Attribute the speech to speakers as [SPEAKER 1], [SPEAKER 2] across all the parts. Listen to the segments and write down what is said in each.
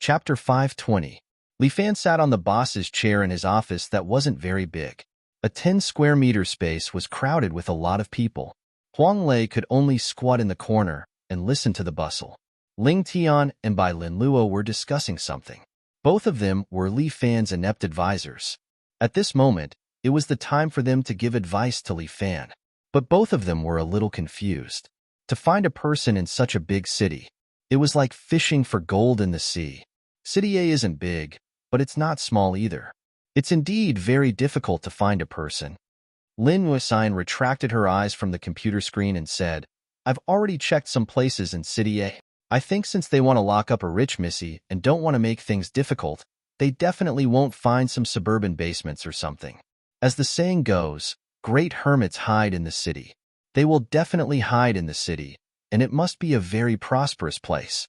[SPEAKER 1] Chapter 520. Li Fan sat on the boss's chair in his office that wasn't very big. A 10-square-meter space was crowded with a lot of people. Huang Lei could only squat in the corner and listen to the bustle. Ling Tian and Bai Lin Luo were discussing something. Both of them were Li Fan's inept advisors. At this moment, it was the time for them to give advice to Li Fan. But both of them were a little confused. To find a person in such a big city, it was like fishing for gold in the sea. City A isn't big, but it's not small either. It's indeed very difficult to find a person. Lin Wuxian retracted her eyes from the computer screen and said, I've already checked some places in City A. I think since they want to lock up a rich missy and don't want to make things difficult, they definitely won't find some suburban basements or something. As the saying goes, great hermits hide in the city. They will definitely hide in the city, and it must be a very prosperous place.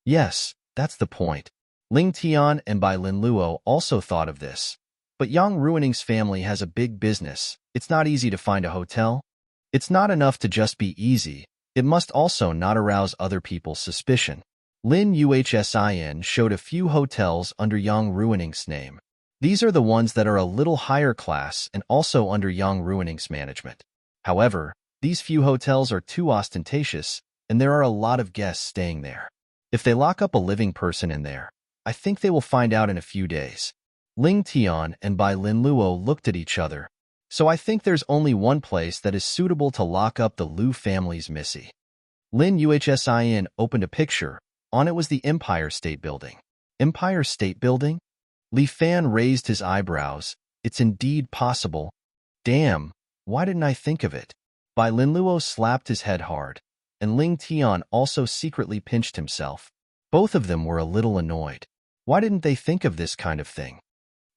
[SPEAKER 1] Yes, that's the point. Ling Tian and Bai Lin Luo also thought of this. But Yang Ruining's family has a big business. It's not easy to find a hotel. It's not enough to just be easy. It must also not arouse other people's suspicion. Lin Yuhsin showed a few hotels under Yang Ruining's name. These are the ones that are a little higher class and also under Yang Ruining's management. However, these few hotels are too ostentatious, and there are a lot of guests staying there. If they lock up a living person in there, I think they will find out in a few days. Ling Tian and Bai Lin Luo looked at each other. So I think there's only one place that is suitable to lock up the Lu family's missy. Lin Yuhsin opened a picture. On it was the Empire State Building. Empire State Building? Li Fan raised his eyebrows. It's indeed possible. Damn, why didn't I think of it? Bai Lin Luo slapped his head hard, and Ling Tian also secretly pinched himself. Both of them were a little annoyed. Why didn't they think of this kind of thing?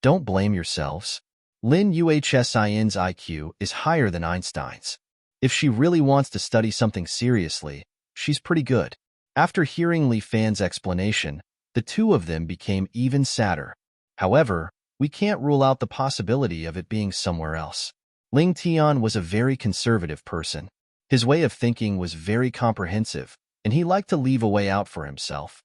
[SPEAKER 1] Don't blame yourselves. Lin Yuhsin's IQ is higher than Einstein's. If she really wants to study something seriously, she's pretty good. After hearing Li Fan's explanation, the two of them became even sadder. However, we can't rule out the possibility of it being somewhere else. Ling Tian was a very conservative person. His way of thinking was very comprehensive, and he liked to leave a way out for himself.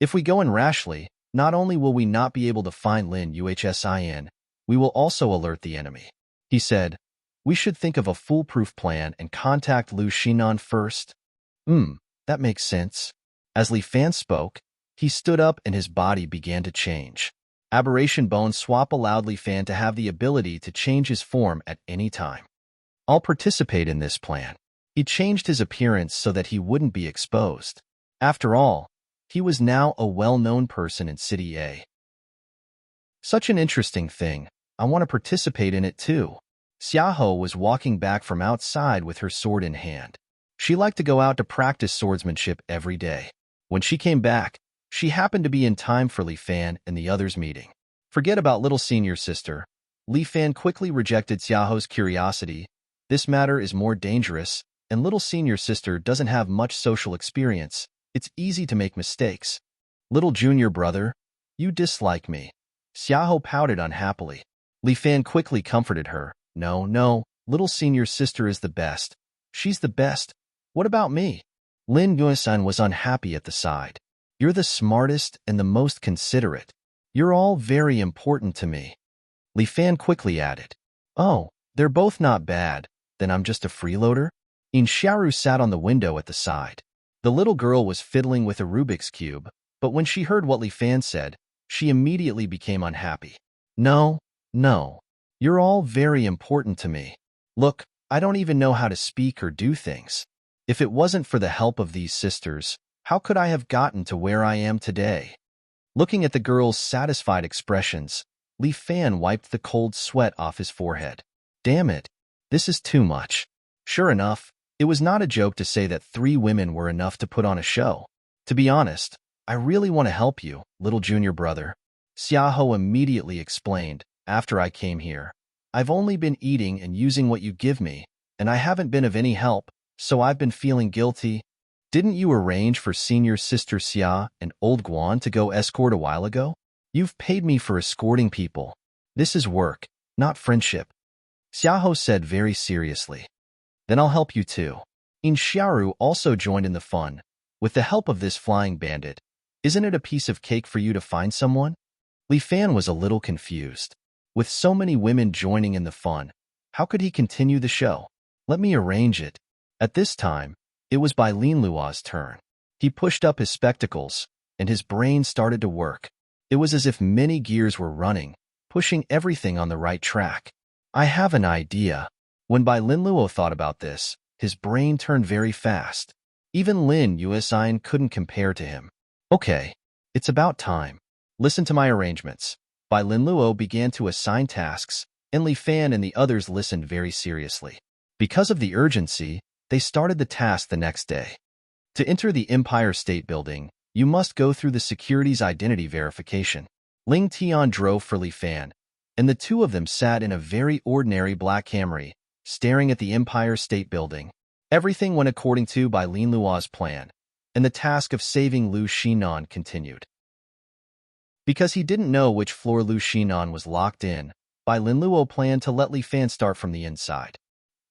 [SPEAKER 1] If we go in rashly, not only will we not be able to find Lin Yuhsin, we will also alert the enemy. He said, we should think of a foolproof plan and contact Lu Xinan first. That makes sense. As Li Fan spoke, he stood up and his body began to change. Aberration Bone Swap allowed Li Fan to have the ability to change his form at any time. I'll participate in this plan. He changed his appearance so that he wouldn't be exposed. After all, he was now a well-known person in City A. Such an interesting thing. I want to participate in it too. Xiaoho was walking back from outside with her sword in hand. She liked to go out to practice swordsmanship every day. When she came back, she happened to be in time for Li Fan and the others' meeting. Forget about little senior sister. Li Fan quickly rejected Xiaoho's curiosity. This matter is more dangerous, and little senior sister doesn't have much social experience. It's easy to make mistakes. Little junior brother, you dislike me. Xiaoho pouted unhappily. Li Fan quickly comforted her. No, little senior sister is the best. She's the best. What about me? Lin Yuhsin was unhappy at the side. You're the smartest and the most considerate. You're all very important to me. Li Fan quickly added. Oh, they're both not bad. Then I'm just a freeloader? Xiaoru sat on the window at the side. The little girl was fiddling with a Rubik's Cube, but when she heard what Li Fan said, she immediately became unhappy. No. You're all very important to me. Look, I don't even know how to speak or do things. If it wasn't for the help of these sisters, how could I have gotten to where I am today? Looking at the girl's satisfied expressions, Li Fan wiped the cold sweat off his forehead. Damn it, this is too much. Sure enough, it was not a joke to say that 3 women were enough to put on a show. To be honest, I really want to help you, little junior brother. Xiaoho immediately explained, after I came here. I've only been eating and using what you give me, and I haven't been of any help, so I've been feeling guilty. Didn't you arrange for senior sister Xia and old Guan to go escort a while ago? You've paid me for escorting people. This is work, not friendship. Xiaoho said very seriously. Then I'll help you too. Xiaoru also joined in the fun. With the help of this flying bandit, Isn't it a piece of cake for you to find someone? Li Fan was a little confused. With so many women joining in the fun, how could he continue the show? Let me arrange it. At this time, it was by Lin Luo's turn. He pushed up his spectacles, and his brain started to work. It was as if many gears were running, pushing everything on the right track. I have an idea. When Bai Lin Luo thought about this, his brain turned very fast. Even Lin Yuexian couldn't compare to him. Okay, it's about time. Listen to my arrangements. Bai Lin Luo began to assign tasks, and Li Fan and the others listened very seriously. Because of the urgency, they started the task the next day. To enter the Empire State Building, you must go through the security's identity verification. Ling Tian drove for Li Fan, and the two of them sat in a very ordinary black Camry, staring at the Empire State Building. Everything went according to Bai Lin Luo's plan, and the task of saving Lu Xinan continued. Because he didn't know which floor Lu Xinan was locked in, Bai Lin Luo planned to let Li Fan start from the inside.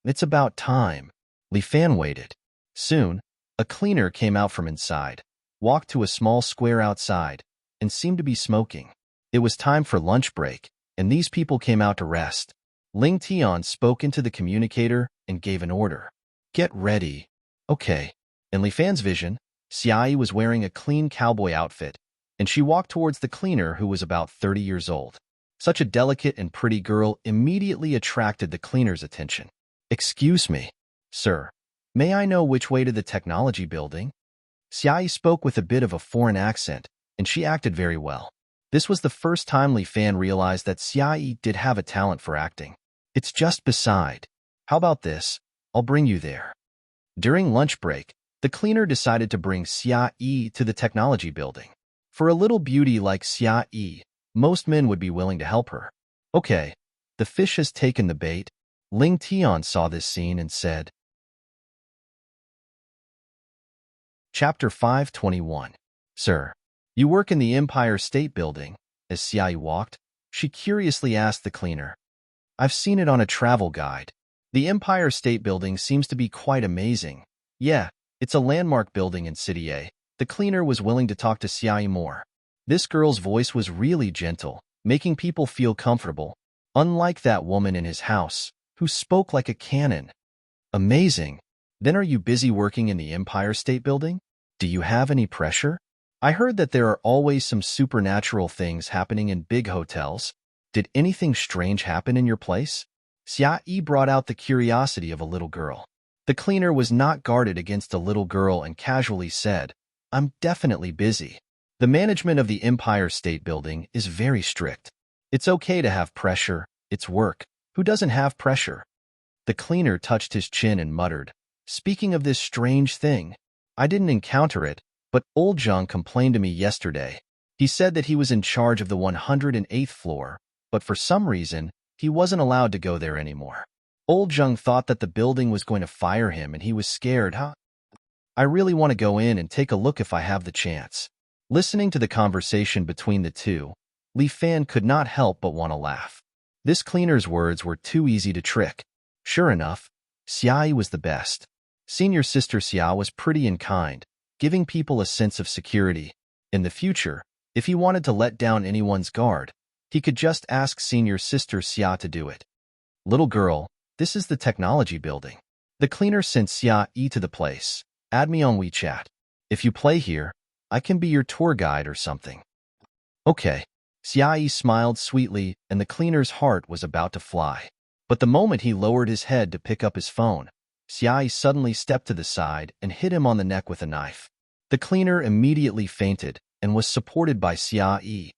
[SPEAKER 1] It's about time. Li Fan waited. Soon, a cleaner came out from inside, walked to a small square outside, and seemed to be smoking. It was time for lunch break, and these people came out to rest. Ling Tian spoke into the communicator and gave an order. Get ready. Okay. In Li Fan's vision, Xiayi was wearing a clean cowboy outfit, and she walked towards the cleaner who was about 30 years old. Such a delicate and pretty girl immediately attracted the cleaner's attention. Excuse me, sir. May I know which way to the technology building? Xiayi spoke with a bit of a foreign accent, and she acted very well. This was the first time Li Fan realized that Xiayi did have a talent for acting. It's just beside. How about this? I'll bring you there. During lunch break, the cleaner decided to bring Xiayi to the technology building. For a little beauty like Xiayi, most men would be willing to help her. Okay, the fish has taken the bait. Ling Tian saw this scene and said, Chapter 521. Sir, you work in the Empire State Building. As Xiayi walked, she curiously asked the cleaner. I've seen it on a travel guide. The Empire State Building seems to be quite amazing. Yeah, it's a landmark building in City A. The cleaner was willing to talk to Xiayi more. This girl's voice was really gentle, making people feel comfortable, unlike that woman in his house, who spoke like a cannon. Amazing. Then are you busy working in the Empire State Building? Do you have any pressure? I heard that there are always some supernatural things happening in big hotels. Did anything strange happen in your place? Xiayi brought out the curiosity of a little girl. The cleaner was not guarded against a little girl and casually said, I'm definitely busy. The management of the Empire State Building is very strict. It's okay to have pressure. It's work. Who doesn't have pressure? The cleaner touched his chin and muttered, Speaking of this strange thing, I didn't encounter it, but old Zhang complained to me yesterday. He said that he was in charge of the 108th floor, but for some reason, he wasn't allowed to go there anymore. Old Zhang thought that the building was going to fire him and he was scared, huh? I really want to go in and take a look if I have the chance. Listening to the conversation between the two, Li Fan could not help but want to laugh. This cleaner's words were too easy to trick. Sure enough, Xiayi was the best. Senior sister Xia was pretty and kind, giving people a sense of security. In the future, if he wanted to let down anyone's guard, he could just ask senior sister Xia to do it. Little girl, this is the technology building. The cleaner sent Xiayi to the place. Add me on WeChat. If you play here, I can be your tour guide or something. Okay. Xiayi smiled sweetly, and the cleaner's heart was about to fly. But the moment he lowered his head to pick up his phone, Xiayi suddenly stepped to the side and hit him on the neck with a knife. The cleaner immediately fainted and was supported by Xiayi.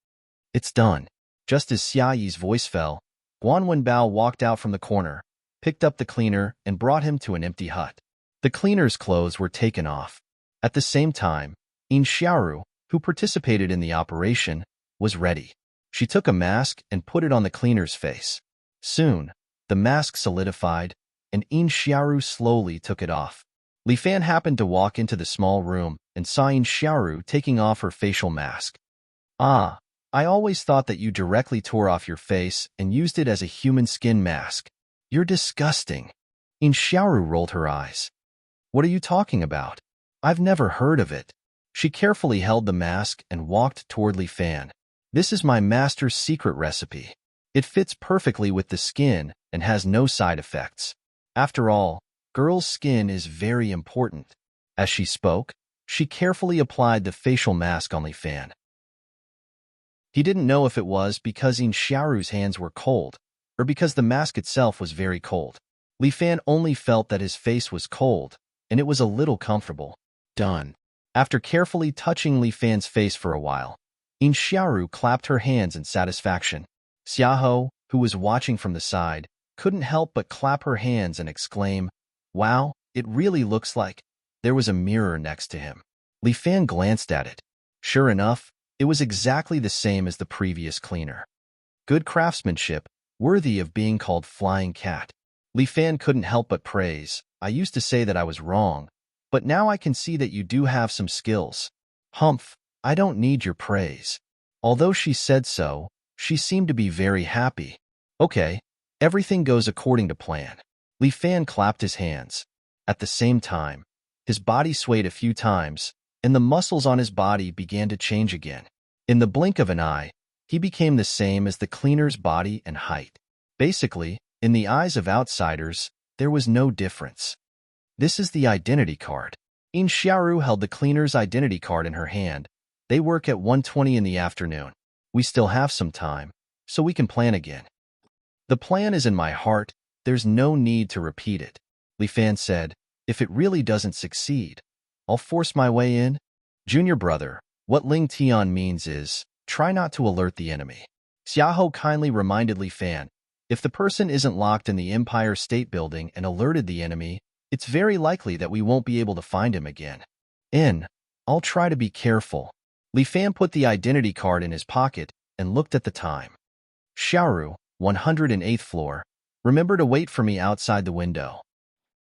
[SPEAKER 1] It's done. Just as Xiayi's voice fell, Guan Wenbao walked out from the corner, picked up the cleaner, and brought him to an empty hut. The cleaner's clothes were taken off. At the same time, In Xiaoru, who participated in the operation, was ready. She took a mask and put it on the cleaner's face. Soon, the mask solidified, and In Xiaoru slowly took it off. Li Fan happened to walk into the small room and saw In Xiaoru taking off her facial mask. Ah, I always thought that you directly tore off your face and used it as a human skin mask. You're disgusting. In Xiaoru rolled her eyes. What are you talking about? I've never heard of it. She carefully held the mask and walked toward Li Fan. This is my master's secret recipe. It fits perfectly with the skin and has no side effects. After all, girls' skin is very important. As she spoke, she carefully applied the facial mask on Li Fan. He didn't know if it was because Yin Xiaoru's hands were cold, or because the mask itself was very cold. Li Fan only felt that his face was cold, and it was a little comfortable. Done. After carefully touching Li Fan's face for a while, Yin Xiaoru clapped her hands in satisfaction. Xiaoho, who was watching from the side, couldn't help but clap her hands and exclaim, "Wow, it really looks like." There was a mirror next to him. Li Fan glanced at it. Sure enough, it was exactly the same as the previous cleaner. Good craftsmanship, worthy of being called Flying Cat. Li Fan couldn't help but praise. I used to say that I was wrong, but now I can see that you do have some skills. Humph, I don't need your praise. Although she said so, she seemed to be very happy. Okay, everything goes according to plan. Li Fan clapped his hands. At the same time, his body swayed a few times, and the muscles on his body began to change again. In the blink of an eye, he became the same as the cleaner's body and height. Basically, in the eyes of outsiders, there was no difference. This is the identity card. Yin Xiaoru held the cleaner's identity card in her hand. They work at 1:20 in the afternoon. We still have some time, so we can plan again. The plan is in my heart. There's no need to repeat it. Li Fan said, if it really doesn't succeed, I'll force my way in. Junior brother, what Ling Tian means is, try not to alert the enemy. Xiaoho kindly reminded Li Fan, if the person isn't locked in the Empire State Building and alerted the enemy, it's very likely that we won't be able to find him again. I'll try to be careful. Li Fan put the identity card in his pocket and looked at the time. Xiaoru, 108th floor, remember to wait for me outside the window.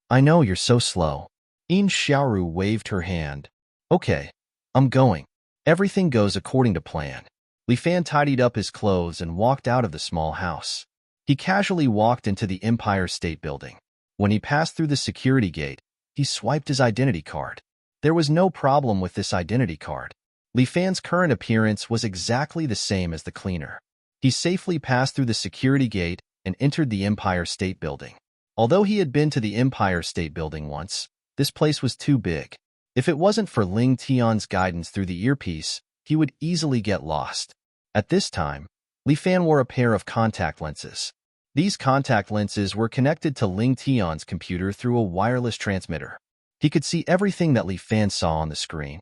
[SPEAKER 1] I know you're so slow. Yin Xiaoru waved her hand. Okay, I'm going. Everything goes according to plan. Li Fan tidied up his clothes and walked out of the small house. He casually walked into the Empire State Building. When he passed through the security gate, he swiped his identity card. There was no problem with this identity card. Li Fan's current appearance was exactly the same as the cleaner. He safely passed through the security gate and entered the Empire State Building. Although he had been to the Empire State Building once, this place was too big. If it wasn't for Ling Tian's guidance through the earpiece, he would easily get lost. At this time, Li Fan wore a pair of contact lenses. These contact lenses were connected to Ling Tian's computer through a wireless transmitter. He could see everything that Li Fan saw on the screen.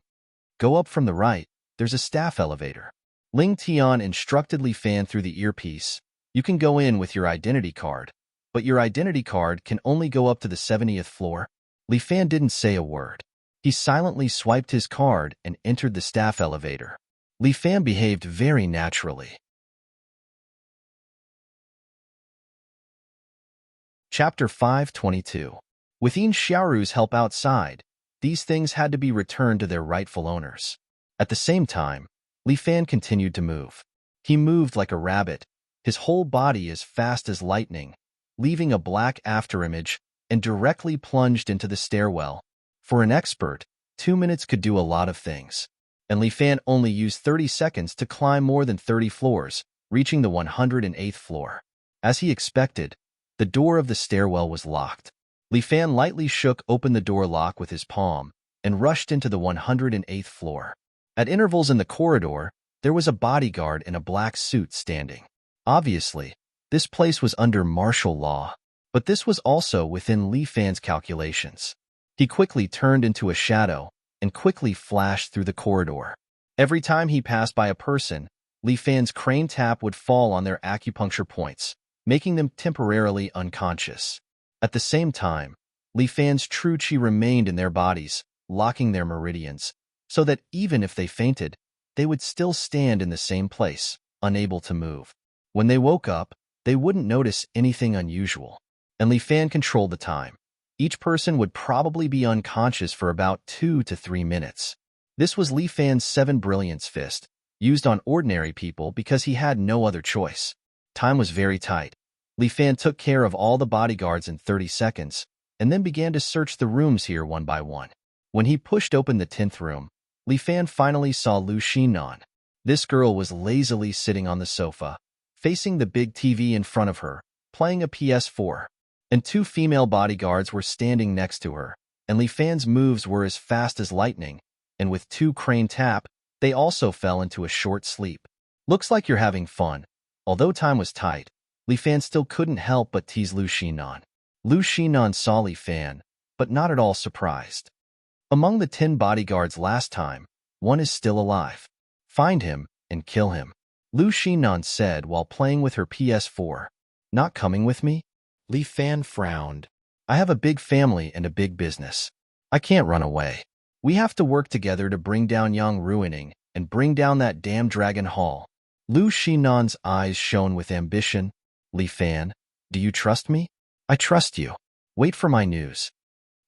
[SPEAKER 1] Go up from the right, there's a staff elevator. Ling Tian instructed Li Fan through the earpiece. You can go in with your identity card, but your identity card can only go up to the 70th floor. Li Fan didn't say a word. He silently swiped his card and entered the staff elevator. Li Fan behaved very naturally. Chapter 522. With Yin Xiaoru's help outside, these things had to be returned to their rightful owners. At the same time, Li Fan continued to move. He moved like a rabbit, his whole body as fast as lightning, leaving a black afterimage, and directly plunged into the stairwell. For an expert, 2 minutes could do a lot of things, and Li Fan only used 30 seconds to climb more than 30 floors, reaching the 108th floor. As he expected, the door of the stairwell was locked. Li Fan lightly shook open the door lock with his palm and rushed into the 108th floor. At intervals in the corridor, there was a bodyguard in a black suit standing. Obviously, this place was under martial law, but this was also within Li Fan's calculations. He quickly turned into a shadow and quickly flashed through the corridor. Every time he passed by a person, Li Fan's crane tap would fall on their acupuncture points, making them temporarily unconscious. At the same time, Li Fan's true qi remained in their bodies, locking their meridians, so that even if they fainted, they would still stand in the same place, unable to move. When they woke up, they wouldn't notice anything unusual, and Li Fan controlled the time. Each person would probably be unconscious for about 2 to 3 minutes. This was Li Fan's 7 Brilliance Fist, used on ordinary people because he had no other choice. Time was very tight. Li Fan took care of all the bodyguards in 30 seconds, and then began to search the rooms here one by one. When he pushed open the 10th room, Li Fan finally saw Lu Xinan. This girl was lazily sitting on the sofa, facing the big TV in front of her, playing a PS4. And two female bodyguards were standing next to her, and Li Fan's moves were as fast as lightning, and with two crane tap, they also fell into a short sleep. Looks like you're having fun. Although time was tight, Li Fan still couldn't help but tease Lu Xinan. Lu Xinan saw Li Fan, but not at all surprised. Among the 10 bodyguards last time, one is still alive. Find him and kill him, Lu Xinan said while playing with her PS4. Not coming with me? Li Fan frowned. I have a big family and a big business. I can't run away. We have to work together to bring down Yang Ruining and bring down that damn Dragon Hall. Lu Xinan's eyes shone with ambition. Li Fan, do you trust me? I trust you. Wait for my news.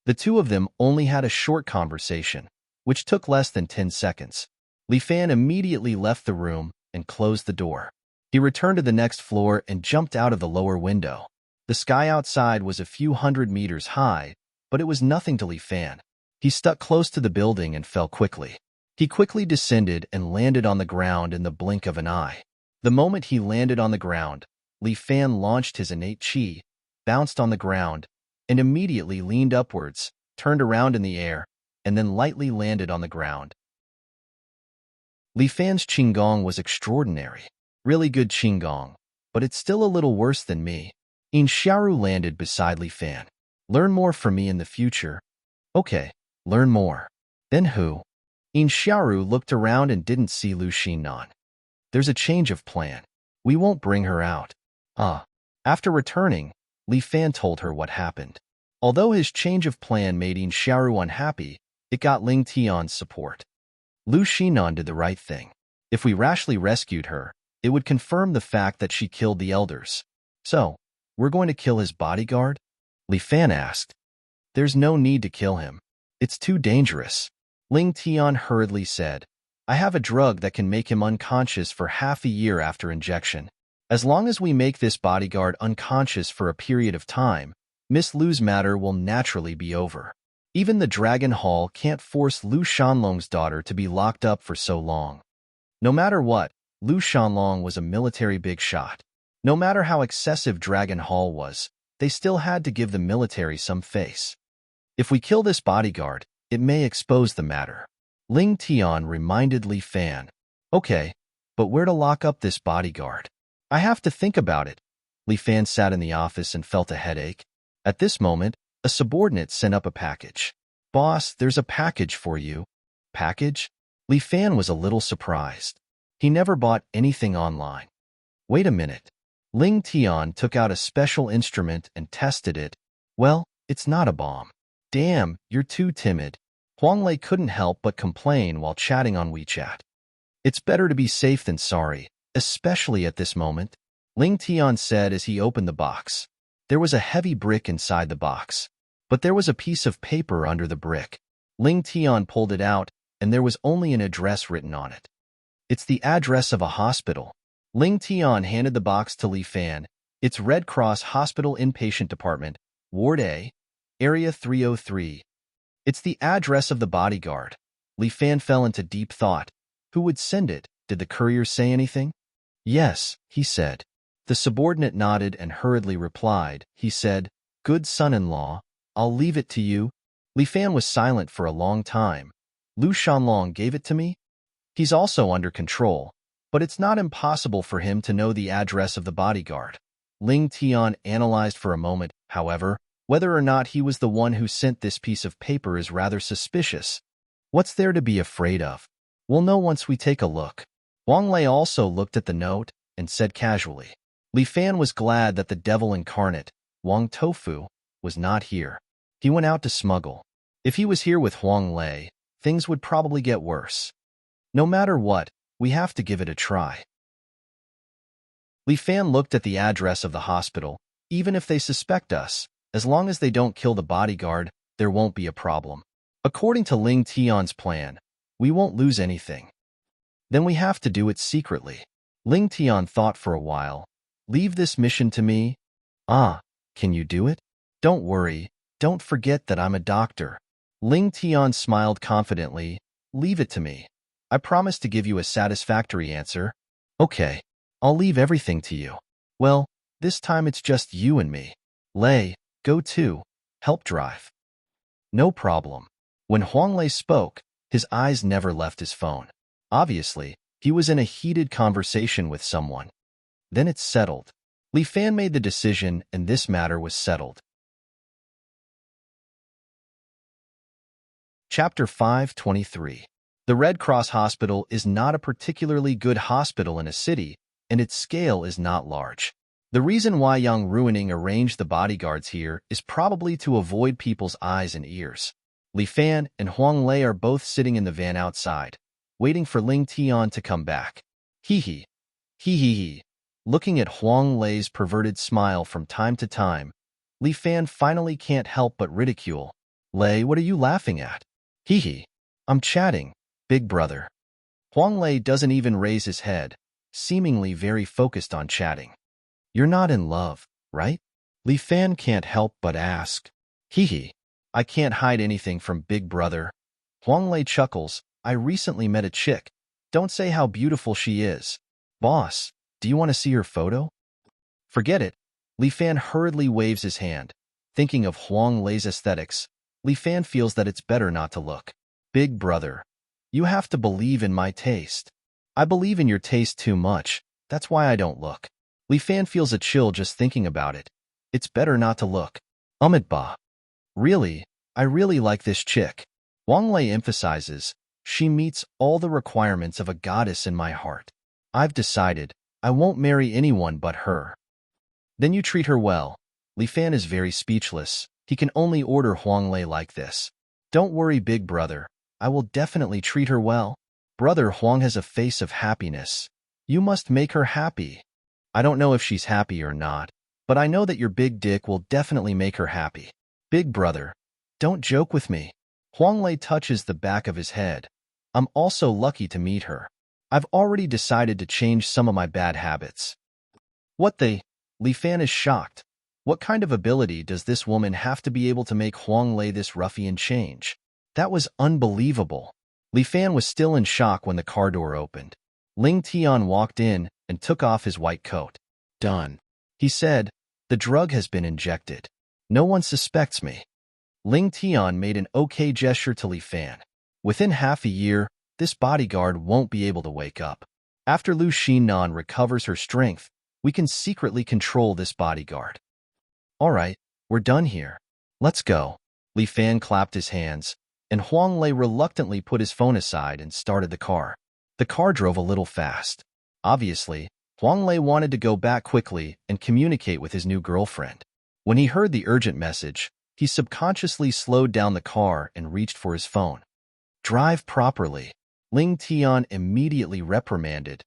[SPEAKER 1] The two of them only had a short conversation, which took less than 10 seconds. Li Fan immediately left the room and closed the door. He returned to the next floor and jumped out of the lower window. The sky outside was a few hundred meters high, but it was nothing to Li Fan. He stuck close to the building and fell quickly. He quickly descended and landed on the ground in the blink of an eye. The moment he landed on the ground, Li Fan launched his innate qi, bounced on the ground, and immediately leaned upwards, turned around in the air, and then lightly landed on the ground. Li Fan's Qinggong was extraordinary. Really good Qinggong, but it's still a little worse than me. Xiaoru landed beside Li Fan. Learn more from me in the future. Okay, learn more. Then who? Xiaoru looked around and didn't see Lu Xinan. There's a change of plan. We won't bring her out. After returning, Li Fan told her what happened. Although his change of plan made Xiaoru unhappy, it got Ling Tian's support. Lu Xinan did the right thing. If we rashly rescued her, it would confirm the fact that she killed the elders. So, we're going to kill his bodyguard? Li Fan asked. There's no need to kill him. It's too dangerous. Ling Tian hurriedly said, I have a drug that can make him unconscious for half a year after injection. As long as we make this bodyguard unconscious for a period of time, Miss Lu's matter will naturally be over. Even the Dragon Hall can't force Lu Shanlong's daughter to be locked up for so long. No matter what, Lu Shanlong was a military big shot. No matter how excessive Dragon Hall was, they still had to give the military some face. If we kill this bodyguard, it may expose the matter. Ling Tian reminded Li Fan. Okay, but where to lock up this bodyguard? I have to think about it. Li Fan sat in the office and felt a headache. At this moment, a subordinate sent up a package. Boss, there's a package for you. Package? Li Fan was a little surprised. He never bought anything online. Wait a minute. Ling Tian took out a special instrument and tested it. Well, it's not a bomb. Damn, you're too timid. Huang Lei couldn't help but complain while chatting on WeChat. It's better to be safe than sorry, especially at this moment, Ling Tian said as he opened the box. There was a heavy brick inside the box, but there was a piece of paper under the brick. Ling Tian pulled it out, and there was only an address written on it. It's the address of a hospital. Ling Tian handed the box to Li Fan. It's Red Cross Hospital Inpatient Department, Ward A, Area 303. It's the address of the bodyguard. Li Fan fell into deep thought. Who would send it? Did the courier say anything? Yes, he said. The subordinate nodded and hurriedly replied. He said, Good son-in-law, I'll leave it to you. Li Fan was silent for a long time. Lu Shanlong gave it to me? He's also under control, but it's not impossible for him to know the address of the bodyguard. Ling Tian analyzed for a moment, however. Whether or not he was the one who sent this piece of paper is rather suspicious. What's there to be afraid of? We'll know once we take a look. Wang Lei also looked at the note and said casually. Li Fan was glad that the devil incarnate, Wang Tofu, was not here. He went out to smuggle. If he was here with Huang Lei, things would probably get worse. No matter what, we have to give it a try. Li Fan looked at the address of the hospital. Even if they suspect us, as long as they don't kill the bodyguard, there won't be a problem. According to Ling Tian's plan, we won't lose anything. Then we have to do it secretly. Ling Tian thought for a while. Leave this mission to me? Can you do it? Don't worry. Don't forget that I'm a doctor. Ling Tian smiled confidently. Leave it to me. I promise to give you a satisfactory answer. Okay, I'll leave everything to you. Well, this time it's just you and me. Lei, go too. Help drive. No problem. When Huang Lei spoke, his eyes never left his phone. Obviously, he was in a heated conversation with someone. Then it's settled. Li Fan made the decision and this matter was settled. Chapter 523. The Red Cross Hospital is not a particularly good hospital in a city, and its scale is not large. The reason why Yang Ruining arranged the bodyguards here is probably to avoid people's eyes and ears. Li Fan and Huang Lei are both sitting in the van outside, waiting for Ling Tian to come back. Hee hee. Hee hee hee. Looking at Huang Lei's perverted smile from time to time, Li Fan finally can't help but ridicule. Lei, what are you laughing at? Hee hee. I'm chatting, big brother. Huang Lei doesn't even raise his head, seemingly very focused on chatting. You're not in love, right? Li Fan can't help but ask. Hee hee. I can't hide anything from big brother. Huang Lei chuckles. I recently met a chick. Don't say how beautiful she is. Boss, do you want to see her photo? Forget it. Li Fan hurriedly waves his hand. Thinking of Huang Lei's aesthetics, Li Fan feels that it's better not to look. Big brother, you have to believe in my taste. I believe in your taste too much. That's why I don't look. Li Fan feels a chill just thinking about it. It's better not to look. Ba. Really, I really like this chick. Huang Lei emphasizes, she meets all the requirements of a goddess in my heart. I've decided, I won't marry anyone but her. Then you treat her well. Li Fan is very speechless. He can only order Huang Lei like this. Don't worry, big brother. I will definitely treat her well. Brother Huang has a face of happiness. You must make her happy. I don't know if she's happy or not, but I know that your big dick will definitely make her happy. Big brother, don't joke with me. Huang Lei touches the back of his head. I'm also lucky to meet her. I've already decided to change some of my bad habits. What the? Li Fan is shocked. What kind of ability does this woman have to be able to make Huang Lei this ruffian change? That was unbelievable. Li Fan was still in shock when the car door opened. Ling Tian walked in and took off his white coat. Done. He said, the drug has been injected. No one suspects me. Ling Tian made an okay gesture to Li Fan. Within half a year, this bodyguard won't be able to wake up. After Lu Xinan recovers her strength, we can secretly control this bodyguard. All right, we're done here. Let's go. Li Fan clapped his hands, and Huang Lei reluctantly put his phone aside and started the car. The car drove a little fast. Obviously, Huang Lei wanted to go back quickly and communicate with his new girlfriend. When he heard the urgent message, he subconsciously slowed down the car and reached for his phone. Drive properly. Ling Tian immediately reprimanded.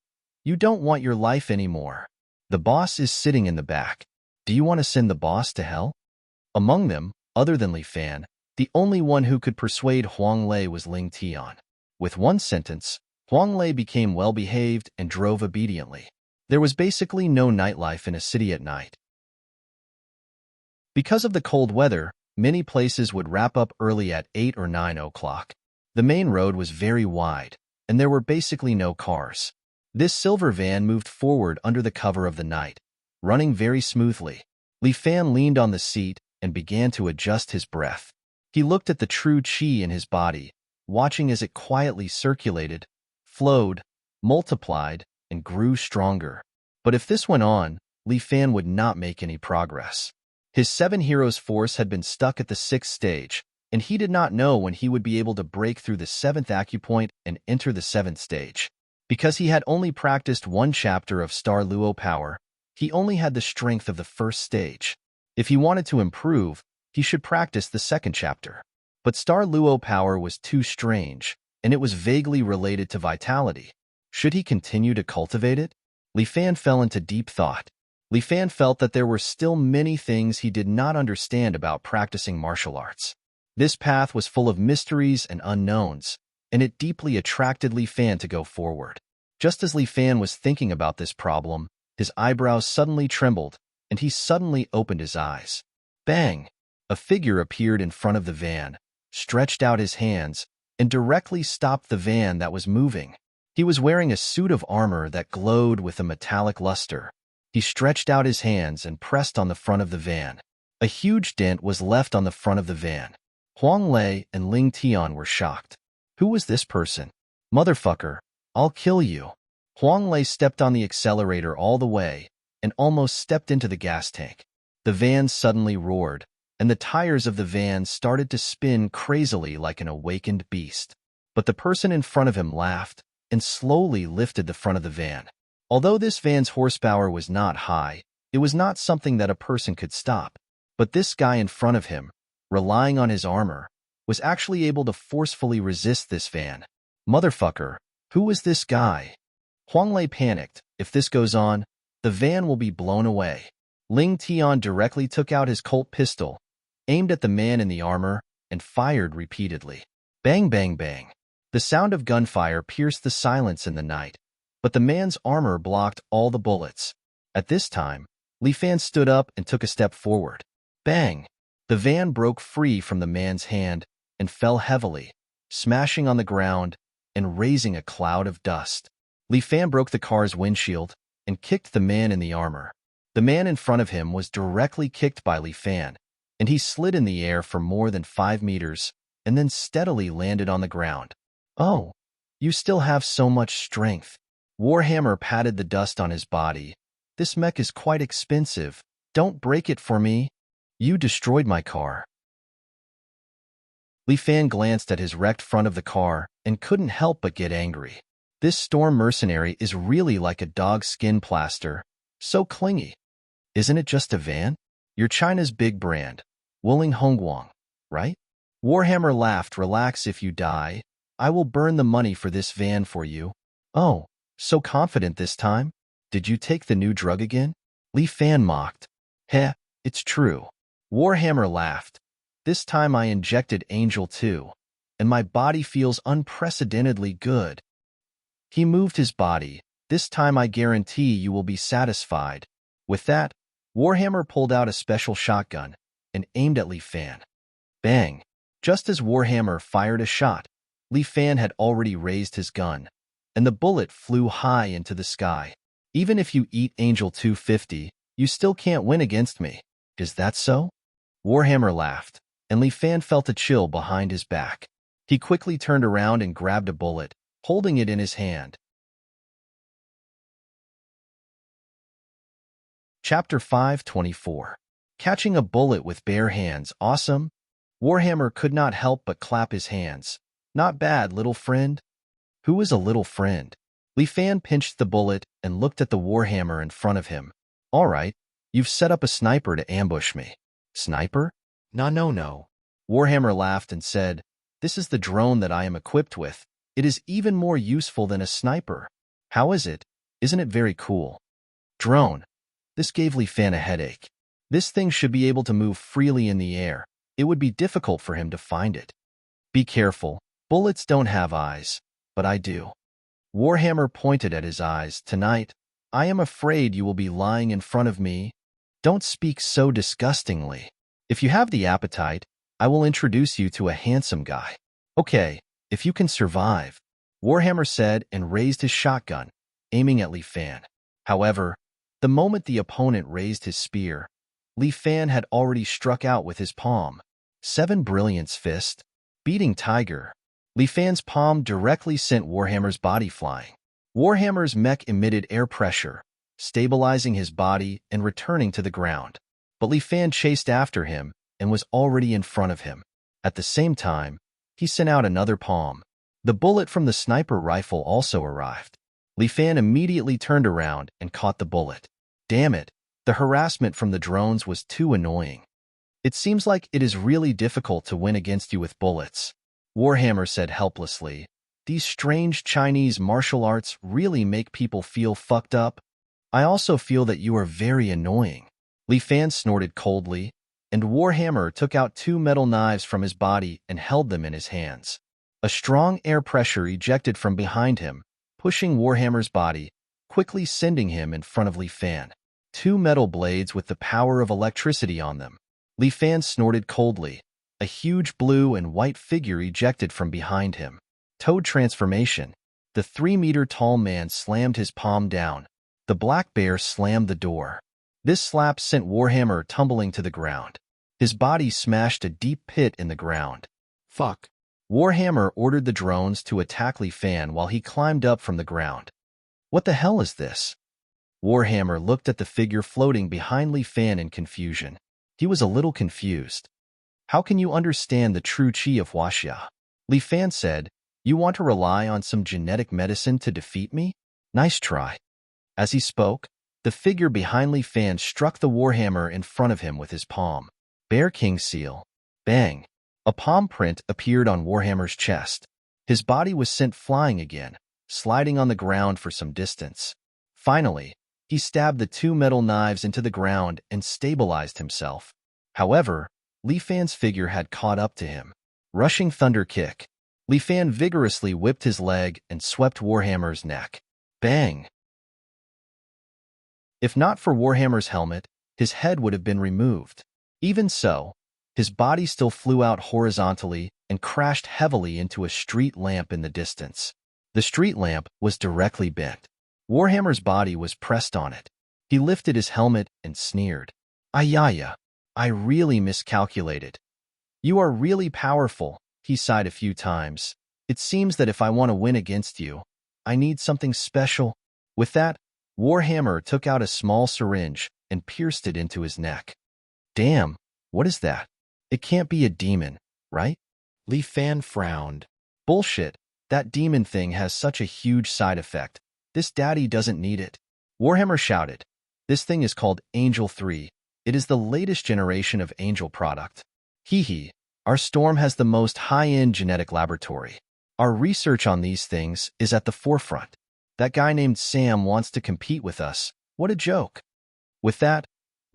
[SPEAKER 1] You don't want your life anymore. The boss is sitting in the back. Do you want to send the boss to hell? Among them, other than Li Fan, the only one who could persuade Huang Lei was Ling Tian. With one sentence, Huang Lei became well-behaved and drove obediently. There was basically no nightlife in a city at night. Because of the cold weather, many places would wrap up early at 8 or 9 o'clock. The main road was very wide, and there were basically no cars. This silver van moved forward under the cover of the night, running very smoothly. Li Fan leaned on the seat and began to adjust his breath. He looked at the true qi in his body, watching as it quietly circulated, flowed, multiplied, and grew stronger. But if this went on, Li Fan would not make any progress. His 7 heroes force had been stuck at the 6th stage, and he did not know when he would be able to break through the 7th acupoint and enter the 7th stage. Because he had only practiced one chapter of Star Luo power, he only had the strength of the 1st stage. If he wanted to improve, he should practice the 2nd chapter. But Star Luo power was too strange, and it was vaguely related to vitality. Should he continue to cultivate it? Li Fan fell into deep thought. Li Fan felt that there were still many things he did not understand about practicing martial arts. This path was full of mysteries and unknowns, and it deeply attracted Li Fan to go forward. Just as Li Fan was thinking about this problem, his eyebrows suddenly trembled, and he suddenly opened his eyes. Bang! A figure appeared in front of the van, stretched out his hands, and directly stopped the van that was moving. He was wearing a suit of armor that glowed with a metallic luster. He stretched out his hands and pressed on the front of the van. A huge dent was left on the front of the van. Huang Lei and Ling Tian were shocked. Who was this person? Motherfucker, I'll kill you. Huang Lei stepped on the accelerator all the way and almost stepped into the gas tank. The van suddenly roared, and the tires of the van started to spin crazily like an awakened beast. But the person in front of him laughed and slowly lifted the front of the van. Although this van's horsepower was not high, it was not something that a person could stop. But this guy in front of him, relying on his armor, was actually able to forcefully resist this van. Motherfucker, who was this guy? Huang Lei panicked. If this goes on, the van will be blown away. Ling Tian directly took out his Colt pistol, aimed at the man in the armor, and fired repeatedly. Bang, bang, bang. The sound of gunfire pierced the silence in the night, but the man's armor blocked all the bullets. At this time, Li Fan stood up and took a step forward. Bang! The van broke free from the man's hand and fell heavily, smashing on the ground and raising a cloud of dust. Li Fan broke the car's windshield and kicked the man in the armor. The man in front of him was directly kicked by Li Fan, and he slid in the air for more than 5 meters and then steadily landed on the ground. Oh, you still have so much strength. Warhammer patted the dust on his body. This mech is quite expensive. Don't break it for me. You destroyed my car. Li Fan glanced at his wrecked front of the car and couldn't help but get angry. This storm mercenary is really like a dog's skin plaster, so clingy. Isn't it just a van? You're China's big brand, Wuling Hongguang, right? Warhammer laughed. Relax, if you die, I will burn the money for this van for you. Oh, so confident this time? Did you take the new drug again? Li Fan mocked. Heh, it's true. Warhammer laughed. This time I injected Angel 2, and my body feels unprecedentedly good. He moved his body. This time I guarantee you will be satisfied. With that, Warhammer pulled out a special shotgun and aimed at Li Fan. Bang! Just as Warhammer fired a shot, Li Fan had already raised his gun, and the bullet flew high into the sky. Even if you eat Angel 250, you still can't win against me. Is that so? Warhammer laughed, and Li Fan felt a chill behind his back. He quickly turned around and grabbed a bullet, holding it in his hand. Chapter 524. Catching a bullet with bare hands, awesome? Warhammer could not help but clap his hands. Not bad, little friend. Who is a little friend? Li Fan pinched the bullet and looked at the Warhammer in front of him. All right, you've set up a sniper to ambush me. Sniper? No. Warhammer laughed and said, this is the drone that I am equipped with. It is even more useful than a sniper. How is it? Isn't it very cool? Drone. This gave Li Fan a headache. This thing should be able to move freely in the air. It would be difficult for him to find it. Be careful. Bullets don't have eyes, but I do. Warhammer pointed at his eyes. Tonight, I am afraid you will be lying in front of me. Don't speak so disgustingly. If you have the appetite, I will introduce you to a handsome guy. Okay, if you can survive, Warhammer said and raised his shotgun, aiming at Li Fan. However, the moment the opponent raised his spear, Li Fan had already struck out with his palm. 7 Brilliance Fist. Beating Tiger. Li Fan's palm directly sent Warhammer's body flying. Warhammer's mech emitted air pressure, stabilizing his body and returning to the ground. But Li Fan chased after him and was already in front of him. At the same time, he sent out another palm. The bullet from the sniper rifle also arrived. Li Fan immediately turned around and caught the bullet. Damn it, the harassment from the drones was too annoying. It seems like it is really difficult to win against you with bullets, Warhammer said helplessly. These strange Chinese martial arts really make people feel fucked up. I also feel that you are very annoying. Li Fan snorted coldly, and Warhammer took out 2 metal knives from his body and held them in his hands. A strong air pressure ejected from behind him, pushing Warhammer's body, quickly sending him in front of Li Fan. 2 metal blades with the power of electricity on them. Li Fan snorted coldly, A huge blue and white figure ejected from behind him. Toad transformation. The 3-meter-tall man slammed his palm down. The black bear slammed the door. This slap sent Warhammer tumbling to the ground. His body smashed a deep pit in the ground. Fuck. Warhammer ordered the drones to attack Li Fan while he climbed up from the ground. What the hell is this? Warhammer looked at the figure floating behind Li Fan in confusion. He was a little confused. How can you understand the true chi of Huaxia? Li Fan said, you want to rely on some genetic medicine to defeat me? Nice try. As he spoke, the figure behind Li Fan struck the Warhammer in front of him with his palm. Bear King seal. Bang. A palm print appeared on Warhammer's chest. His body was sent flying again, sliding on the ground for some distance. Finally, he stabbed the 2 metal knives into the ground and stabilized himself. However, Li Fan's figure had caught up to him. Rushing thunder kick. Li Fan vigorously whipped his leg and swept Warhammer's neck. Bang! If not for Warhammer's helmet, his head would have been removed. Even so, his body still flew out horizontally and crashed heavily into a street lamp in the distance. The street lamp was directly bent. Warhammer's body was pressed on it. He lifted his helmet and sneered. Ayaya, I really miscalculated. You are really powerful, he sighed a few times. It seems that if I want to win against you, I need something special. With that, Warhammer took out a small syringe and pierced it into his neck. Damn, what is that? It can't be a demon, right? Li Fan frowned. Bullshit, that demon thing has such a huge side effect. This daddy doesn't need it. Warhammer shouted. This thing is called Angel 3. It is the latest generation of Angel product. Hee hee, our storm has the most high-end genetic laboratory. Our research on these things is at the forefront. That guy named Sam wants to compete with us. What a joke. With that,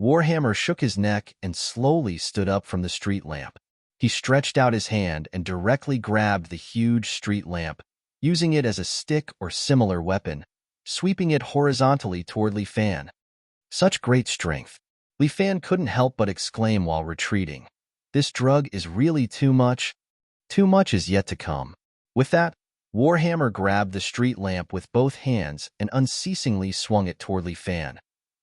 [SPEAKER 1] Warhammer shook his neck and slowly stood up from the street lamp. He stretched out his hand and directly grabbed the huge street lamp, using it as a stick or similar weapon, sweeping it horizontally toward Li Fan. Such great strength. Li Fan couldn't help but exclaim while retreating. This drug is really too much. Too much is yet to come. With that, Warhammer grabbed the street lamp with both hands and unceasingly swung it toward Li Fan,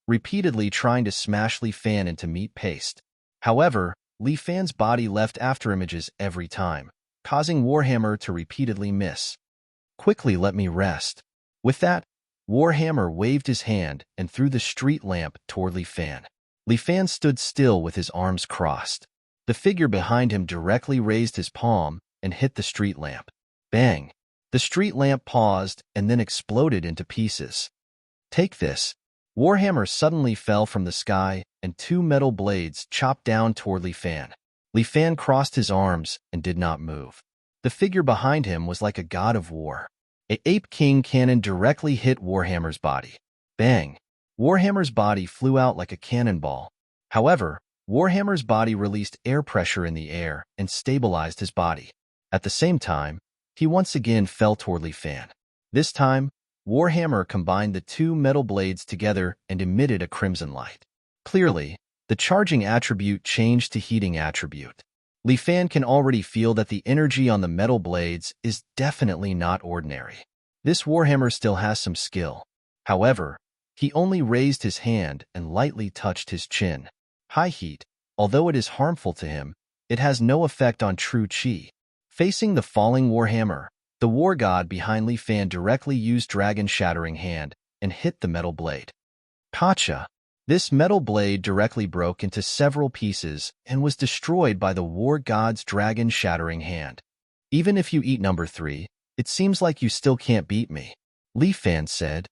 [SPEAKER 1] repeatedly trying to smash Li Fan into meat paste. However, Li Fan's body left afterimages every time, causing Warhammer to repeatedly miss. Quickly let me rest. With that, Warhammer waved his hand and threw the street lamp toward Li Fan. Li Fan stood still with his arms crossed. The figure behind him directly raised his palm and hit the street lamp. Bang! The street lamp paused and then exploded into pieces. Take this. Warhammer suddenly fell from the sky and 2 metal blades chopped down toward Li Fan. Li Fan crossed his arms and did not move. The figure behind him was like a god of war. A Ape King cannon directly hit Warhammer's body. Bang! Warhammer's body flew out like a cannonball. However, Warhammer's body released air pressure in the air and stabilized his body. At the same time, he once again fell toward Li Fan. This time, Warhammer combined the 2 metal blades together and emitted a crimson light. Clearly, the charging attribute changed to heating attribute. Li Fan can already feel that the energy on the metal blades is definitely not ordinary. This Warhammer still has some skill. However, he only raised his hand and lightly touched his chin. High heat, although it is harmful to him, it has no effect on true chi. Facing the falling Warhammer, the war god behind Li Fan directly used Dragon Shattering Hand and hit the metal blade. Gotcha! This metal blade directly broke into several pieces and was destroyed by the war god's Dragon Shattering Hand. Even if you eat number 3, it seems like you still can't beat me, Li Fan said.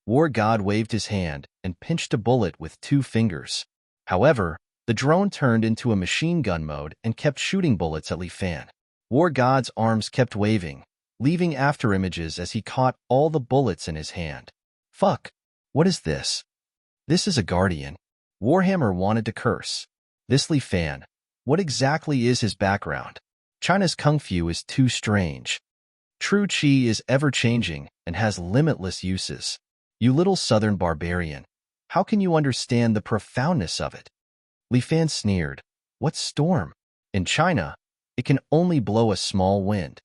[SPEAKER 1] War god waved his hand and pinched a bullet with 2 fingers. However, the drone turned into a machine gun mode and kept shooting bullets at Li Fan. War god's arms kept waving, leaving afterimages as he caught all the bullets in his hand. Fuck! What is this? This is a guardian. Warhammer wanted to curse. This Li Fan. What exactly is his background? China's kung fu is too strange. True chi is ever-changing and has limitless uses. You little southern barbarian. How can you understand the profoundness of it? Li Fan sneered. What storm? In China, it can only blow a small wind.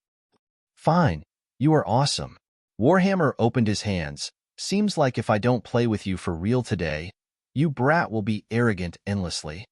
[SPEAKER 1] Fine, you are awesome. Warhammer opened his hands. Seems like if I don't play with you for real today, you brat will be arrogant endlessly.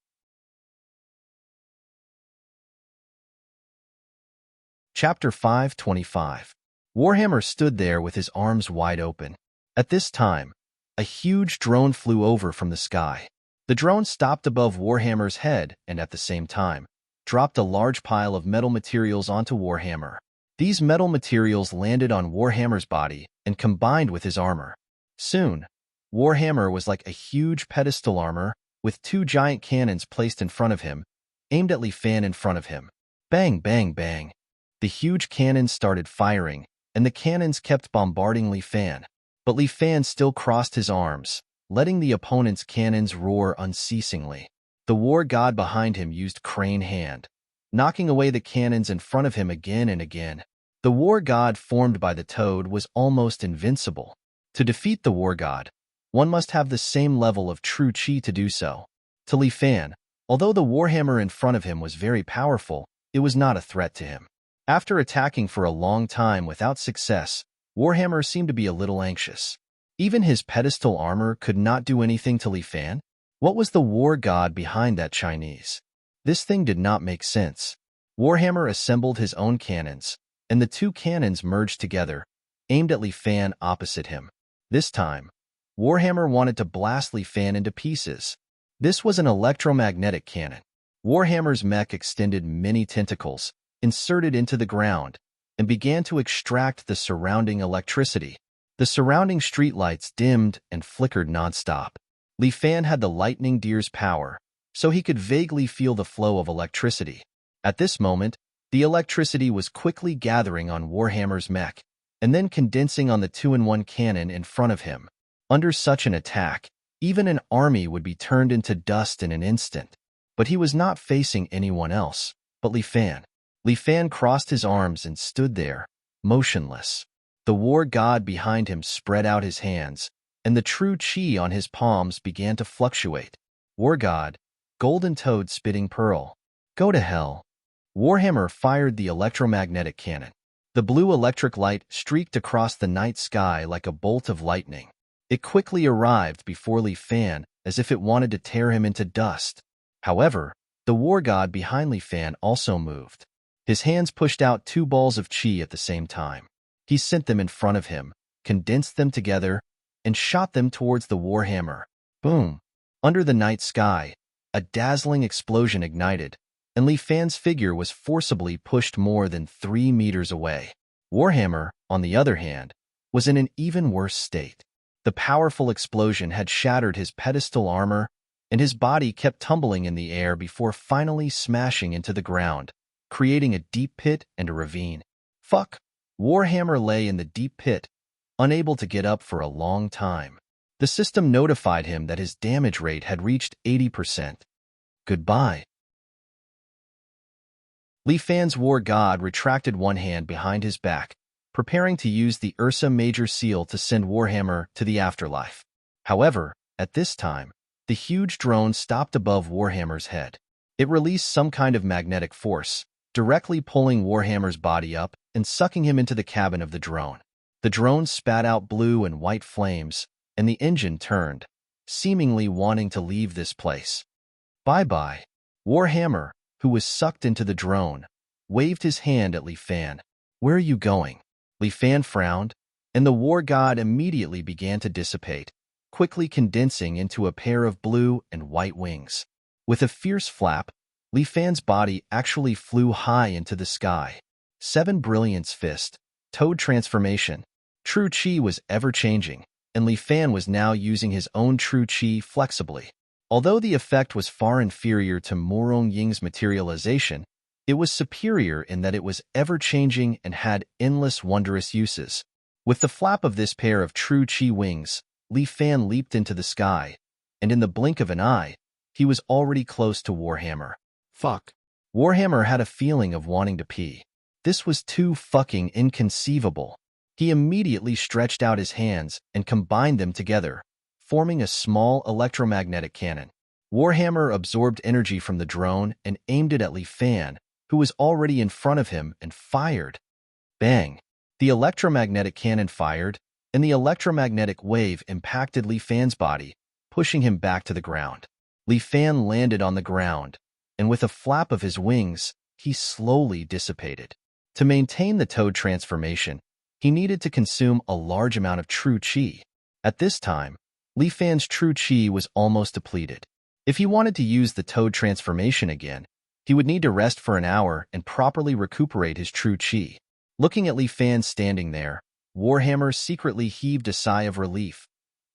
[SPEAKER 1] Chapter 525. Warhammer stood there with his arms wide open. At this time, a huge drone flew over from the sky. The drone stopped above Warhammer's head and at the same time, dropped a large pile of metal materials onto Warhammer. These metal materials landed on Warhammer's body and combined with his armor. Soon, Warhammer was like a huge pedestal armor with two giant cannons placed in front of him, aimed at Li Fan in front of him. Bang, bang, bang. The huge cannons started firing, and the cannons kept bombarding Li Fan. But Li Fan still crossed his arms, letting the opponent's cannons roar unceasingly. The war god behind him used Crane Hand, knocking away the cannons in front of him again and again. The war god formed by the toad was almost invincible. To defeat the war god, one must have the same level of true chi to do so. To Li Fan, although the warhammer in front of him was very powerful, it was not a threat to him. After attacking for a long time without success, Warhammer seemed to be a little anxious. Even his pedestal armor could not do anything to Li Fan? What was the war god behind that Chinese? This thing did not make sense. Warhammer assembled his own cannons, and the two cannons merged together, aimed at Li Fan opposite him. This time, Warhammer wanted to blast Li Fan into pieces. This was an electromagnetic cannon. Warhammer's mech extended many tentacles, inserted into the ground, and began to extract the surrounding electricity. The surrounding streetlights dimmed and flickered nonstop. Li Fan had the lightning deer's power, so he could vaguely feel the flow of electricity. At this moment, the electricity was quickly gathering on Warhammer's mech, and then condensing on the 2-in-1 cannon in front of him. Under such an attack, even an army would be turned into dust in an instant. But he was not facing anyone else, but Li Fan. Li Fan crossed his arms and stood there, motionless. The war god behind him spread out his hands, and the true chi on his palms began to fluctuate. War god, golden toad spitting pearl. Go to hell. Warhammer fired the electromagnetic cannon. The blue electric light streaked across the night sky like a bolt of lightning. It quickly arrived before Li Fan as if it wanted to tear him into dust. However, the war god behind Li Fan also moved. His hands pushed out two balls of chi at the same time. He sent them in front of him, condensed them together, and shot them towards the warhammer. Boom! Under the night sky, a dazzling explosion ignited, and Li Fan's figure was forcibly pushed more than 3 meters away. Warhammer, on the other hand, was in an even worse state. The powerful explosion had shattered his pedestal armor, and his body kept tumbling in the air before finally smashing into the ground, creating a deep pit and a ravine. Fuck! Warhammer lay in the deep pit, unable to get up for a long time. The system notified him that his damage rate had reached 80%. Goodbye. Li Fan's war god retracted one hand behind his back, preparing to use the Ursa Major Seal to send Warhammer to the afterlife. However, at this time, the huge drone stopped above Warhammer's head. It released some kind of magnetic force, directly pulling Warhammer's body up and sucking him into the cabin of the drone. The drone spat out blue and white flames, and the engine turned, seemingly wanting to leave this place. Bye-bye. Warhammer, who was sucked into the drone, waved his hand at Li Fan. Where are you going? Li Fan frowned, and the war god immediately began to dissipate, quickly condensing into a pair of blue and white wings. With a fierce flap, Li Fan's body actually flew high into the sky. 7 Brilliance Fist, Toad Transformation. True Chi was ever-changing, and Li Fan was now using his own True Chi flexibly. Although the effect was far inferior to Morong Ying's materialization, it was superior in that it was ever-changing and had endless wondrous uses. With the flap of this pair of True Chi wings, Li Fan leaped into the sky, and in the blink of an eye, he was already close to Warhammer. Fuck. Warhammer had a feeling of wanting to pee. This was too fucking inconceivable. He immediately stretched out his hands and combined them together, forming a small electromagnetic cannon. Warhammer absorbed energy from the drone and aimed it at Li Fan, who was already in front of him, and fired. Bang! The electromagnetic cannon fired, and the electromagnetic wave impacted Li Fan's body, pushing him back to the ground. Li Fan landed on the ground, and with a flap of his wings, he slowly dissipated. To maintain the toad transformation, he needed to consume a large amount of true qi. At this time, Li Fan's true qi was almost depleted. If he wanted to use the toad transformation again, he would need to rest for an hour and properly recuperate his true qi. Looking at Li Fan standing there, Warhammer secretly heaved a sigh of relief.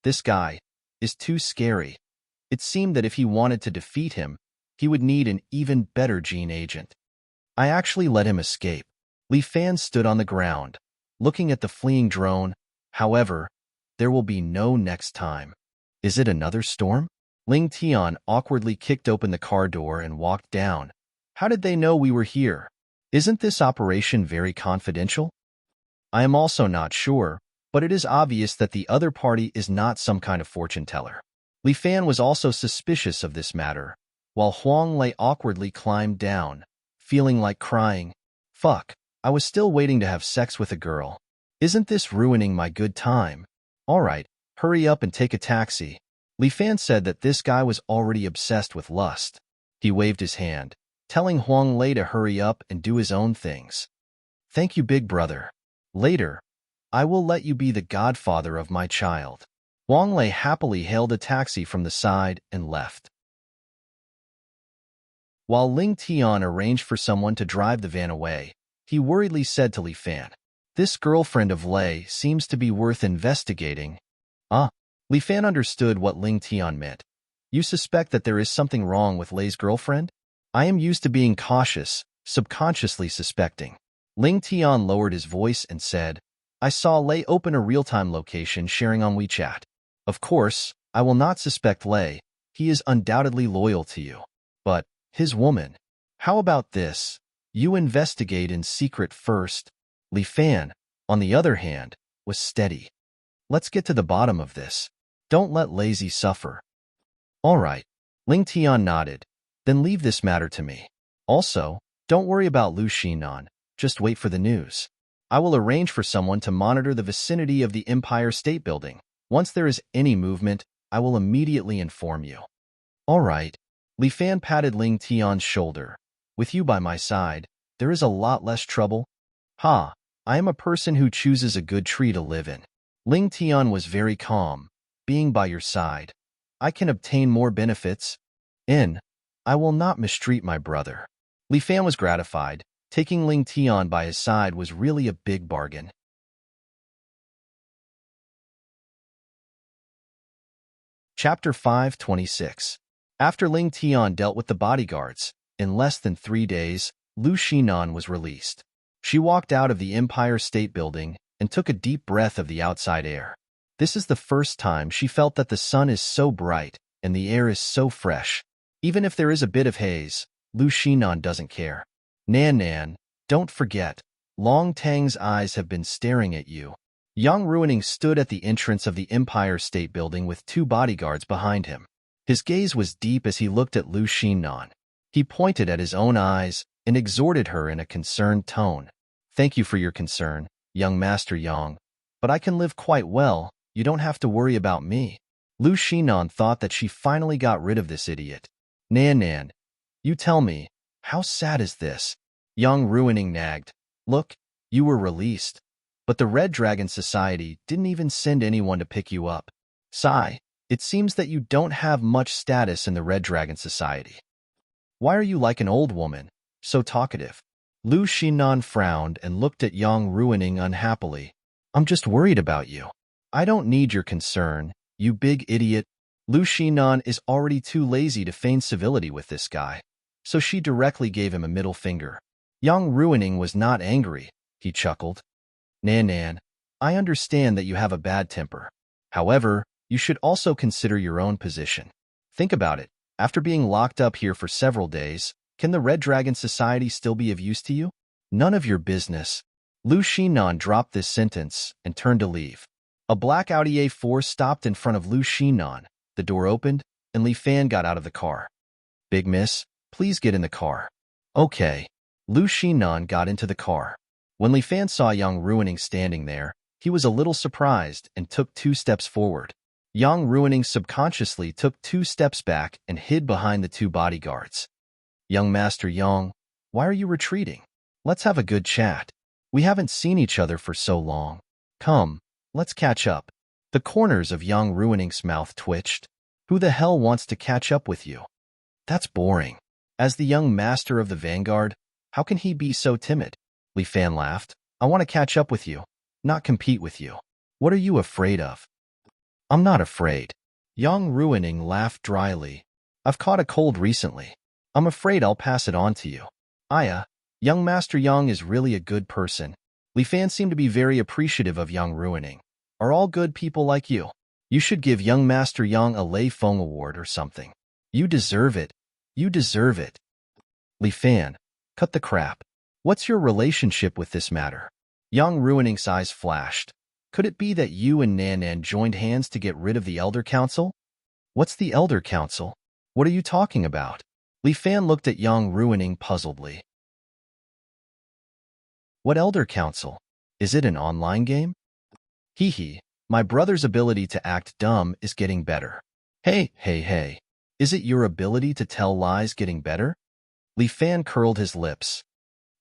[SPEAKER 1] This guy is too scary. It seemed that if he wanted to defeat him, he would need an even better gene agent. I actually let him escape. Li Fan stood on the ground, looking at the fleeing drone. However, there will be no next time. Is it another storm? Ling Tian awkwardly kicked open the car door and walked down. How did they know we were here? Isn't this operation very confidential? I am also not sure, but it is obvious that the other party is not some kind of fortune teller. Li Fan was also suspicious of this matter, while Huang Lei awkwardly climbed down, feeling like crying. Fuck, I was still waiting to have sex with a girl. Isn't this ruining my good time? Alright, hurry up and take a taxi. Li Fan said that this guy was already obsessed with lust. He waved his hand, telling Huang Lei to hurry up and do his own things. Thank you, big brother. Later, I will let you be the godfather of my child. Huang Lei happily hailed a taxi from the side and left. While Ling Tian arranged for someone to drive the van away, he worriedly said to Li Fan, "This girlfriend of Lei seems to be worth investigating." Li Fan understood what Ling Tian meant. You suspect that there is something wrong with Lei's girlfriend? I am used to being cautious, subconsciously suspecting. Ling Tian lowered his voice and said, I saw Lei open a real-time location sharing on WeChat. Of course, I will not suspect Lei. He is undoubtedly loyal to you. But, his woman. How about this? You investigate in secret first. Li Fan, on the other hand, was steady. Let's get to the bottom of this. Don't let Lazy suffer. All right. Ling Tian nodded. Then leave this matter to me. Also, don't worry about Lu Xinan. Just wait for the news. I will arrange for someone to monitor the vicinity of the Empire State Building. Once there is any movement, I will immediately inform you. All right. Li Fan patted Ling Tian's shoulder. With you by my side, there is a lot less trouble. I am a person who chooses a good tree to live in. Ling Tian was very calm. Being by your side, I can obtain more benefits. I will not mistreat my brother. Li Fan was gratified. Taking Ling Tian by his side was really a big bargain. Chapter 526. After Ling Tian dealt with the bodyguards, in less than 3 days, Lu Xinan was released. She walked out of the Empire State Building and took a deep breath of the outside air. This is the first time she felt that the sun is so bright and the air is so fresh. Even if there is a bit of haze, Lu Xinan doesn't care. Nan, don't forget, Long Tang's eyes have been staring at you. Yang Ruining stood at the entrance of the Empire State Building with 2 bodyguards behind him. His gaze was deep as he looked at Lu Xinan. He pointed at his own eyes and exhorted her in a concerned tone. Thank you for your concern, young Master Yang, but I can live quite well. You don't have to worry about me. Lu Xinan thought that she finally got rid of this idiot. Nan, you tell me, how sad is this? Yang Ruining nagged. Look, you were released. But the Red Dragon Society didn't even send anyone to pick you up. Sigh, it seems that you don't have much status in the Red Dragon Society. Why are you like an old woman, so talkative? Lu Xinan frowned and looked at Yang Ruining unhappily. I'm just worried about you. I don't need your concern, you big idiot. Lu Xinan is already too lazy to feign civility with this guy, so she directly gave him a middle finger. Yang Ruining was not angry. He chuckled. Nan, I understand that you have a bad temper. However, you should also consider your own position. Think about it. After being locked up here for several days, can the Red Dragon Society still be of use to you? None of your business. Lu Xinan dropped this sentence and turned to leave. A black Audi A4 stopped in front of Lu Xinan. The door opened, and Li Fan got out of the car. Big miss, please get in the car. Okay. Lu Xinan got into the car. When Li Fan saw Yang Ruining standing there, he was a little surprised and took 2 steps forward. Yang Ruining subconsciously took 2 steps back and hid behind the 2 bodyguards. Young Master Yang, why are you retreating? Let's have a good chat. We haven't seen each other for so long. Come, let's catch up. The corners of Yang Ruining's mouth twitched. Who the hell wants to catch up with you? That's boring. As the young master of the Vanguard, how can he be so timid? Li Fan laughed. I want to catch up with you, not compete with you. What are you afraid of? I'm not afraid. Yang Ruining laughed dryly. I've caught a cold recently. I'm afraid I'll pass it on to you. Aya, young Master Yang is really a good person. Li Fan seemed to be very appreciative of Yang Ruining. Are all good people like you? You should give young Master Yang a Lei Feng Award or something. You deserve it. You deserve it. Li Fan, cut the crap. What's your relationship with this matter? Yang Ruining's eyes flashed. Could it be that you and Nan Nan joined hands to get rid of the Elder Council? What's the Elder Council? What are you talking about? Li Fan looked at Yang Ruining puzzledly. What Elder Council? Is it an online game? Hee hee, my brother's ability to act dumb is getting better. Hey. Is it your ability to tell lies getting better? Li Fan curled his lips.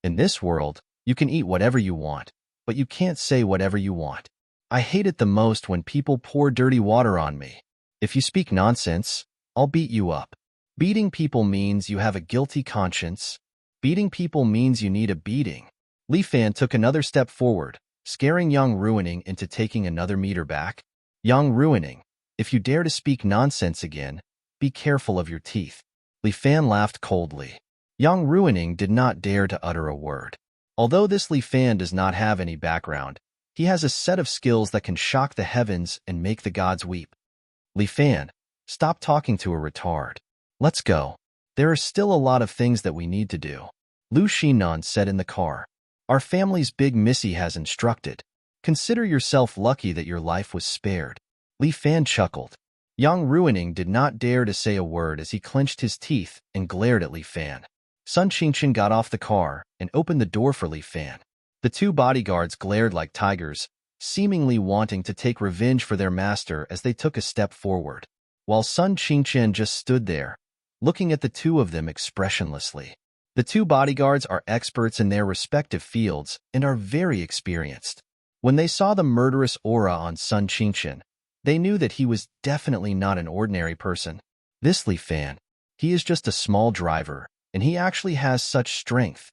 [SPEAKER 1] In this world, you can eat whatever you want, but you can't say whatever you want. I hate it the most when people pour dirty water on me. If you speak nonsense, I'll beat you up. Beating people means you have a guilty conscience. Beating people means you need a beating. Li Fan took another step forward, scaring Yang Ruining into taking another meter back. Yang Ruining, if you dare to speak nonsense again, be careful of your teeth. Li Fan laughed coldly. Yang Ruining did not dare to utter a word. Although this Li Fan does not have any background, he has a set of skills that can shock the heavens and make the gods weep. Li Fan, stop talking to a retard. Let's go. There are still a lot of things that we need to do. Lu Xinan said in the car. Our family's big missy has instructed. Consider yourself lucky that your life was spared. Li Fan chuckled. Yang Ruining did not dare to say a word as he clenched his teeth and glared at Li Fan. Sun Qingqian got off the car and opened the door for Li Fan. The 2 bodyguards glared like tigers, seemingly wanting to take revenge for their master as they took a step forward, while Sun Qingqian just stood there, looking at the 2 of them expressionlessly. The 2 bodyguards are experts in their respective fields and are very experienced. When they saw the murderous aura on Sun Qingqian, they knew that he was definitely not an ordinary person. This Li Fan, he is just a small driver, and he actually has such strength.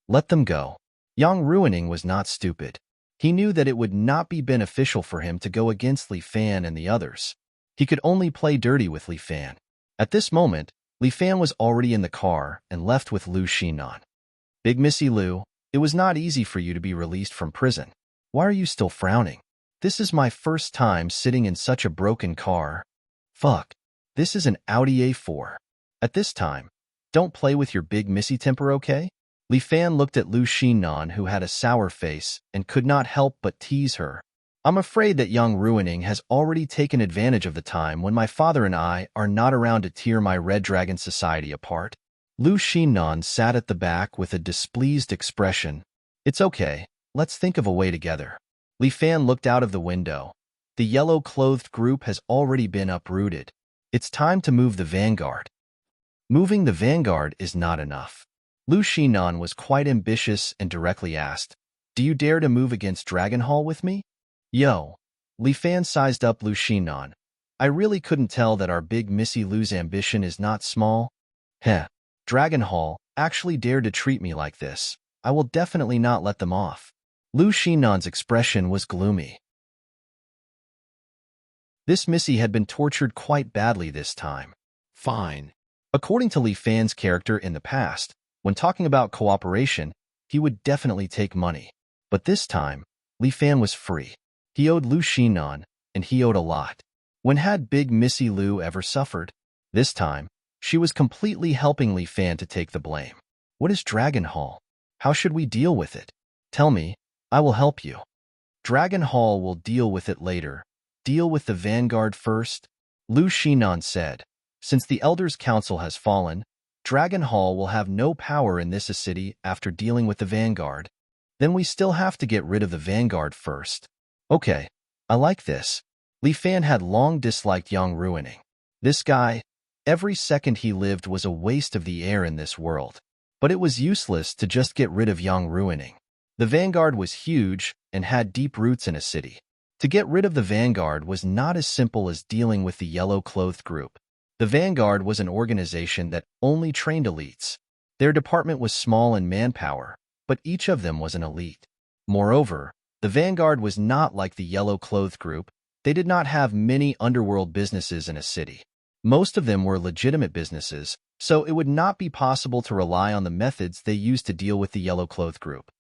[SPEAKER 1] Let them go. Yang Ruining was not stupid. He knew that it would not be beneficial for him to go against Li Fan and the others. He could only play dirty with Li Fan. At this moment, Li Fan was already in the car and left with Lu Xinan. Big Missy Lu, it was not easy for you to be released from prison. Why are you still frowning? This is my first time sitting in such a broken car. Fuck. This is an Audi A4. At this time, don't play with your big missy temper, okay? Li Fan looked at Lu Xinan, who had a sour face and could not help but tease her. I'm afraid that Yang Ruining has already taken advantage of the time when my father and I are not around to tear my Red Dragon Society apart. Lu Xinan sat at the back with a displeased expression. It's okay, let's think of a way together. Li Fan looked out of the window. The yellow-clothed group has already been uprooted. It's time to move the vanguard. Moving the vanguard is not enough. Lu Xinan was quite ambitious and directly asked, Do you dare to move against Dragon Hall with me? Yo. Li Fan sized up Lu Xinan. I really couldn't tell that our big Missy Lu's ambition is not small. Heh. Dragon Hall actually dared to treat me like this. I will definitely not let them off. Lu Xinan's expression was gloomy. This Missy had been tortured quite badly this time. Fine. According to Li Fan's character in the past, when talking about cooperation, he would definitely take money. But this time, Li Fan was free. He owed Lu Xinan, and he owed a lot. When had Big Missy Lu ever suffered? This time, she was completely helping Li Fan to take the blame. What is Dragon Hall? How should we deal with it? Tell me, I will help you. Dragon Hall will deal with it later. Deal with the vanguard first, Lu Xinan said. Since the Elders' Council has fallen, Dragon Hall will have no power in this city after dealing with the Vanguard. Then we still have to get rid of the Vanguard first. Okay, I like this. Li Fan had long disliked Young Ruining. This guy, every second he lived was a waste of the air in this world. But it was useless to just get rid of Young Ruining. The Vanguard was huge and had deep roots in a city. To get rid of the Vanguard was not as simple as dealing with the yellow-clothed group. The Vanguard was an organization that only trained elites. Their department was small in manpower, but each of them was an elite. Moreover, the Vanguard was not like the yellow-clothed group. They did not have many underworld businesses in a city. Most of them were legitimate businesses, so it would not be possible to rely on the methods they used to deal with the yellow-clothed group.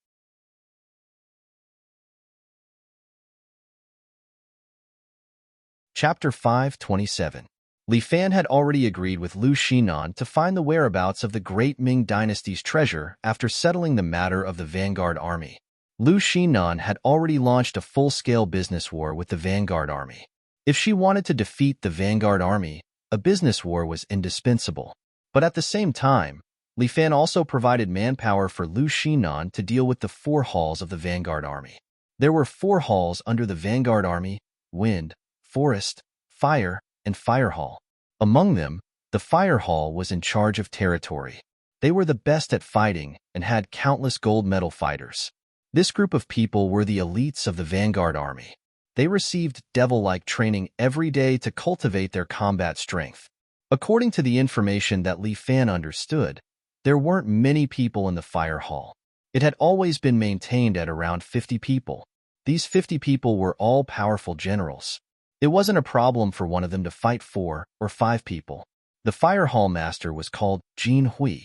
[SPEAKER 1] Chapter 527. Li Fan had already agreed with Lu Xinan to find the whereabouts of the Great Ming Dynasty's treasure after settling the matter of the Vanguard Army. Lu Xinan had already launched a full-scale business war with the Vanguard Army. If she wanted to defeat the Vanguard Army, a business war was indispensable. But at the same time, Li Fan also provided manpower for Lu Xinan to deal with the 4 halls of the Vanguard Army. There were 4 halls under the Vanguard Army: Wind, Forest, Fire, and Fire Hall. Among them, the Fire Hall was in charge of territory. They were the best at fighting and had countless gold medal fighters. This group of people were the elites of the Vanguard Army. They received devil-like training every day to cultivate their combat strength. According to the information that Li Fan understood, there weren't many people in the Fire Hall. It had always been maintained at around 50 people. These 50 people were all powerful generals. It wasn't a problem for one of them to fight 4 or 5 people. The Fire Hall Master was called Jin Hui.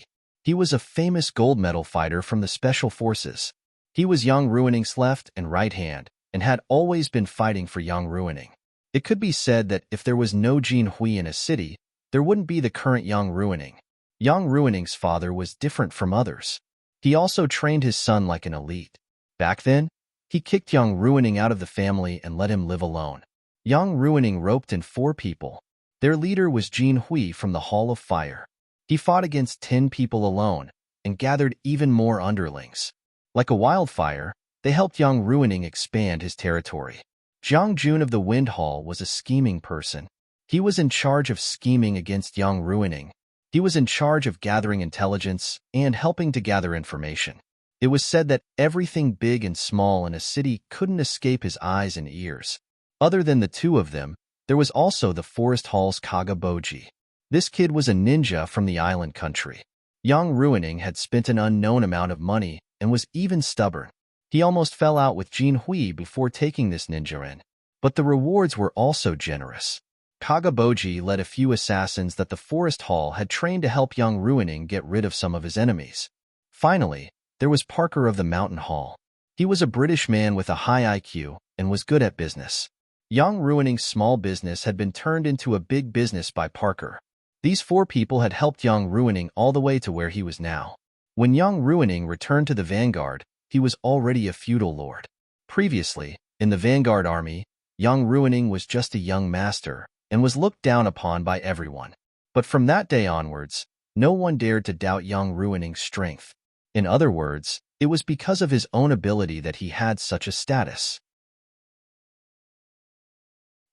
[SPEAKER 1] He was a famous gold medal fighter from the Special Forces. He was Young Ruining's left and right hand, and had always been fighting for Young Ruining. It could be said that if there was no Jin Hui in a city, there wouldn't be the current Young Ruining. Young Ruining's father was different from others. He also trained his son like an elite. Back then, he kicked Young Ruining out of the family and let him live alone. Young Ruining roped in 4 people. Their leader was Jin Hui from the Hall of Fire. He fought against 10 people alone and gathered even more underlings. Like a wildfire, they helped Young Ruining expand his territory. Jiang Jun of the Wind Hall was a scheming person. He was in charge of scheming against Young Ruining. He was in charge of gathering intelligence and helping to gather information. It was said that everything big and small in a city couldn't escape his eyes and ears. Other than the 2 of them, there was also the Forest Hall's Kaga Boji. This kid was a ninja from the island country. Young Ruining had spent an unknown amount of money and was even stubborn. He almost fell out with Jin Hui before taking this ninja in. But the rewards were also generous. Kaga Boji led a few assassins that the Forest Hall had trained to help Young Ruining get rid of some of his enemies. Finally, there was Parker of the Mountain Hall. He was a British man with a high IQ and was good at business. Young Ruining's small business had been turned into a big business by Parker. These 4 people had helped Young Ruining all the way to where he was now. When Young Ruining returned to the Vanguard, he was already a feudal lord. Previously, in the Vanguard Army, Young Ruining was just a young master and was looked down upon by everyone. But from that day onwards, no one dared to doubt Young Ruining's strength. In other words, it was because of his own ability that he had such a status.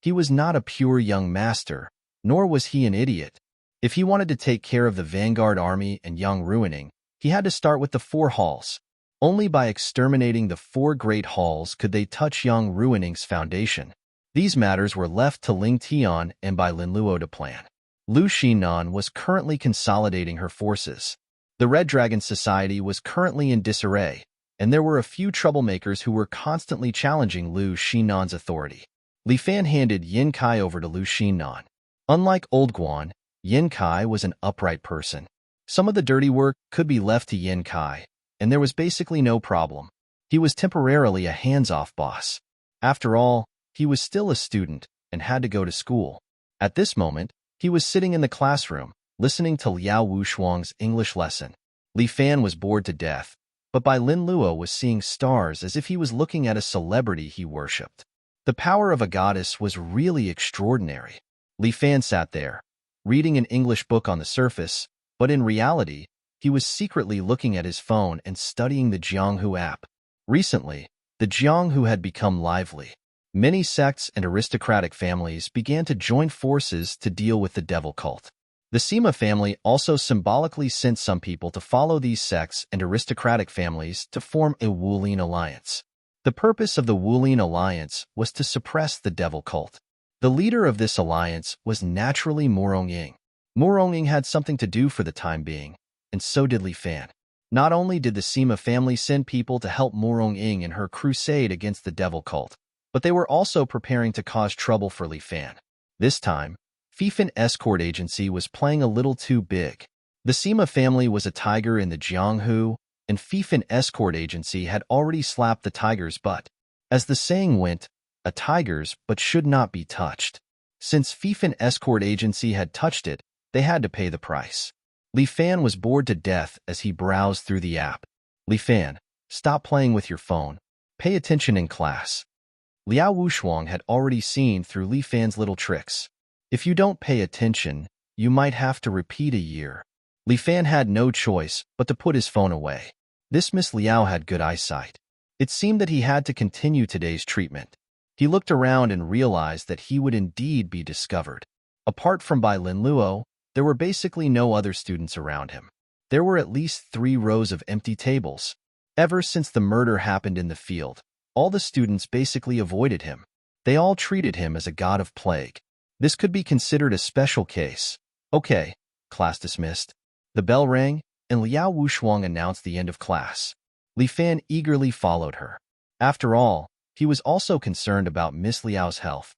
[SPEAKER 1] He was not a pure young master, nor was he an idiot. If he wanted to take care of the Vanguard Army and Young Ruining, he had to start with the 4 halls. Only by exterminating the 4 great halls could they touch Young Ruining's foundation. These matters were left to Ling Tian and by Lin Luo to plan. Lu Xinan was currently consolidating her forces. The Red Dragon Society was currently in disarray, and there were a few troublemakers who were constantly challenging Lu Xinan's authority. Li Fan handed Yin Kai over to Lu Xinan. Unlike Old Guan, Yin Kai was an upright person. Some of the dirty work could be left to Yin Kai, and there was basically no problem. He was temporarily a hands-off boss. After all, he was still a student and had to go to school. At this moment, he was sitting in the classroom, listening to Liao Wushuang's English lesson. Li Fan was bored to death, but by Lin Luo was seeing stars as if he was looking at a celebrity he worshipped. The power of a goddess was really extraordinary. Li Fan sat there, reading an English book on the surface, but in reality, he was secretly looking at his phone and studying the Jianghu app. Recently, the Jianghu had become lively. Many sects and aristocratic families began to join forces to deal with the devil cult. The Sima family also symbolically sent some people to follow these sects and aristocratic families to form a Wulin alliance. The purpose of the Wulin alliance was to suppress the devil cult. The leader of this alliance was naturally Morong-ying. Morong-ying had something to do for the time being, and so did Li Fan. Not only did the Sima family send people to help Morong-ying in her crusade against the devil cult, but they were also preparing to cause trouble for Li Fan. This time, Fifan escort agency was playing a little too big. The Sima family was a tiger in the Jianghu, and Fifan escort agency had already slapped the tiger's butt. As the saying went, a tiger's butt should not be touched. Since Fifan escort agency had touched it, they had to pay the price. Li Fan was bored to death as he browsed through the app. Li Fan, stop playing with your phone. Pay attention in class. Liao Wushuang had already seen through Li Fan's little tricks. If you don't pay attention, you might have to repeat a year. Li Fan had no choice but to put his phone away. This Miss Liao had good eyesight. It seemed that he had to continue today's treatment. He looked around and realized that he would indeed be discovered. Apart from Bai Lin Luo, there were basically no other students around him. There were at least 3 rows of empty tables. Ever since the murder happened in the field, all the students basically avoided him. They all treated him as a god of plague. This could be considered a special case. Okay, class dismissed. The bell rang, and Liao Wushuang announced the end of class. Li Fan eagerly followed her. After all, he was also concerned about Miss Liao's health.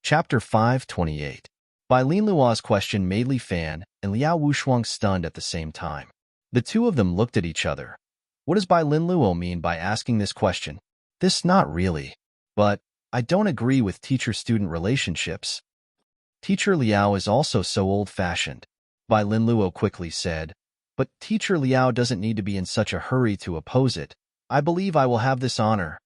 [SPEAKER 1] Chapter 528. Bai Lin Luo's question made Li Fan and Liao Wushuang stunned at the same time. The two of them looked at each other. What does Bai Lin Luo mean by asking this question? This not really. But I don't agree with teacher-student relationships. Teacher Liao is also so old-fashioned. Bai Lin Luo quickly said, but Teacher Liao doesn't need to be in such a hurry to oppose it. I believe I will have this honor.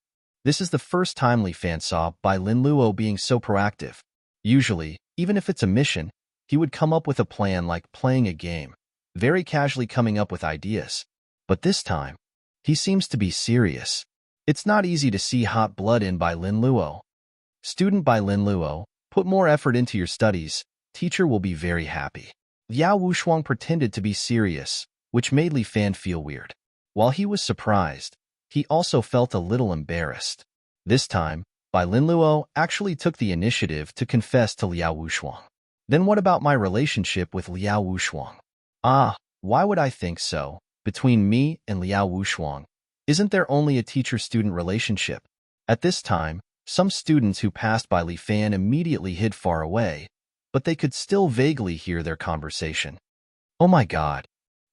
[SPEAKER 1] This is the first time Li Fan saw Bai Lin Luo being so proactive. Usually, even if it's a mission, he would come up with a plan like playing a game, very casually coming up with ideas. But this time, he seems to be serious. It's not easy to see hot blood in Bai Lin Luo. Student Bai Lin Luo, put more effort into your studies. Teacher will be very happy. Liao Wushuang pretended to be serious, which made Li Fan feel weird. While he was surprised, he also felt a little embarrassed. This time, Bai Lin Luo actually took the initiative to confess to Liao Wushuang. Then what about my relationship with Liao Wushuang? Ah, why would I think so? Between me and Liao Wushuang, isn't there only a teacher-student relationship? At this time, some students who passed by Li Fan immediately hid far away, but they could still vaguely hear their conversation. Oh my god!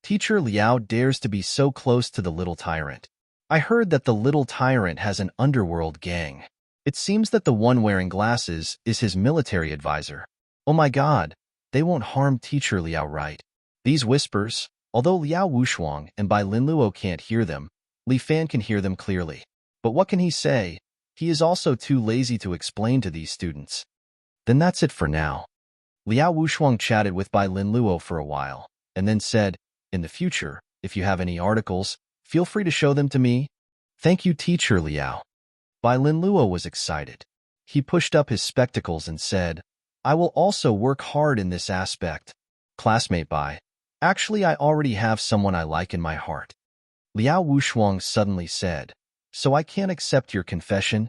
[SPEAKER 1] Teacher Liao dares to be so close to the little tyrant. I heard that the little tyrant has an underworld gang. It seems that the one wearing glasses is his military advisor. Oh my god, they won't harm Teacher Liao, right? These whispers, although Liao Wushuang and Bai Lin Luo can't hear them, Li Fan can hear them clearly. But what can he say? He is also too lazy to explain to these students. Then that's it for now. Liao Wushuang chatted with Bai Lin Luo for a while, and then said, in the future, if you have any articles, feel free to show them to me. Thank you, Teacher Liao. Bai Lin Luo was excited. He pushed up his spectacles and said, I will also work hard in this aspect. Classmate Bai, actually I already have someone I like in my heart. Liao Wushuang suddenly said, so I can't accept your confession?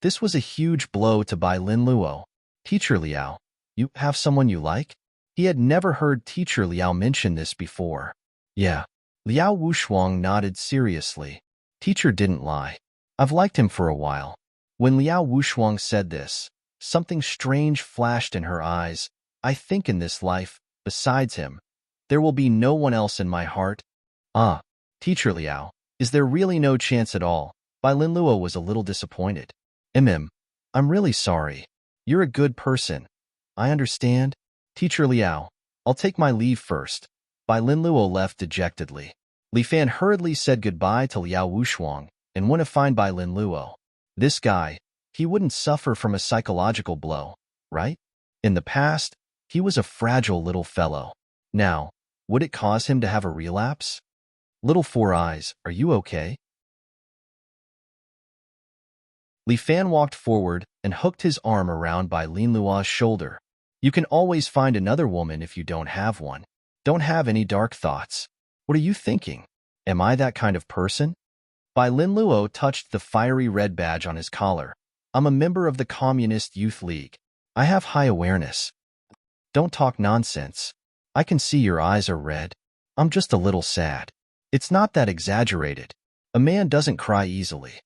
[SPEAKER 1] This was a huge blow to Bai Lin Luo. Teacher Liao, you have someone you like? He had never heard Teacher Liao mention this before. Yeah. Liao Wushuang nodded seriously. Teacher didn't lie. I've liked him for a while. When Liao Wushuang said this, something strange flashed in her eyes. I think in this life, besides him, there will be no one else in my heart. Teacher Liao, is there really no chance at all? Bai Lin Luo was a little disappointed. I'm really sorry. You're a good person. I understand. Teacher Liao, I'll take my leave first. Bai Lin Luo left dejectedly. Li Fan hurriedly said goodbye to Liao Wushuang and one defined by Lin Luo. This guy, he wouldn't suffer from a psychological blow, right? In the past, he was a fragile little fellow. Now, would it cause him to have a relapse? Little Four Eyes, are you okay? Li Fan walked forward and hooked his arm around by Lin Luo's shoulder. You can always find another woman if you don't have one. Don't have any dark thoughts. What are you thinking? Am I that kind of person? Bai Lin Luo touched the fiery red badge on his collar. I'm a member of the Communist Youth League. I have high awareness. Don't talk nonsense. I can see your eyes are red. I'm just a little sad. It's not that exaggerated. A man doesn't cry easily.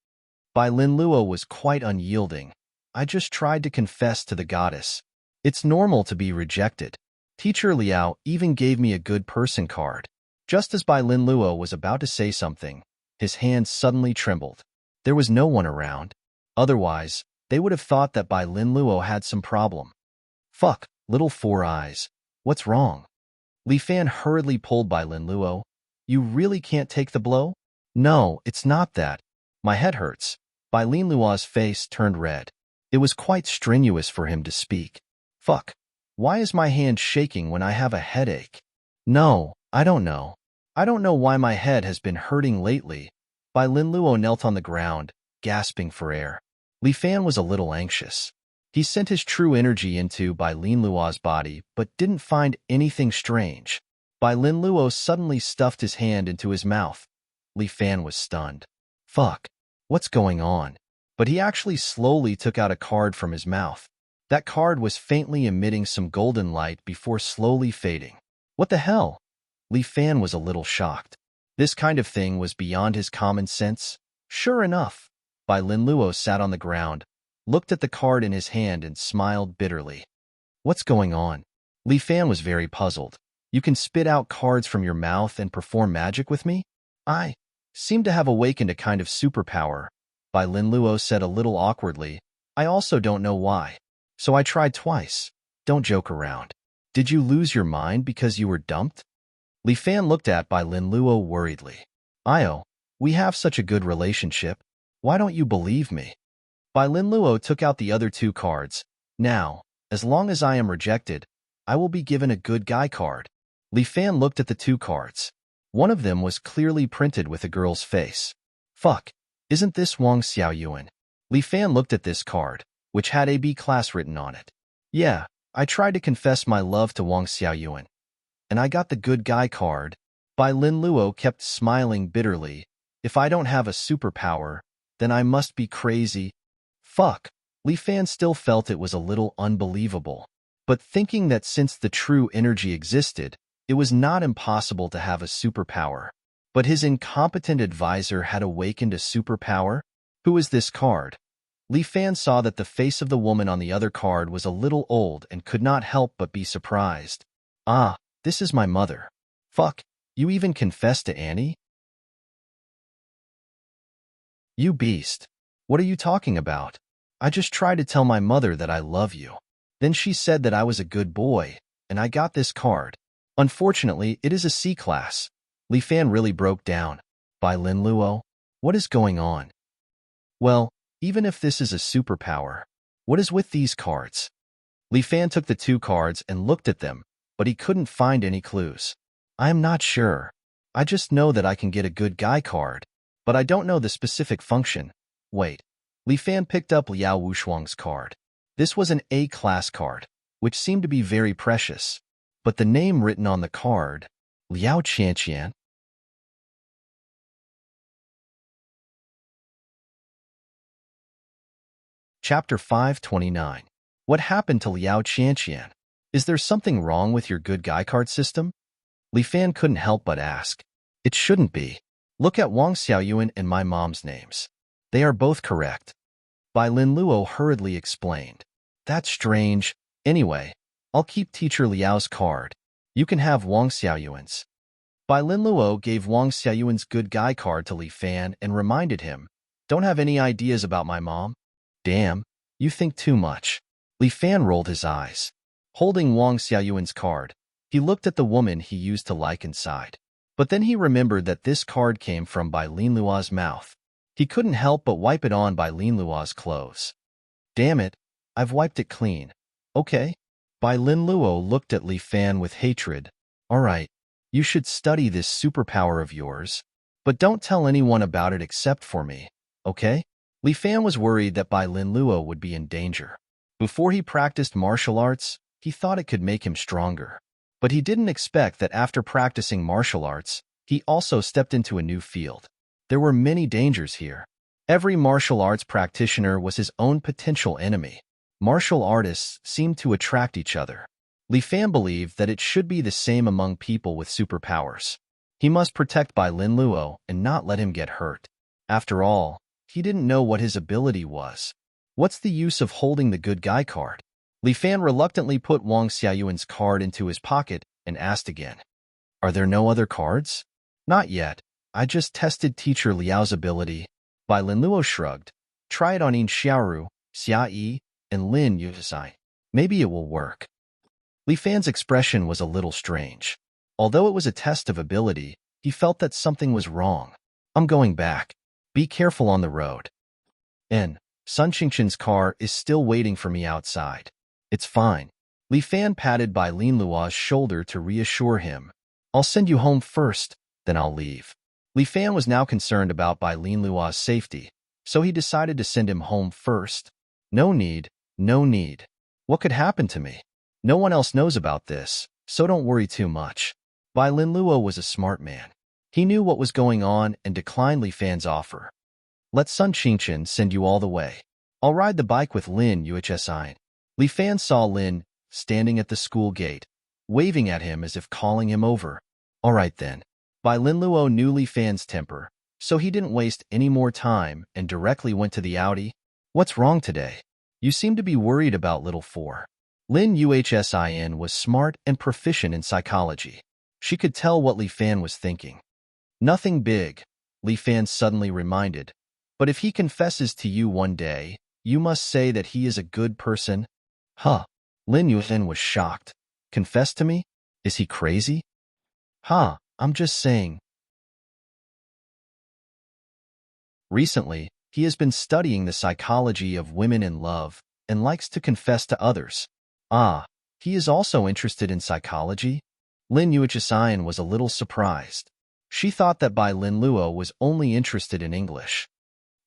[SPEAKER 1] Bai Lin Luo was quite unyielding. I just tried to confess to the goddess. It's normal to be rejected. Teacher Liao even gave me a good person card. Just as Bai Lin Luo was about to say something, his hands suddenly trembled. There was no one around. Otherwise, they would have thought that Bai Lin Luo had some problem. Fuck, Little Four Eyes. What's wrong? Li Fan hurriedly pulled Bai Lin Luo. You really can't take the blow? No, it's not that. My head hurts. Bai Lin Luo's face turned red. It was quite strenuous for him to speak. Fuck. Why is my hand shaking when I have a headache? No, I don't know. I don't know why my head has been hurting lately. Bai Lin Luo knelt on the ground, gasping for air. Li Fan was a little anxious. He sent his true energy into Bai Lin Luo's body, but didn't find anything strange. Bai Lin Luo suddenly stuffed his hand into his mouth. Li Fan was stunned. Fuck. What's going on? But he actually slowly took out a card from his mouth. That card was faintly emitting some golden light before slowly fading. What the hell? Li Fan was a little shocked. This kind of thing was beyond his common sense. Sure enough, Bai Lin Luo sat on the ground, looked at the card in his hand and smiled bitterly. What's going on? Li Fan was very puzzled. You can spit out cards from your mouth and perform magic with me? I seem to have awakened a kind of superpower, Bai Lin Luo said a little awkwardly. I also don't know why. So I tried twice. Don't joke around. Did you lose your mind because you were dumped? Li Fan looked at Bai Lin Luo worriedly. Io, we have such a good relationship. Why don't you believe me? Bai Lin Luo took out the other two cards. Now, as long as I am rejected, I will be given a good guy card. Li Fan looked at the two cards. One of them was clearly printed with a girl's face. Fuck, isn't this Wang Xiaoyuan? Li Fan looked at this card, which had a B class written on it. Yeah, I tried to confess my love to Wang Xiaoyuan. And I got the good guy card. Bai Lin Luo kept smiling bitterly. If I don't have a superpower, then I must be crazy. Fuck. Li Fan still felt it was a little unbelievable. But thinking that since the true energy existed, it was not impossible to have a superpower. But his incompetent advisor had awakened a superpower? Who is this card? Li Fan saw that the face of the woman on the other card was a little old and could not help but be surprised. Ah, this is my mother. Fuck, you even confessed to Annie? You beast. What are you talking about? I just tried to tell my mother that I love you. Then she said that I was a good boy, and I got this card. Unfortunately, it is a C class. Li Fan really broke down. Bai Lin Luo, what is going on? Well, even if this is a superpower, what is with these cards? Li Fan took the two cards and looked at them, but he couldn't find any clues. I am not sure. I just know that I can get a good guy card, but I don't know the specific function. Wait. Li Fan picked up Liao Wushuang's card. This was an A-class card, which seemed to be very precious. But the name written on the card, Liao Qianqian. Chapter 529. What happened to Liao Qianqian? Is there something wrong with your good guy card system? Li Fan couldn't help but ask. It shouldn't be. Look at Wang Xiaoyuan and my mom's names. They are both correct. Bai Lin Luo hurriedly explained. That's strange. Anyway, I'll keep Teacher Liao's card. You can have Wang Xiaoyuan's. Bai Lin Luo gave Wang Xiaoyuan's good guy card to Li Fan and reminded him, don't have any ideas about my mom? Damn, you think too much. Li Fan rolled his eyes. Holding Wang Xiaoyuan's card, he looked at the woman he used to like inside. But then he remembered that this card came from Bai Lin Luo's mouth. He couldn't help but wipe it on Bai Linluo's clothes. Damn it, I've wiped it clean. Okay? Bai Linluo looked at Li Fan with hatred. Alright, you should study this superpower of yours, but don't tell anyone about it except for me, okay? Li Fan was worried that Bai Linluo would be in danger. Before he practiced martial arts, he thought it could make him stronger. But he didn't expect that after practicing martial arts, he also stepped into a new field. There were many dangers here. Every martial arts practitioner was his own potential enemy. Martial artists seemed to attract each other. Li Fan believed that it should be the same among people with superpowers. He must protect Bai Linluo and not let him get hurt. After all, he didn't know what his ability was. What's the use of holding the good guy card? Li Fan reluctantly put Wang Xiaoyuan's card into his pocket and asked again. Are there no other cards? Not yet. I just tested teacher Liao's ability. Bai Linluo shrugged. Try it on Yin Xiaoru, Xia Yi, and Lin Yuzai. Maybe it will work. Li Fan's expression was a little strange. Although it was a test of ability, he felt that something was wrong. I'm going back. Be careful on the road. Sun Qingqin's car is still waiting for me outside. It's fine. Li Fan patted Bai Linluo's shoulder to reassure him. I'll send you home first, then I'll leave. Li Fan was now concerned about Bai Linluo's safety, so he decided to send him home first. No need, no need. What could happen to me? No one else knows about this, so don't worry too much. Bai Linluo was a smart man. He knew what was going on and declined Li Fan's offer. Let Sun Qingqin send you all the way. I'll ride the bike with Lin Yuhsian. Li Fan saw Lin standing at the school gate, waving at him as if calling him over. All right then. Bai Linluo knew Li Fan's temper, so he didn't waste any more time and directly went to the Audi. What's wrong today? You seem to be worried about little four. Lin Yuhsian was smart and proficient in psychology. She could tell what Li Fan was thinking. Nothing big, Li Fan suddenly reminded. But if he confesses to you one day, you must say that he is a good person. Huh. Lin Yuhsian was shocked. Confess to me? Is he crazy? Huh, I'm just saying. Recently, he has been studying the psychology of women in love and likes to confess to others. Ah, he is also interested in psychology? Lin Yuhsian was a little surprised. She thought that Bai Linluo was only interested in English.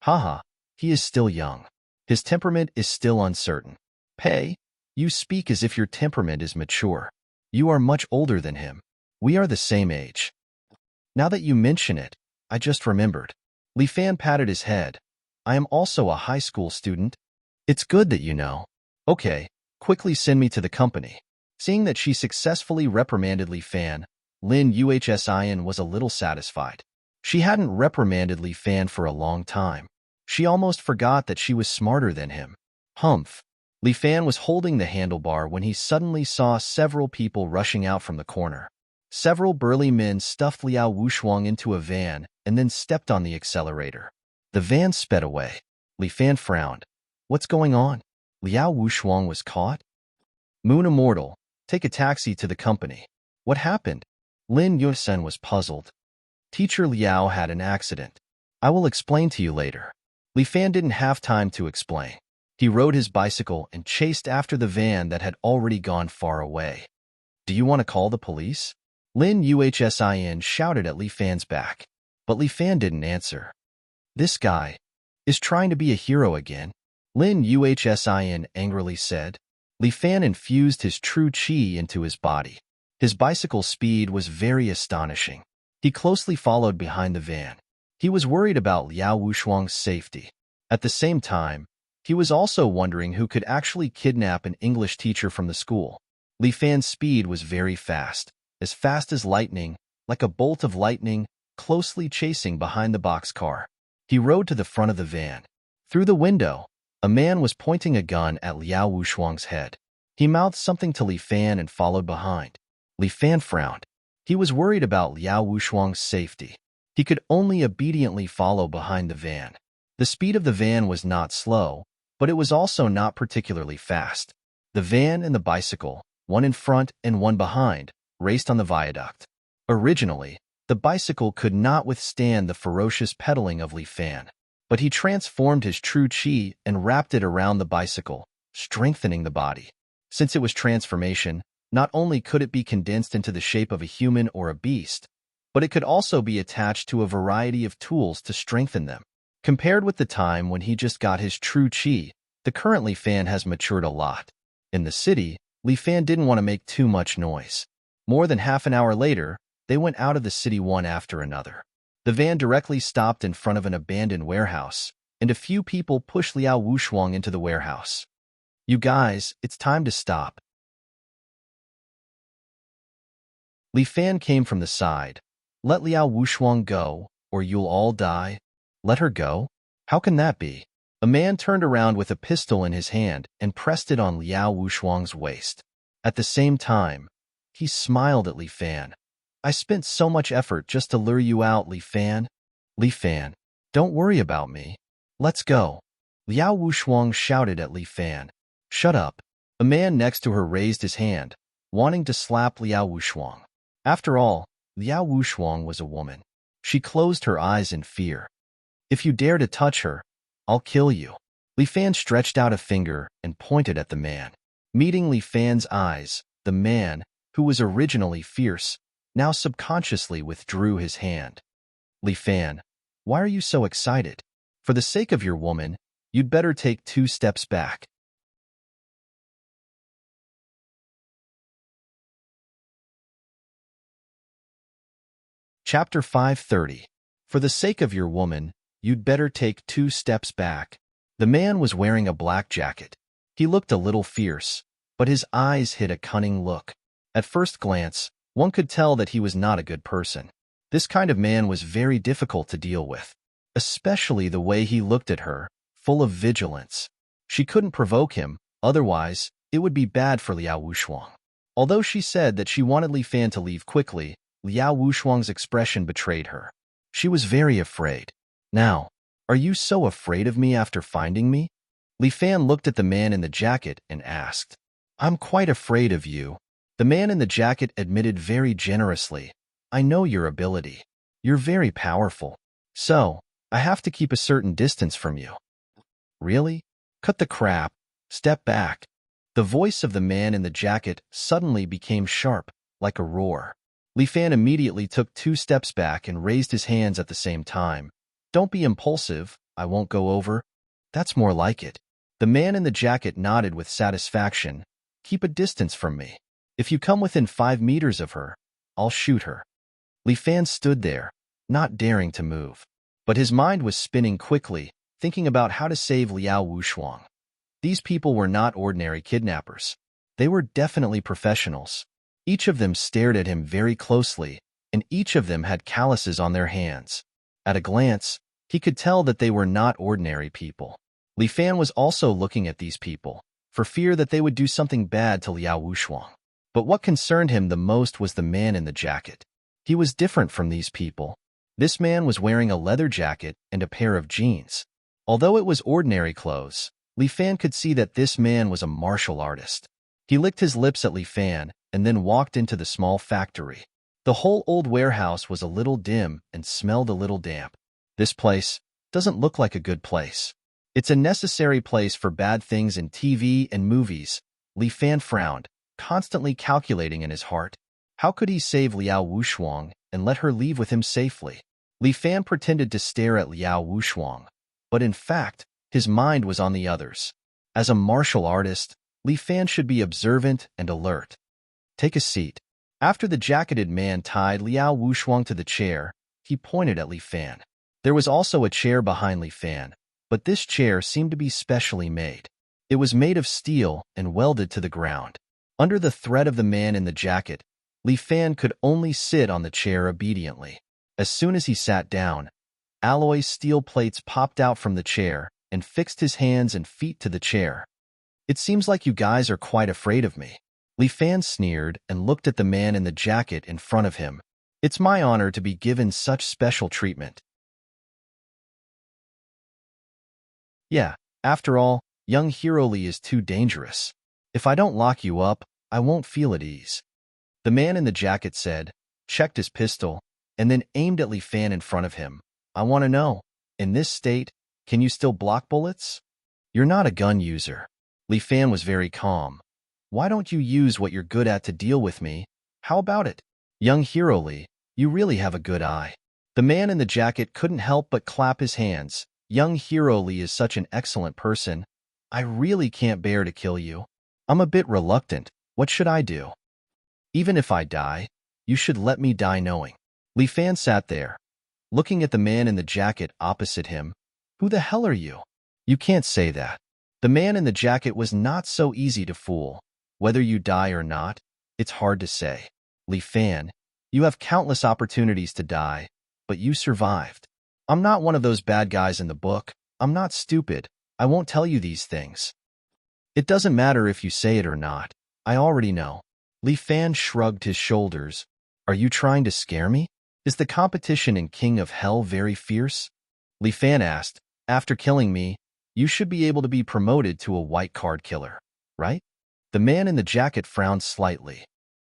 [SPEAKER 1] Haha, he is still young. His temperament is still uncertain. Pei, you speak as if your temperament is mature. You are much older than him. We are the same age. Now that you mention it, I just remembered. Li Fan patted his head. I am also a high school student. It's good that you know. Okay, quickly send me to the company. Seeing that she successfully reprimanded Li Fan, Lin Yuhsian was a little satisfied. She hadn't reprimanded Li Fan for a long time. She almost forgot that she was smarter than him. Humph. Li Fan was holding the handlebar when he suddenly saw several people rushing out from the corner. Several burly men stuffed Liao Wushuang into a van and then stepped on the accelerator. The van sped away. Li Fan frowned. What's going on? Liao Wushuang was caught? Moon Immortal, take a taxi to the company. What happened? Lin Yuhsian was puzzled. Teacher Liao had an accident. I will explain to you later. Li Fan didn't have time to explain. He rode his bicycle and chased after the van that had already gone far away. Do you want to call the police? Lin Yuhsian shouted at Li Fan's back, but Li Fan didn't answer. This guy is trying to be a hero again, Lin Yuhsian angrily said. Li Fan infused his true qi into his body. His bicycle speed was very astonishing. He closely followed behind the van. He was worried about Liao Wushuang's safety. At the same time, he was also wondering who could actually kidnap an English teacher from the school. Li Fan's speed was very fast as lightning, like a bolt of lightning, closely chasing behind the boxcar. He rode to the front of the van. Through the window, a man was pointing a gun at Liao Wushuang's head. He mouthed something to Li Fan and followed behind. Li Fan frowned. He was worried about Liao Wushuang's safety. He could only obediently follow behind the van. The speed of the van was not slow, but it was also not particularly fast. The van and the bicycle, one in front and one behind, raced on the viaduct. Originally, the bicycle could not withstand the ferocious pedaling of Li Fan. But he transformed his true chi and wrapped it around the bicycle, strengthening the body. Since it was transformation, not only could it be condensed into the shape of a human or a beast, but it could also be attached to a variety of tools to strengthen them. Compared with the time when he just got his true chi, the current Li Fan has matured a lot. In the city, Li Fan didn't want to make too much noise. More than half an hour later, they went out of the city one after another. The van directly stopped in front of an abandoned warehouse, and a few people pushed Liao Wushuang into the warehouse. "You guys, it's time to stop." Li Fan came from the side. "Let Liao Wushuang go, or you'll all die." "Let her go? How can that be?" A man turned around with a pistol in his hand and pressed it on Liao Wushuang's waist. At the same time, he smiled at Li Fan. "I spent so much effort just to lure you out, Li Fan." "Li Fan, don't worry about me. Let's go." Liao Wushuang shouted at Li Fan. "Shut up." A man next to her raised his hand, wanting to slap Liao Wushuang. After all, Liao Wushuang was a woman. She closed her eyes in fear. "If you dare to touch her, I'll kill you." Li Fan stretched out a finger and pointed at the man. Meeting Li Fan's eyes, the man, who was originally fierce, now subconsciously withdrew his hand. "Li Fan, why are you so excited? For the sake of your woman, you'd better take 2 steps back." Chapter 530. For the sake of your woman, you'd better take 2 steps back. The man was wearing a black jacket. He looked a little fierce, but his eyes hid a cunning look. At first glance, one could tell that he was not a good person. This kind of man was very difficult to deal with, especially the way he looked at her, full of vigilance. She couldn't provoke him, otherwise, it would be bad for Liao Wushuang. Although she said that she wanted Li Fan to leave quickly, Liao Wushuang's expression betrayed her. She was very afraid. "Now, are you so afraid of me after finding me?" Li Fan looked at the man in the jacket and asked. "I'm quite afraid of you." The man in the jacket admitted very generously. "I know your ability. You're very powerful. So, I have to keep a certain distance from you." "Really? Cut the crap. Step back." The voice of the man in the jacket suddenly became sharp, like a roar. Li Fan immediately took 2 steps back and raised his hands at the same time. "Don't be impulsive, I won't go over." "That's more like it." The man in the jacket nodded with satisfaction. "Keep a distance from me. If you come within 5 meters of her, I'll shoot her." Li Fan stood there, not daring to move. But his mind was spinning quickly, thinking about how to save Liao Wushuang. These people were not ordinary kidnappers. They were definitely professionals. Each of them stared at him very closely, and each of them had calluses on their hands. At a glance, he could tell that they were not ordinary people. Li Fan was also looking at these people, for fear that they would do something bad to Liao Wushuang. But what concerned him the most was the man in the jacket. He was different from these people. This man was wearing a leather jacket and a pair of jeans. Although it was ordinary clothes, Li Fan could see that this man was a martial artist. He licked his lips at Li Fan and then walked into the small factory. The whole old warehouse was a little dim and smelled a little damp. "This place doesn't look like a good place. It's a necessary place for bad things in TV and movies." Li Fan frowned, constantly calculating in his heart. How could he save Liao Wushuang and let her leave with him safely? Li Fan pretended to stare at Liao Wushuang, but in fact, his mind was on the others. As a martial artist, Li Fan should be observant and alert. "Take a seat." After the jacketed man tied Liao Wushuang to the chair, he pointed at Li Fan. There was also a chair behind Li Fan, but this chair seemed to be specially made. It was made of steel and welded to the ground. Under the threat of the man in the jacket, Li Fan could only sit on the chair obediently. As soon as he sat down, alloy steel plates popped out from the chair and fixed his hands and feet to the chair. "It seems like you guys are quite afraid of me." Li Fan sneered and looked at the man in the jacket in front of him. "It's my honor to be given such special treatment." "Yeah, after all, young Hero Li is too dangerous. If I don't lock you up, I won't feel at ease." The man in the jacket said, checked his pistol, and then aimed at Li Fan in front of him. "I want to know, in this state, Can you still block bullets? You're not a gun user. Li Fan was very calm. Why don't you use what you're good at to deal with me? How about it? Young hero Li, you really have a good eye. The man in the jacket couldn't help but clap his hands. Young hero Li is such an excellent person. I really can't bear to kill you. I'm a bit reluctant. What should I do? Even if I die, you should let me die knowing. Li Fan sat there, looking at the man in the jacket opposite him. Who the hell are you? You can't say that. The man in the jacket was not so easy to fool. Whether you die or not, it's hard to say. Li Fan, you have countless opportunities to die, but you survived. I'm not one of those bad guys in the book. I'm not stupid. I won't tell you these things. It doesn't matter if you say it or not. I already know. Li Fan shrugged his shoulders. Are you trying to scare me? Is the competition in King of Hell very fierce? Li Fan asked. After killing me, you should be able to be promoted to a white card killer, right? The man in the jacket frowned slightly.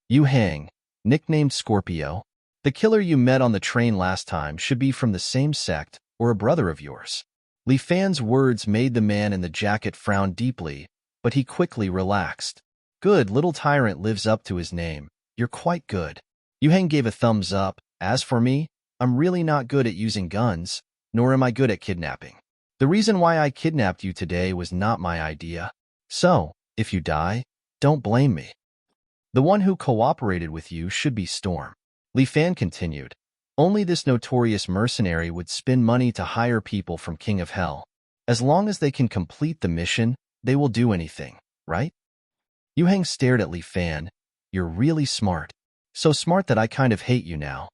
[SPEAKER 1] Yu Hang, nicknamed Scorpio, the killer you met on the train last time should be from the same sect or a brother of yours. Li Fan's words made the man in the jacket frown deeply, but he quickly relaxed. Good, little tyrant lives up to his name. You're quite good. Yu Hang gave a thumbs up. As for me, I'm really not good at using guns, nor am I good at kidnapping. The reason why I kidnapped you today was not my idea. So, if you die, don't blame me. The one who cooperated with you should be Storm. Li Fan continued. Only this notorious mercenary would spend money to hire people from King of Hell. As long as they can complete the mission, they will do anything, right? Yu Hang stared at Li Fan. You're really smart. So smart that I kind of hate you now.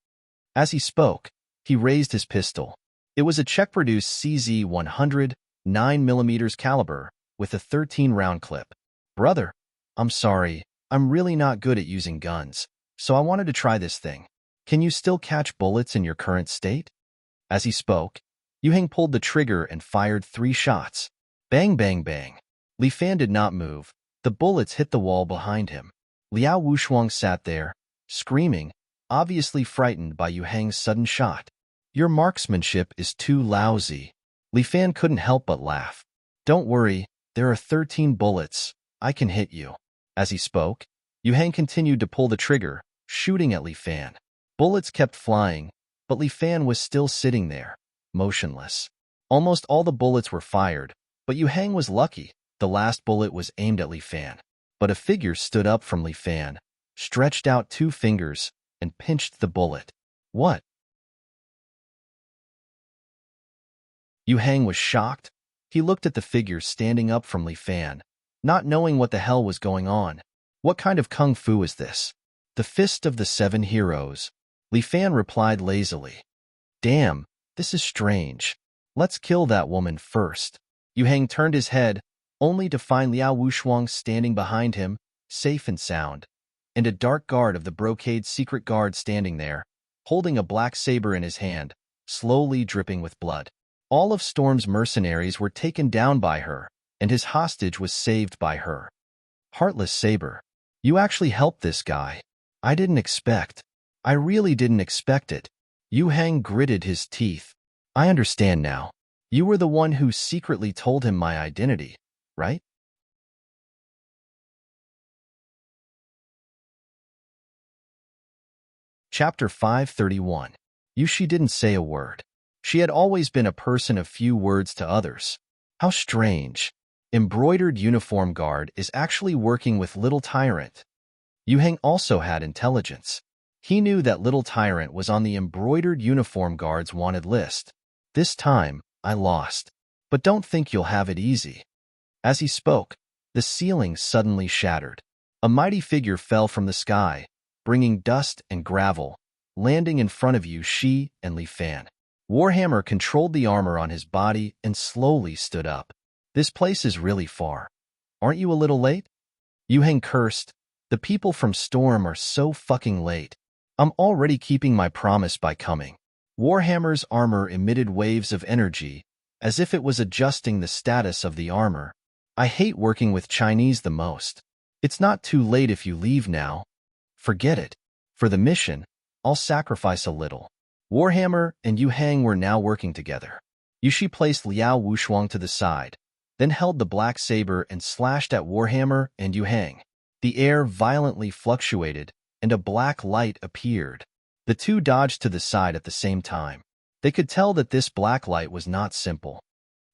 [SPEAKER 1] As he spoke, he raised his pistol. It was a Czech-produced CZ-100 9mm caliber with a 13-round clip. Brother, I'm sorry, I'm really not good at using guns, so I wanted to try this thing. Can you still catch bullets in your current state? As he spoke, Yu Hang pulled the trigger and fired 3 shots. Bang, bang, bang. Li Fan did not move. The bullets hit the wall behind him. Liao Wushuang sat there, screaming, obviously frightened by Yu Hang's sudden shot. Your marksmanship is too lousy. Li Fan couldn't help but laugh. Don't worry, there are 13 bullets. I can hit you. As he spoke, Yu Hang continued to pull the trigger, shooting at Li Fan. Bullets kept flying, but Li Fan was still sitting there, motionless. Almost all the bullets were fired, but Yu Hang was lucky. The last bullet was aimed at Li Fan. But a figure stood up from Li Fan, stretched out 2 fingers, and pinched the bullet. What? Yu Hang was shocked. He looked at the figure standing up from Li Fan, not knowing what the hell was going on. What kind of kung fu is this? The Fist of the 7 Heroes. Li Fan replied lazily. Damn, this is strange. Let's kill that woman first. Yu Hang turned his head, only to find Liao Wushuang standing behind him, safe and sound, and a dark guard of the Brocade secret guard standing there, holding a black saber in his hand, slowly dripping with blood. All of Storm's mercenaries were taken down by her, and his hostage was saved by her. Heartless Saber, you actually helped this guy. I didn't expect. I really didn't expect it. Yu Hang gritted his teeth. I understand now. You were the one who secretly told him my identity, right? Chapter 531. Yushi didn't say a word. She had always been a person of few words to others. How strange. Embroidered uniform guard is actually working with Little Tyrant. Yu Hang also had intelligence. He knew that Little Tyrant was on the embroidered uniform guard's wanted list. This time, I lost. But don't think you'll have it easy. As he spoke, the ceiling suddenly shattered. A mighty figure fell from the sky, bringing dust and gravel, landing in front of Yushi and Li Fan. Warhammer controlled the armor on his body and slowly stood up. This place is really far. Aren't you a little late? Yu Hang cursed. The people from Storm are so fucking late. I'm already keeping my promise by coming. Warhammer's armor emitted waves of energy, as if it was adjusting the status of the armor. I hate working with Chinese the most. It's not too late if you leave now. Forget it. For the mission, I'll sacrifice a little. Warhammer and Yu Hang were now working together. Yushi placed Liao Wushuang to the side, then held the black saber and slashed at Warhammer and Yuhang. The air violently fluctuated, and a black light appeared. The two dodged to the side at the same time. They could tell that this black light was not simple.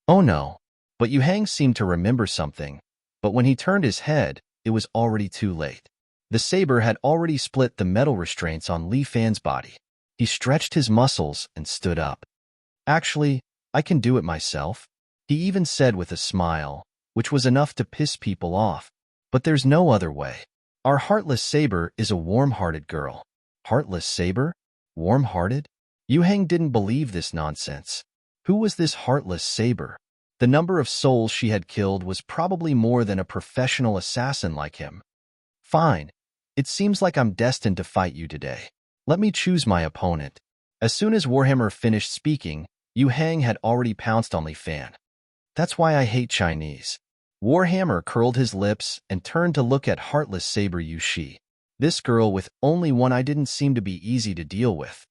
[SPEAKER 1] Oh no! But Yuhang seemed to remember something, but when he turned his head, it was already too late. The saber had already split the metal restraints on Li Fan's body. He stretched his muscles and stood up. Actually, I can do it myself, he even said with a smile, which was enough to piss people off. But there's no other way. Our heartless saber is a warm-hearted girl. Heartless saber? Warm-hearted? Yuhang didn't believe this nonsense. Who was this heartless saber? The number of souls she had killed was probably more than a professional assassin like him. Fine. It seems like I'm destined to fight you today. Let me choose my opponent. As soon as Warhammer finished speaking, Yuhang had already pounced on Li Fan. That's why I hate Chinese. Warhammer curled his lips and turned to look at heartless saber Yushi. This girl with only one eye didn't seem to be easy to deal with.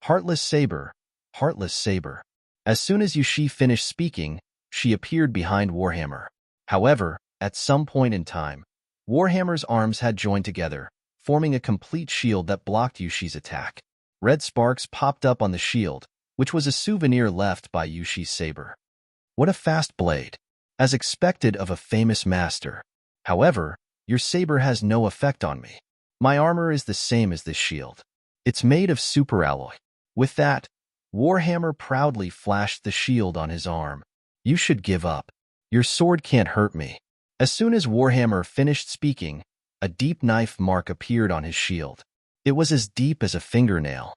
[SPEAKER 1] Heartless saber, heartless saber. As soon as Yushi finished speaking, she appeared behind Warhammer. However, at some point in time, Warhammer's arms had joined together, forming a complete shield that blocked Yushi's attack. Red sparks popped up on the shield, which was a souvenir left by Yushi's saber. What a fast blade! As expected of a famous master. However, your saber has no effect on me. My armor is the same as this shield. It's made of superalloy. With that, Warhammer proudly flashed the shield on his arm. You should give up. Your sword can't hurt me. As soon as Warhammer finished speaking, a deep knife mark appeared on his shield. It was as deep as a fingernail.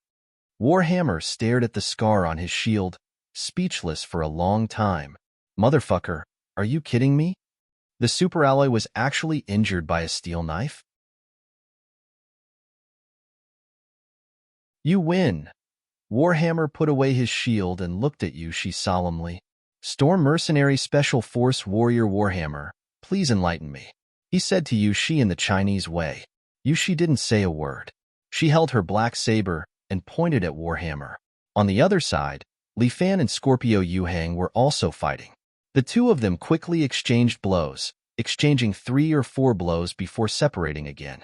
[SPEAKER 1] Warhammer stared at the scar on his shield, speechless for a long time. Motherfucker, are you kidding me? The superalloy was actually injured by a steel knife? You win. Warhammer put away his shield and looked at Yushi solemnly. Storm Mercenary Special Force Warrior Warhammer, please enlighten me, he said to Yushi in the Chinese way. Yushi didn't say a word. She held her black saber and pointed at Warhammer. On the other side, Li Fan and Scorpio Yuhang were also fighting. The two of them quickly exchanged blows, exchanging 3 or 4 blows before separating again.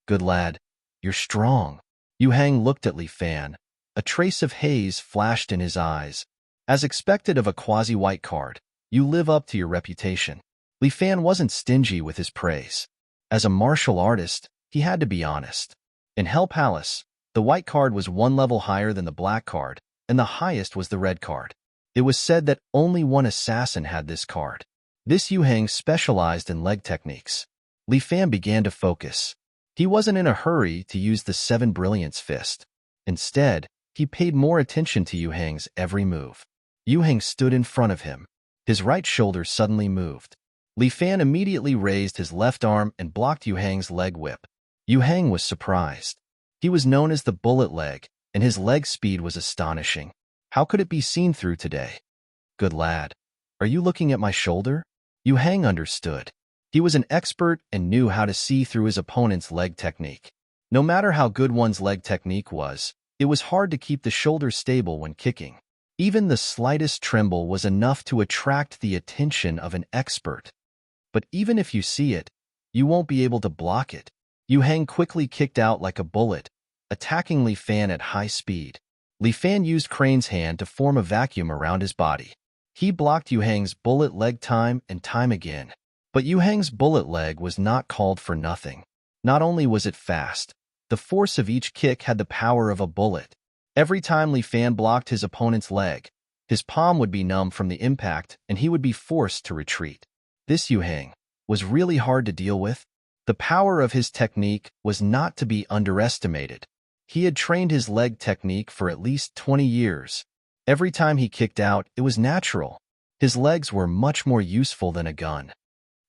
[SPEAKER 1] Good lad, you're strong. Yuhang looked at Li Fan. A trace of haze flashed in his eyes. As expected of a quasi-white card, you live up to your reputation. Li Fan wasn't stingy with his praise. As a martial artist, he had to be honest. In Hell Palace, the white card was 1 level higher than the black card, and the highest was the red card. It was said that only one assassin had this card. This Yuhang specialized in leg techniques. Li Fan began to focus. He wasn't in a hurry to use the 7 Brilliance Fist. Instead, he paid more attention to Yuhang's every move. Yuhang stood in front of him. His right shoulder suddenly moved. Li Fan immediately raised his left arm and blocked Yuhang's leg whip. Yuhang was surprised. He was known as the bullet leg, and his leg speed was astonishing. How could it be seen through today? Good lad. Are you looking at my shoulder? Yuhang understood. He was an expert and knew how to see through his opponent's leg technique. No matter how good one's leg technique was, it was hard to keep the shoulder stable when kicking. Even the slightest tremble was enough to attract the attention of an expert. But even if you see it, you won't be able to block it. Yuhang quickly kicked out like a bullet, attacking Li Fan at high speed. Li Fan used Crane's hand to form a vacuum around his body. He blocked Yuhang's bullet leg time and time again. But Yuhang's bullet leg was not called for nothing. Not only was it fast, the force of each kick had the power of a bullet. Every time Li Fan blocked his opponent's leg, his palm would be numb from the impact and he would be forced to retreat. This Yuhang was really hard to deal with. The power of his technique was not to be underestimated. He had trained his leg technique for at least 20 years. Every time he kicked out, it was natural. His legs were much more useful than a gun.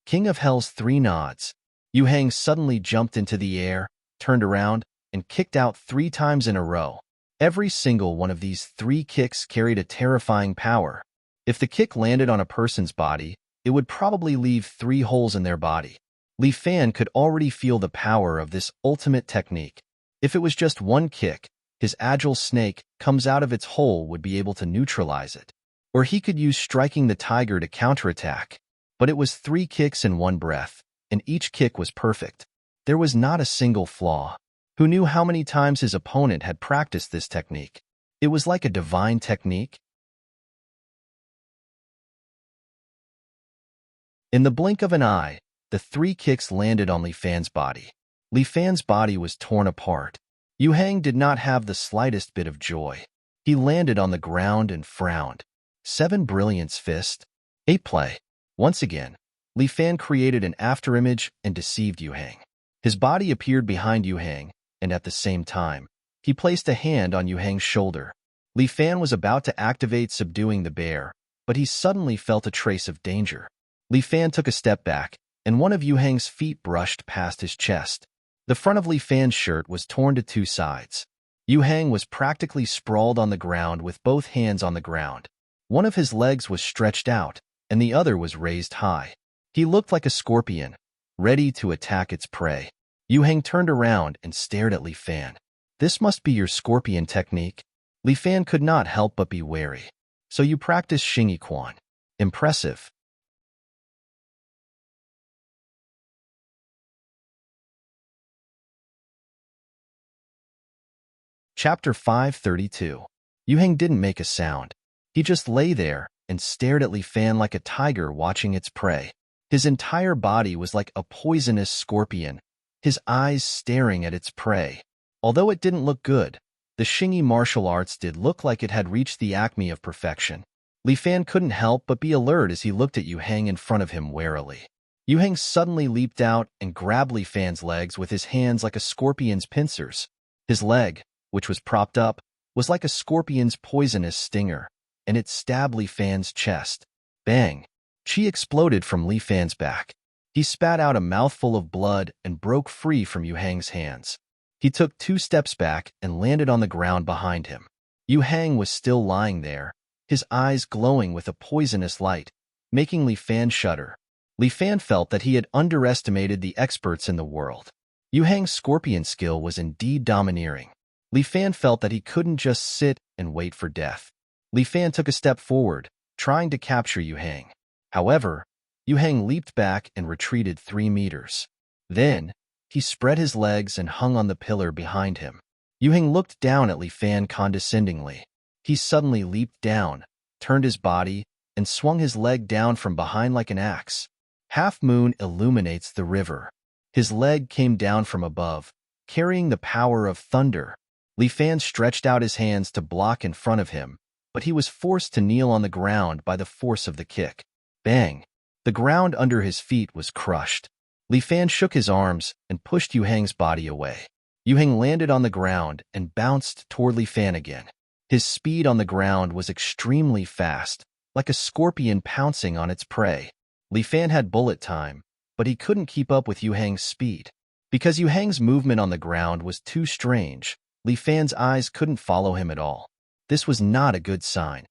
[SPEAKER 1] King of Hell's 3 nods. Yuhang suddenly jumped into the air, turned around, and kicked out 3 times in a row. Every single one of these 3 kicks carried a terrifying power. If the kick landed on a person's body, it would probably leave 3 holes in their body. Li Fan could already feel the power of this ultimate technique. If it was just 1 kick, his agile snake comes out of its hole would be able to neutralize it. Or he could use striking the tiger to counterattack. But it was 3 kicks in one breath, and each kick was perfect. There was not a single flaw. Who knew how many times his opponent had practiced this technique? It was like a divine technique. In the blink of an eye, the 3 kicks landed on Li Fan's body. Li Fan's body was torn apart. Yu Hang did not have the slightest bit of joy. He landed on the ground and frowned. 7 Brilliance Fist. 8 Play. Once again, Li Fan created an afterimage and deceived Yu Hang. His body appeared behind Yu Hang, and at the same time, he placed a hand on Yu Hang's shoulder. Li Fan was about to activate subduing the bear, but he suddenly felt a trace of danger. Li Fan took a step back, and one of Yu Hang's feet brushed past his chest. The front of Li Fan's shirt was torn to 2 sides. Yu Hang was practically sprawled on the ground with both hands on the ground. One of his legs was stretched out, and the other was raised high. He looked like a scorpion, ready to attack its prey. Yu Hang turned around and stared at Li Fan. "This must be your scorpion technique." Li Fan could not help but be wary. "So you practice Xingyi Quan. Impressive." Chapter 532. Yu Hang didn't make a sound. He just lay there and stared at Li Fan like a tiger watching its prey. His entire body was like a poisonous scorpion, his eyes staring at its prey. Although it didn't look good, the Xingyi martial arts did look like it had reached the acme of perfection. Li Fan couldn't help but be alert as he looked at Yu Hang in front of him warily. Yu Hang suddenly leaped out and grabbed Li Fan's legs with his hands like a scorpion's pincers. His leg, which was propped up, was like a scorpion's poisonous stinger, and it stabbed Li Fan's chest. Bang! Qi exploded from Li Fan's back. He spat out a mouthful of blood and broke free from Yu Hang's hands. He took 2 steps back and landed on the ground behind him. Yu Hang was still lying there, his eyes glowing with a poisonous light, making Li Fan shudder. Li Fan felt that he had underestimated the experts in the world. Yu Hang's scorpion skill was indeed domineering. Li Fan felt that he couldn't just sit and wait for death. Li Fan took a step forward, trying to capture Yu Hang. However, Yu Hang leaped back and retreated 3 meters. Then, he spread his legs and hung on the pillar behind him. Yu Hang looked down at Li Fan condescendingly. He suddenly leaped down, turned his body, and swung his leg down from behind like an axe. Half moon illuminates the river. His leg came down from above, carrying the power of thunder. Li Fan stretched out his hands to block in front of him, but he was forced to kneel on the ground by the force of the kick. Bang! The ground under his feet was crushed. Li Fan shook his arms and pushed Yu Hang's body away. Yu Hang landed on the ground and bounced toward Li Fan again. His speed on the ground was extremely fast, like a scorpion pouncing on its prey. Li Fan had bullet time, but he couldn't keep up with Yu Hang's speed. Because Yu Hang's movement on the ground was too strange, Li Fan's eyes couldn't follow him at all. This was not a good sign.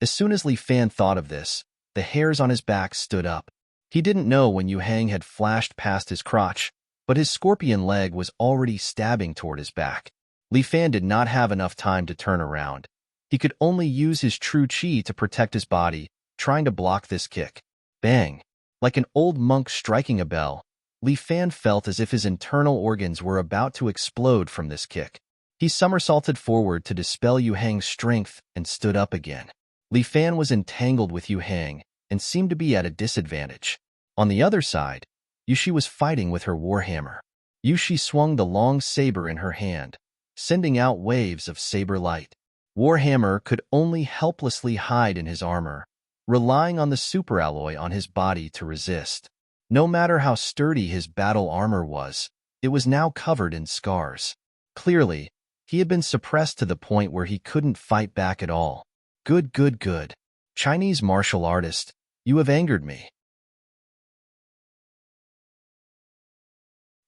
[SPEAKER 1] As soon as Li Fan thought of this, the hairs on his back stood up. He didn't know when Yu Hang had flashed past his crotch, but his scorpion leg was already stabbing toward his back. Li Fan did not have enough time to turn around. He could only use his true qi to protect his body, trying to block this kick. Bang! Like an old monk striking a bell, Li Fan felt as if his internal organs were about to explode from this kick. He somersaulted forward to dispel Yu Hang's strength and stood up again. Li Fan was entangled with Yu Hang and seemed to be at a disadvantage. On the other side, Yushi was fighting with her warhammer. Yushi swung the long saber in her hand, sending out waves of saber light. Warhammer could only helplessly hide in his armor, relying on the superalloy on his body to resist. No matter how sturdy his battle armor was, it was now covered in scars. Clearly, he had been suppressed to the point where he couldn't fight back at all. Good. Chinese martial artist, you have angered me.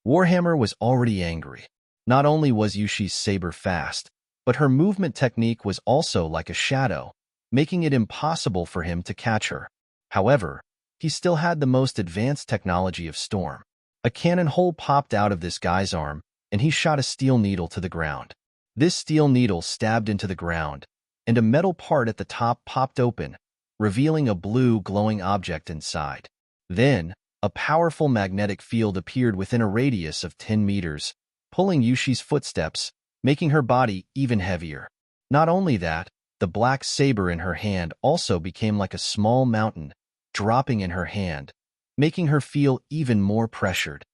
[SPEAKER 1] Warhammer was already angry. Not only was Yushi's saber fast, but her movement technique was also like a shadow, making it impossible for him to catch her. However, he still had the most advanced technology of Storm. A cannon hole popped out of this guy's arm, and he shot a steel needle to the ground. This steel needle stabbed into the ground, and a metal part at the top popped open, revealing a blue, glowing object inside. Then, a powerful magnetic field appeared within a radius of 10 meters, pulling Yushi's footsteps, making her body even heavier. Not only that, the black saber in her hand also became like a small mountain, dropping in her hand, making her feel even more pressured.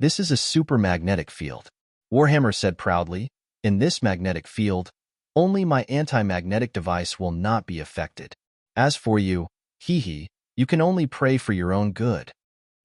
[SPEAKER 1] "This is a super magnetic field," Warhammer said proudly. "In this magnetic field, only my anti-magnetic device will not be affected. As for you, hee, you can only pray for your own good."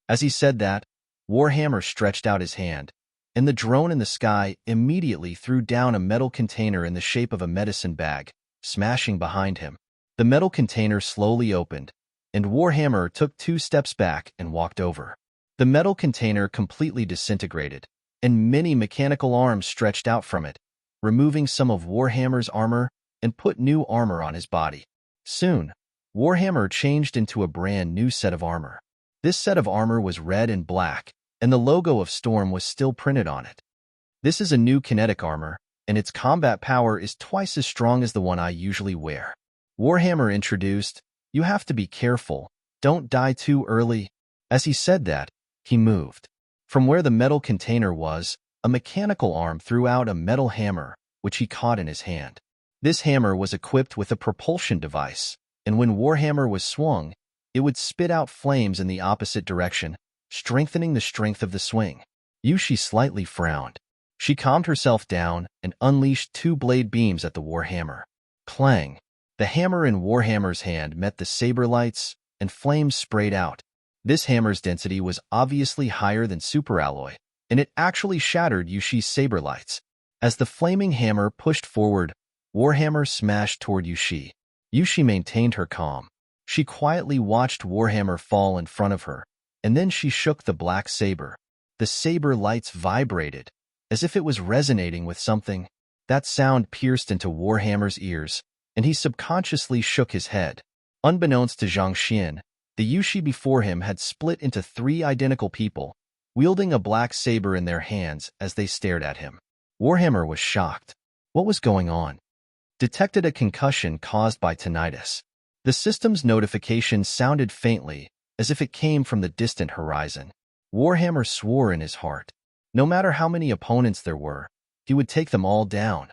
[SPEAKER 1] As he said that, Warhammer stretched out his hand, and the drone in the sky immediately threw down a metal container in the shape of a medicine bag, smashing behind him. The metal container slowly opened, and Warhammer took 2 steps back and walked over. The metal container completely disintegrated, and many mechanical arms stretched out from it, removing some of Warhammer's armor and put new armor on his body. Soon, Warhammer changed into a brand new set of armor. This set of armor was red and black, and the logo of Storm was still printed on it. "This is a new kinetic armor, and its combat power is twice as strong as the one I usually wear," Warhammer introduced. "You have to be careful, don't die too early." As he said that, he moved. From where the metal container was, a mechanical arm threw out a metal hammer, which he caught in his hand. This hammer was equipped with a propulsion device, and when Warhammer was swung, it would spit out flames in the opposite direction, strengthening the strength of the swing. Yushi slightly frowned. She calmed herself down and unleashed 2 blade beams at the Warhammer. Clang! The hammer in Warhammer's hand met the saber lights, and flames sprayed out. This hammer's density was obviously higher than superalloy, and it actually shattered Yushi's saber lights. As the flaming hammer pushed forward, Warhammer smashed toward Yushi. Yushi maintained her calm. She quietly watched Warhammer fall in front of her, and then she shook the black saber. The saber lights vibrated, as if it was resonating with something. That sound pierced into Warhammer's ears, and he subconsciously shook his head. Unbeknownst to Zhang Xian, the Yushi before him had split into 3 identical people, wielding a black saber in their hands as they stared at him. Warhammer was shocked. What was going on? Detected a concussion caused by tinnitus. The system's notification sounded faintly, as if it came from the distant horizon. Warhammer swore in his heart. No matter how many opponents there were, he would take them all down.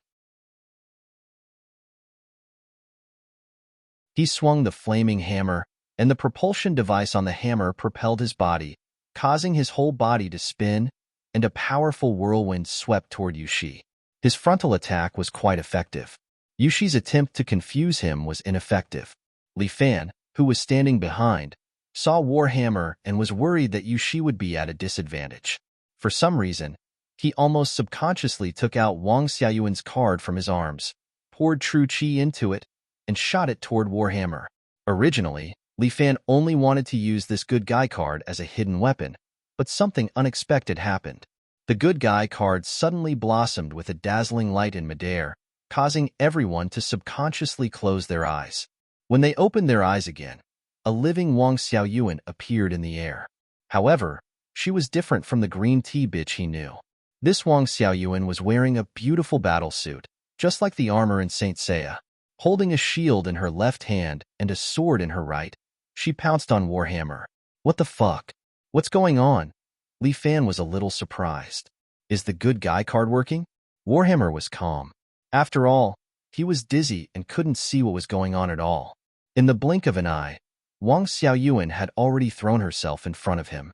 [SPEAKER 1] He swung the flaming hammer, and the propulsion device on the hammer propelled his body, causing his whole body to spin, and a powerful whirlwind swept toward Yushi. His frontal attack was quite effective. Yushi's attempt to confuse him was ineffective. Li Fan, who was standing behind, saw Warhammer and was worried that Yushi would be at a disadvantage. For some reason, he almost subconsciously took out Wang Xiaoyuan's card from his arms, poured true qi into it, and shot it toward Warhammer. Originally, Li Fan only wanted to use this good guy card as a hidden weapon, but something unexpected happened. The good guy card suddenly blossomed with a dazzling light in midair, causing everyone to subconsciously close their eyes. When they opened their eyes again, a living Wang Xiaoyuan appeared in the air. However, she was different from the green tea bitch he knew. This Wang Xiaoyuan was wearing a beautiful battle suit, just like the armor in Saint Seiya. Holding a shield in her left hand and a sword in her right, she pounced on Warhammer. "What the fuck? What's going on?" Li Fan was a little surprised. "Is the good guy card working?" Warhammer was calm. After all, he was dizzy and couldn't see what was going on at all. In the blink of an eye, Wang Xiaoyuan had already thrown herself in front of him.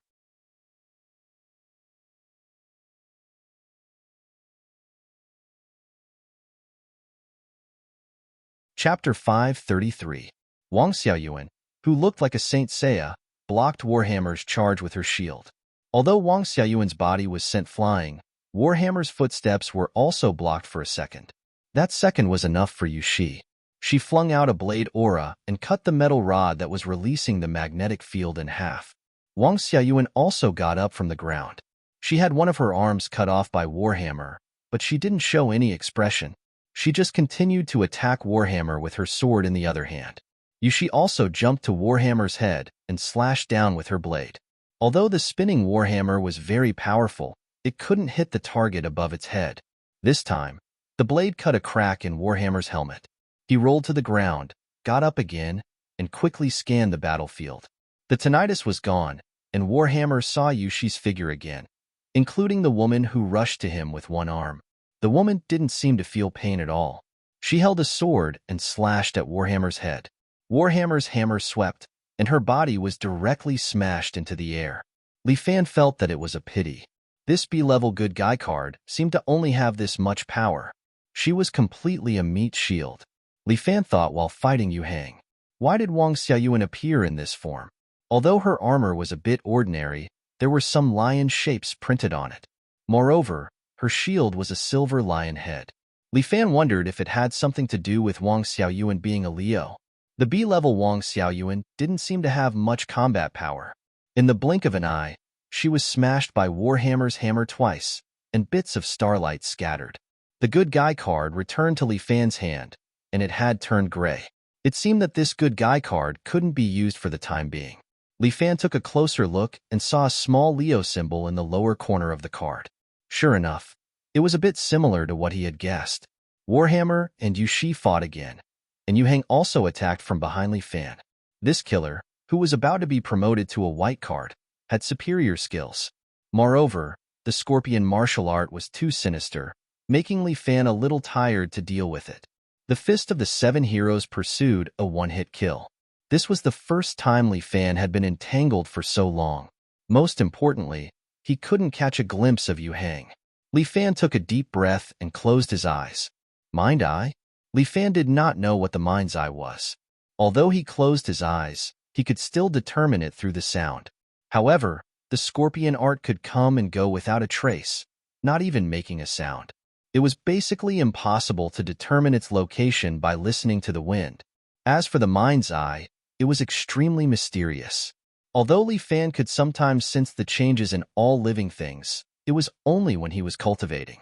[SPEAKER 1] Chapter 533. Wang Xiaoyuan, who looked like a Saint Seiya, blocked Warhammer's charge with her shield. Although Wang Xiaoyuan's body was sent flying, Warhammer's footsteps were also blocked for a second. That second was enough for Yushi. She flung out a blade aura and cut the metal rod that was releasing the magnetic field in half. Wang Xiaoyuan also got up from the ground. She had one of her arms cut off by Warhammer, but she didn't show any expression. She just continued to attack Warhammer with her sword in the other hand. Yushi also jumped to Warhammer's head and slashed down with her blade. Although the spinning Warhammer was very powerful, it couldn't hit the target above its head. This time, the blade cut a crack in Warhammer's helmet. He rolled to the ground, got up again, and quickly scanned the battlefield. The tinnitus was gone, and Warhammer saw Yushi's figure again, including the woman who rushed to him with one arm. The woman didn't seem to feel pain at all. She held a sword and slashed at Warhammer's head. Warhammer's hammer swept, and her body was directly smashed into the air. Li Fan felt that it was a pity. This B-level good guy card seemed to only have this much power. She was completely a meat shield. Li Fan thought while fighting Yu Hang. Why did Wang Xiaoyuan appear in this form? Although her armor was a bit ordinary, there were some lion shapes printed on it. Moreover, her shield was a silver lion head. Li Fan wondered if it had something to do with Wang Xiaoyuan being a Leo. The B-level Wang Xiaoyuan didn't seem to have much combat power. In the blink of an eye, she was smashed by Warhammer's hammer twice, and bits of starlight scattered. The good guy card returned to Li Fan's hand, and it had turned gray. It seemed that this good guy card couldn't be used for the time being. Li Fan took a closer look and saw a small Leo symbol in the lower corner of the card. Sure enough, it was a bit similar to what he had guessed. Warhammer and Yushi fought again, and Yu Hang also attacked from behind Li Fan. This killer, who was about to be promoted to a white card, had superior skills. Moreover, the Scorpion martial art was too sinister, making Li Fan a little tired to deal with it. The Fist of the Seven Heroes pursued a one-hit kill. This was the first time Li Fan had been entangled for so long. Most importantly, he couldn't catch a glimpse of Yu Hang. Li Fan took a deep breath and closed his eyes. Mind Eye? Li Fan did not know what the mind's eye was. Although he closed his eyes, he could still determine it through the sound. However, the Scorpion art could come and go without a trace, not even making a sound. It was basically impossible to determine its location by listening to the wind. As for the mind's eye, it was extremely mysterious. Although Li Fan could sometimes sense the changes in all living things, it was only when he was cultivating.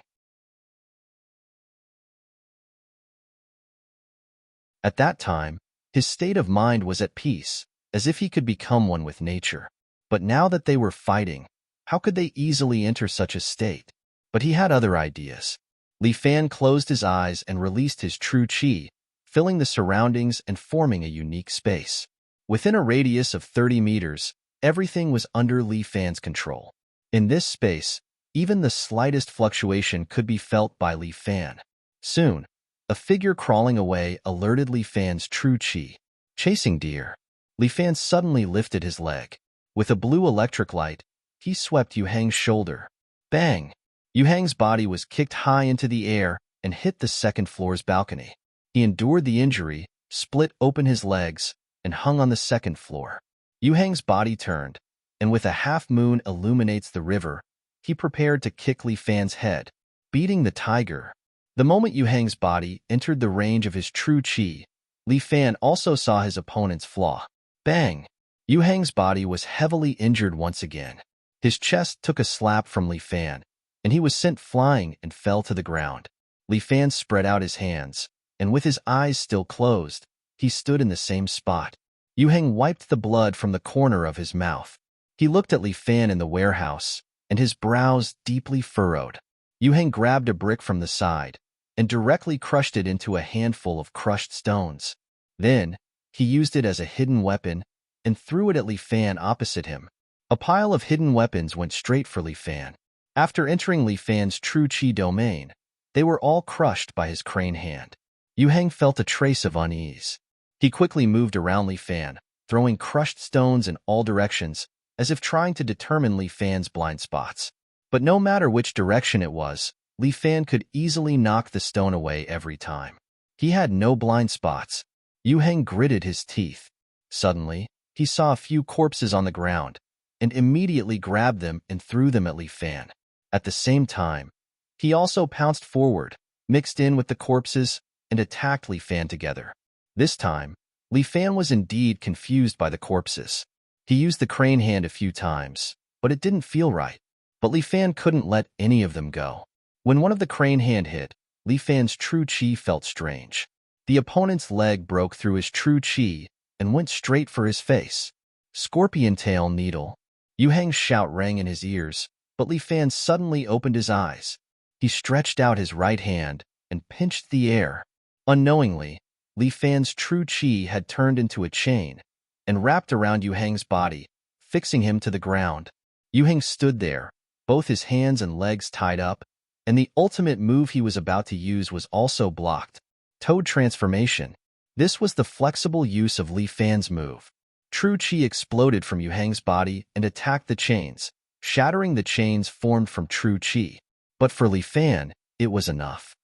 [SPEAKER 1] At that time, his state of mind was at peace, as if he could become one with nature. But now that they were fighting, how could they easily enter such a state? But he had other ideas. Li Fan closed his eyes and released his true qi, filling the surroundings and forming a unique space. Within a radius of 30 meters, everything was under Li Fan's control. In this space, even the slightest fluctuation could be felt by Li Fan. Soon, a figure crawling away alerted Li Fan's true qi. Chasing deer. Li Fan suddenly lifted his leg. With a blue electric light, he swept Yu Hang's shoulder. Bang! Yu Hang's body was kicked high into the air and hit the second floor's balcony. He endured the injury, split open his legs, and hung on the second floor. Yu Hang's body turned, and with a half-moon illuminates the river, he prepared to kick Li Fan's head, beating the tiger. The moment Yu Hang's body entered the range of his true qi, Li Fan also saw his opponent's flaw. Bang! Yu Hang's body was heavily injured once again. His chest took a slap from Li Fan, and he was sent flying and fell to the ground. Li Fan spread out his hands, and with his eyes still closed, he stood in the same spot. Yu Hang wiped the blood from the corner of his mouth. He looked at Li Fan in the warehouse, and his brows deeply furrowed. Yu Hang grabbed a brick from the side and directly crushed it into a handful of crushed stones. Then, he used it as a hidden weapon and threw it at Li Fan opposite him. A pile of hidden weapons went straight for Li Fan. After entering Li Fan's true qi domain, they were all crushed by his crane hand. Yu Hang felt a trace of unease. He quickly moved around Li Fan, throwing crushed stones in all directions, as if trying to determine Li Fan's blind spots. But no matter which direction it was, Li Fan could easily knock the stone away every time. He had no blind spots. Yu Hang gritted his teeth. Suddenly, he saw a few corpses on the ground, and immediately grabbed them and threw them at Li Fan. At the same time, he also pounced forward, mixed in with the corpses, and attacked Li Fan together. This time, Li Fan was indeed confused by the corpses. He used the crane hand a few times, but it didn't feel right. But Li Fan couldn't let any of them go. When one of the crane hand hit, Li Fan's true qi felt strange. The opponent's leg broke through his true qi and went straight for his face. Scorpion tail needle. Yu Hang's shout rang in his ears, but Li Fan suddenly opened his eyes. He stretched out his right hand and pinched the air. Unknowingly, Li Fan's true qi had turned into a chain and wrapped around Yu Hang's body, fixing him to the ground. Yu Hang stood there, both his hands and legs tied up, and the ultimate move he was about to use was also blocked. Toad transformation. This was the flexible use of Li Fan's move. True qi exploded from Yu Hang's body and attacked the chains, shattering the chains formed from true qi. But for Li Fan, it was enough.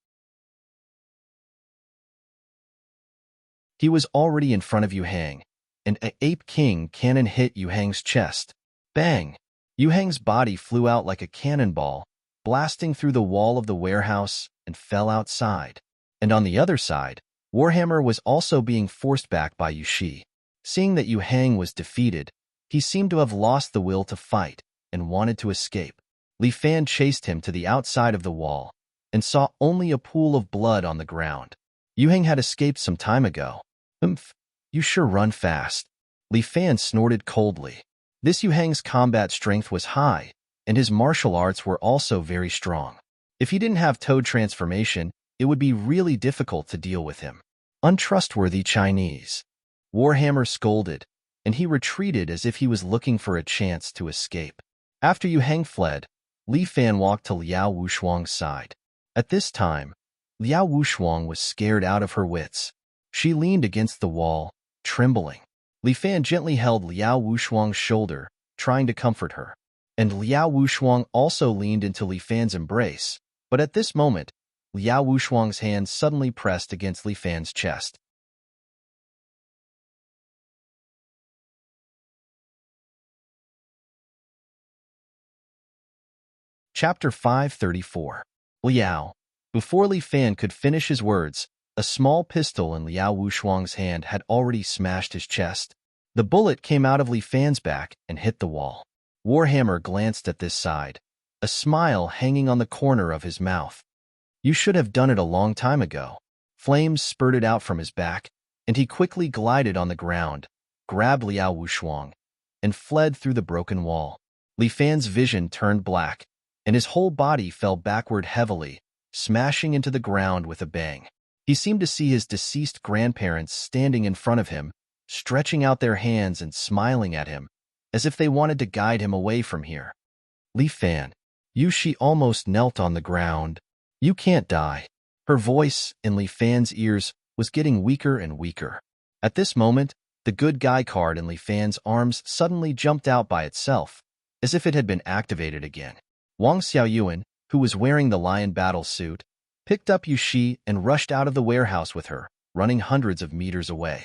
[SPEAKER 1] He was already in front of Yu Hang, and an Ape King cannon hit Yu Hang's chest. Bang! Yu Hang's body flew out like a cannonball, blasting through the wall of the warehouse and fell outside. And on the other side, Warhammer was also being forced back by Yu Shi. Seeing that Yu Hang was defeated, he seemed to have lost the will to fight and wanted to escape. Li Fan chased him to the outside of the wall and saw only a pool of blood on the ground. Yu Hang had escaped some time ago. Humph, you sure run fast. Li Fan snorted coldly. This Yu Hang's combat strength was high, and his martial arts were also very strong. If he didn't have Toad transformation, it would be really difficult to deal with him. Untrustworthy Chinese. Warhammer scolded, and he retreated as if he was looking for a chance to escape. After Yu Hang fled, Li Fan walked to Liao Wushuang's side. At this time, Liao Wushuang was scared out of her wits. She leaned against the wall, trembling. Li Fan gently held Liao Wushuang's shoulder, trying to comfort her. And Liao Wushuang also leaned into Li Fan's embrace, but at this moment, Liao Wushuang's hand suddenly pressed against Li Fan's chest. Chapter 534. Liao. Before Li Fan could finish his words, a small pistol in Liao Wushuang's hand had already smashed his chest. The bullet came out of Li Fan's back and hit the wall. Warhammer glanced at this side, a smile hanging on the corner of his mouth. You should have done it a long time ago. Flames spurted out from his back, and he quickly glided on the ground, grabbed Liao Wushuang, and fled through the broken wall. Li Fan's vision turned black, and his whole body fell backward heavily, smashing into the ground with a bang. He seemed to see his deceased grandparents standing in front of him, stretching out their hands and smiling at him, as if they wanted to guide him away from here. Li Fan. Yu Shi almost knelt on the ground. You can't die. Her voice, in Li Fan's ears, was getting weaker and weaker. At this moment, the good guy card in Li Fan's arms suddenly jumped out by itself, as if it had been activated again. Wang Xiaoyuan, who was wearing the lion battle suit, picked up Yu Shi and rushed out of the warehouse with her, running hundreds of meters away.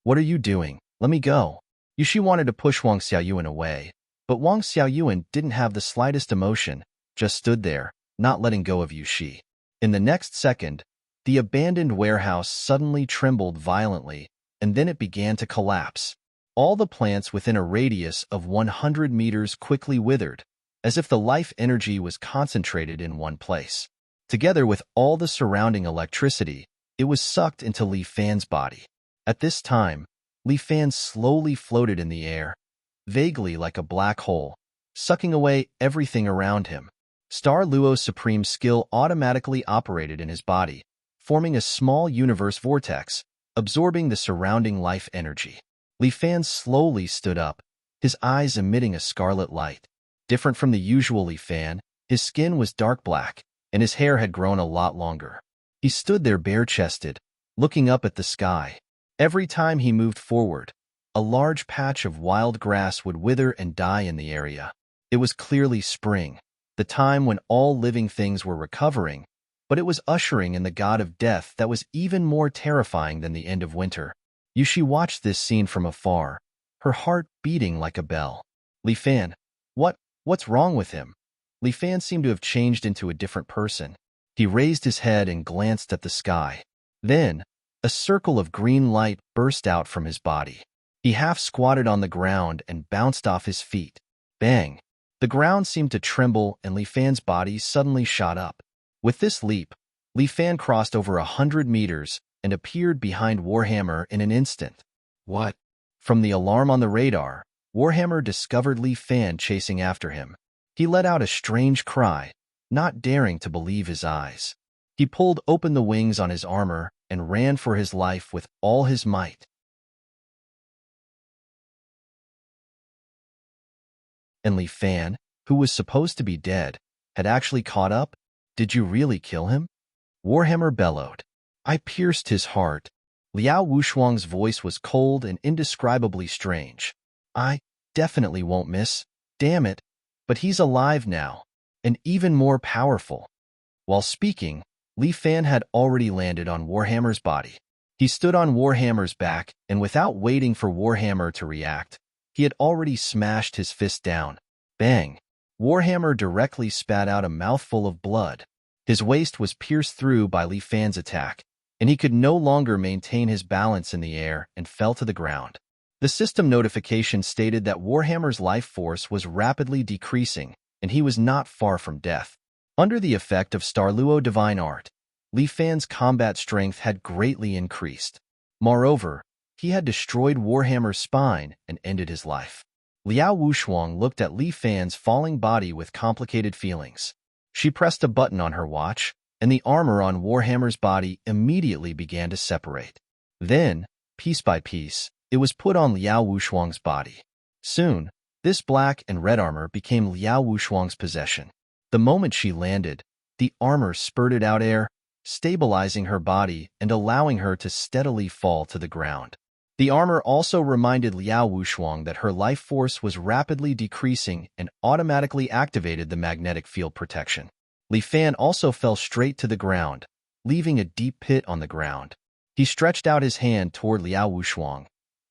[SPEAKER 1] What are you doing? Let me go. Yu Shi wanted to push Wang Xiaoyuan away, but Wang Xiaoyuan didn't have the slightest emotion, just stood there, not letting go of Yu Shi. In the next second, the abandoned warehouse suddenly trembled violently, and then it began to collapse. All the plants within a radius of 100 meters quickly withered, as if the life energy was concentrated in one place. Together with all the surrounding electricity, it was sucked into Li Fan's body. At this time, Li Fan slowly floated in the air, vaguely like a black hole, sucking away everything around him. Star Luo's supreme skill automatically operated in his body, forming a small universe vortex, absorbing the surrounding life energy. Li Fan slowly stood up, his eyes emitting a scarlet light. Different from the usual Li Fan, his skin was dark black, and his hair had grown a lot longer. He stood there bare-chested, looking up at the sky. Every time he moved forward, a large patch of wild grass would wither and die in the area. It was clearly spring, the time when all living things were recovering, but it was ushering in the god of death that was even more terrifying than the end of winter. Yu Shi watched this scene from afar, her heart beating like a bell. Li Fan, what's wrong with him? Li Fan seemed to have changed into a different person. He raised his head and glanced at the sky. Then, a circle of green light burst out from his body. He half squatted on the ground and bounced off his feet. Bang! The ground seemed to tremble and Li Fan's body suddenly shot up. With this leap, Li Fan crossed over 100 meters and appeared behind Warhammer in an instant. What? From the alarm on the radar, Warhammer discovered Li Fan chasing after him. He let out a strange cry, not daring to believe his eyes. He pulled open the wings on his armor and ran for his life with all his might. And Li Fan, who was supposed to be dead, had actually caught up. Did you really kill him? Warhammer bellowed. I pierced his heart. Liao Wushuang's voice was cold and indescribably strange. I definitely won't miss. Damn it. But he's alive now, and even more powerful. While speaking, Li Fan had already landed on Warhammer's body. He stood on Warhammer's back, and without waiting for Warhammer to react, he had already smashed his fist down. Bang! Warhammer directly spat out a mouthful of blood. His waist was pierced through by Li Fan's attack, and he could no longer maintain his balance in the air and fell to the ground. The system notification stated that Warhammer's life force was rapidly decreasing, and he was not far from death. Under the effect of Starluo Divine Art, Li Fan's combat strength had greatly increased. Moreover, he had destroyed Warhammer's spine and ended his life. Liao Wushuang looked at Li Fan's falling body with complicated feelings. She pressed a button on her watch, and the armor on Warhammer's body immediately began to separate. Then, piece by piece, it was put on Liao Wushuang's body. Soon, this black and red armor became Liao Wushuang's possession. The moment she landed, the armor spurted out air, stabilizing her body and allowing her to steadily fall to the ground. The armor also reminded Liao Wushuang that her life force was rapidly decreasing and automatically activated the magnetic field protection. Li Fan also fell straight to the ground, leaving a deep pit on the ground. He stretched out his hand toward Liao Wushuang,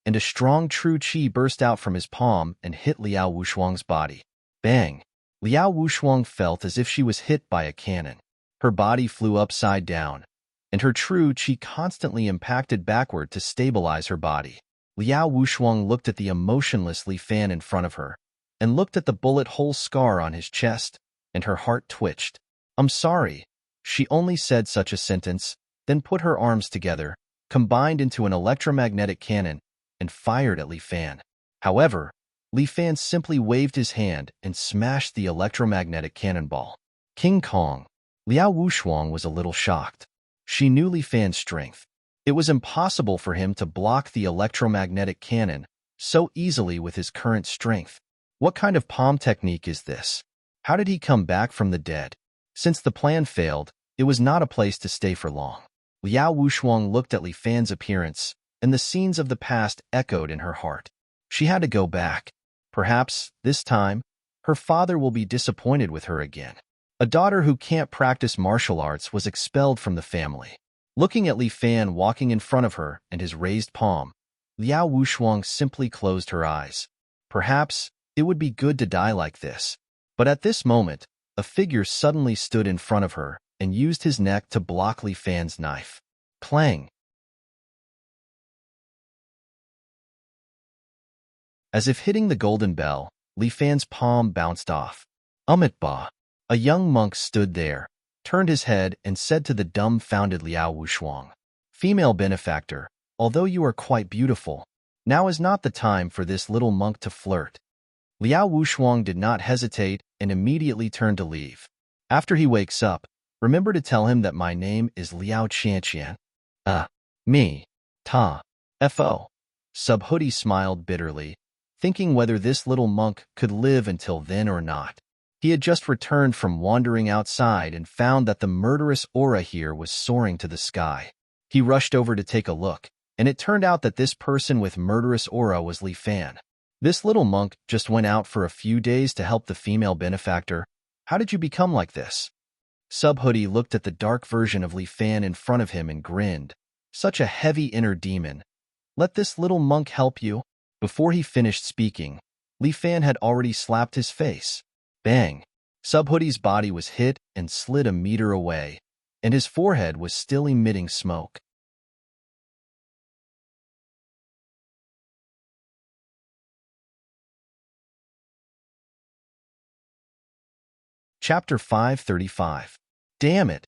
[SPEAKER 1] and a strong true qi burst out from his palm and hit Liao Wushuang's body. Bang! Liao Wushuang felt as if she was hit by a cannon. Her body flew upside down, and her true qi constantly impacted backward to stabilize her body. Liao Wushuang looked at the emotionless Li Fan in front of her, and looked at the bullet hole scar on his chest, and her heart twitched. I'm sorry. She only said such a sentence, then put her arms together, combined into an electromagnetic cannon, and fired at Li Fan. However, Li Fan simply waved his hand and smashed the electromagnetic cannonball. King Kong. Liao Wushuang was a little shocked. She knew Li Fan's strength. It was impossible for him to block the electromagnetic cannon so easily with his current strength. What kind of palm technique is this? How did he come back from the dead? Since the plan failed, it was not a place to stay for long. Liao Wushuang looked at Li Fan's appearance, and the scenes of the past echoed in her heart. She had to go back. Perhaps, this time, her father will be disappointed with her again. A daughter who can't practice martial arts was expelled from the family. Looking at Li Fan walking in front of her and his raised palm, Liao Wushuang simply closed her eyes. Perhaps it would be good to die like this. But at this moment, a figure suddenly stood in front of her and used his neck to block Li Fan's knife. Clang! As if hitting the golden bell, Li Fan's palm bounced off. Ba! A young monk stood there, turned his head, and said to the dumbfounded Liao Wushuang, "Female benefactor, although you are quite beautiful, now is not the time for this little monk to flirt." Liao Wushuang did not hesitate and immediately turned to leave. After he wakes up, remember to tell him that my name is Liao Qianqian. Me. Ta. Fo. Subhoodie smiled bitterly, thinking whether this little monk could live until then or not. He had just returned from wandering outside and found that the murderous aura here was soaring to the sky. He rushed over to take a look, and it turned out that this person with murderous aura was Li Fan. This little monk just went out for a few days to help the female benefactor. How did you become like this? Subhoodie looked at the dark version of Li Fan in front of him and grinned. Such a heavy inner demon. Let this little monk help you. Before he finished speaking, Li Fan had already slapped his face. Bang! Subhoodie's body was hit and slid a meter away, and his forehead was still emitting smoke. Chapter 535. Damn it!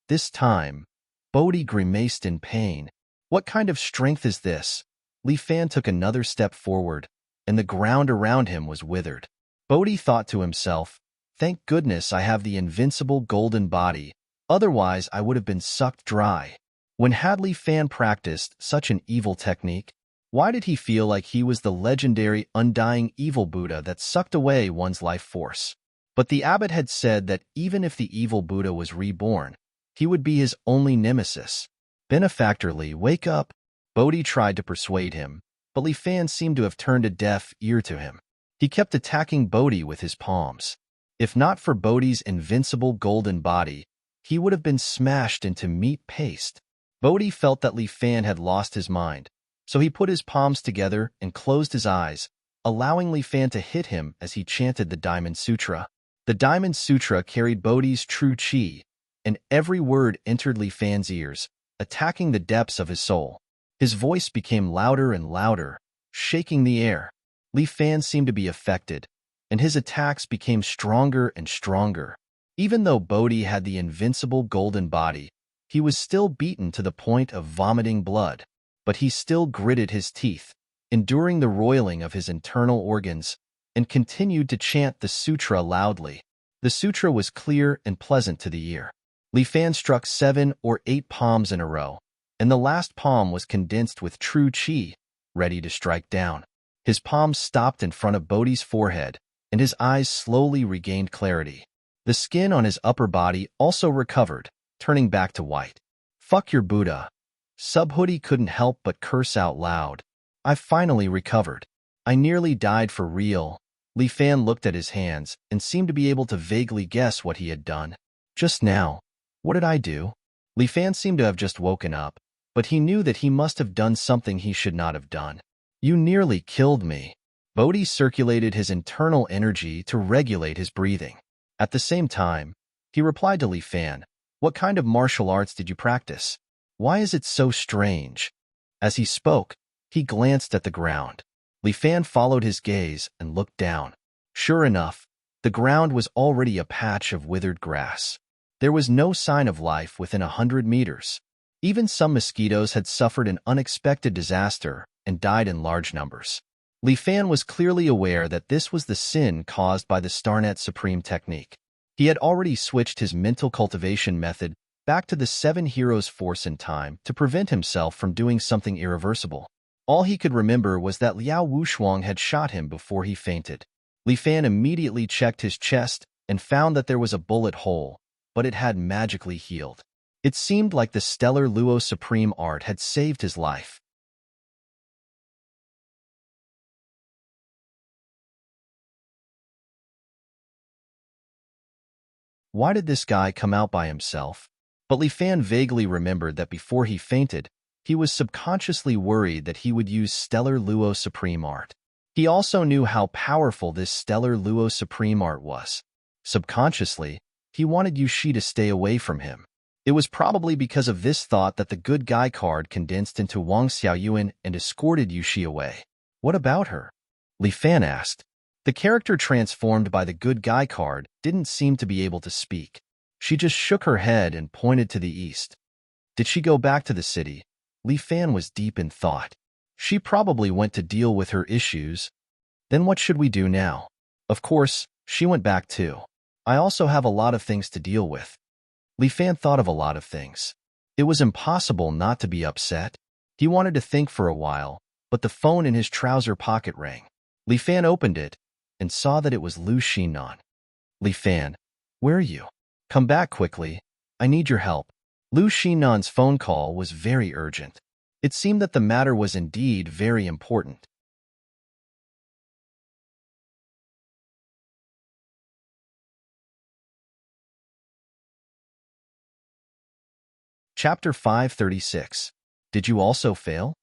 [SPEAKER 1] This time, Bodhi grimaced in pain. What kind of strength is this? Li Fan took another step forward, and the ground around him was withered. Bodhi thought to himself, "Thank goodness I have the invincible golden body, otherwise I would have been sucked dry." When had Li Fan practiced such an evil technique? Why did he feel like he was the legendary undying evil Buddha that sucked away one's life force? But the abbot had said that even if the evil Buddha was reborn, he would be his only nemesis. Benefactor Li, wake up! Bodhi tried to persuade him, but Li Fan seemed to have turned a deaf ear to him. He kept attacking Bodhi with his palms. If not for Bodhi's invincible golden body, he would have been smashed into meat paste. Bodhi felt that Li Fan had lost his mind, so he put his palms together and closed his eyes, allowing Li Fan to hit him as he chanted the Diamond Sutra. The Diamond Sutra carried Bodhi's true chi, and every word entered Li Fan's ears, attacking the depths of his soul. His voice became louder and louder, shaking the air. Li Fan seemed to be affected, and his attacks became stronger and stronger. Even though Bodhi had the invincible golden body, he was still beaten to the point of vomiting blood. But he still gritted his teeth, enduring the roiling of his internal organs, and continued to chant the sutra loudly. The sutra was clear and pleasant to the ear. Li Fan struck 7 or 8 palms in a row, and the last palm was condensed with true chi, ready to strike down. His palms stopped in front of Bodhi's forehead, and his eyes slowly regained clarity. The skin on his upper body also recovered, turning back to white. Fuck your Buddha. Subhoodie couldn't help but curse out loud. I finally recovered. I nearly died for real. Li Fan looked at his hands and seemed to be able to vaguely guess what he had done. Just now, what did I do? Li Fan seemed to have just woken up, but he knew that he must have done something he should not have done. You nearly killed me. Bodhi circulated his internal energy to regulate his breathing. At the same time, he replied to Li Fan, what kind of martial arts did you practice? Why is it so strange? As he spoke, he glanced at the ground. Li Fan followed his gaze and looked down. Sure enough, the ground was already a patch of withered grass. There was no sign of life within 100 meters. Even some mosquitoes had suffered an unexpected disaster and died in large numbers. Li Fan was clearly aware that this was the sin caused by the Starnet Supreme technique. He had already switched his mental cultivation method back to the 7 heroes force in time to prevent himself from doing something irreversible. All he could remember was that Liao Wushuang had shot him before he fainted. Li Fan immediately checked his chest and found that there was a bullet hole, but it had magically healed. It seemed like the stellar Luo Supreme art had saved his life. Why did this guy come out by himself? But Li Fan vaguely remembered that before he fainted, he was subconsciously worried that he would use stellar Luo Supreme art. He also knew how powerful this stellar Luo Supreme art was. Subconsciously, he wanted Yushi to stay away from him. It was probably because of this thought that the good guy card condensed into Wang Xiaoyuan and escorted Yushi away. What about her? Li Fan asked. The character transformed by the good guy card didn't seem to be able to speak. She just shook her head and pointed to the east. Did she go back to the city? Li Fan was deep in thought. She probably went to deal with her issues. Then what should we do now? Of course, she went back too. I also have a lot of things to deal with. Li Fan thought of a lot of things. It was impossible not to be upset. He wanted to think for a while, but the phone in his trouser pocket rang. Li Fan opened it and saw that it was Lu Xinan. Li Fan, where are you? Come back quickly. I need your help. Lu Xinan's phone call was very urgent. It seemed that the matter was indeed very important. Chapter 536. Did you also fail?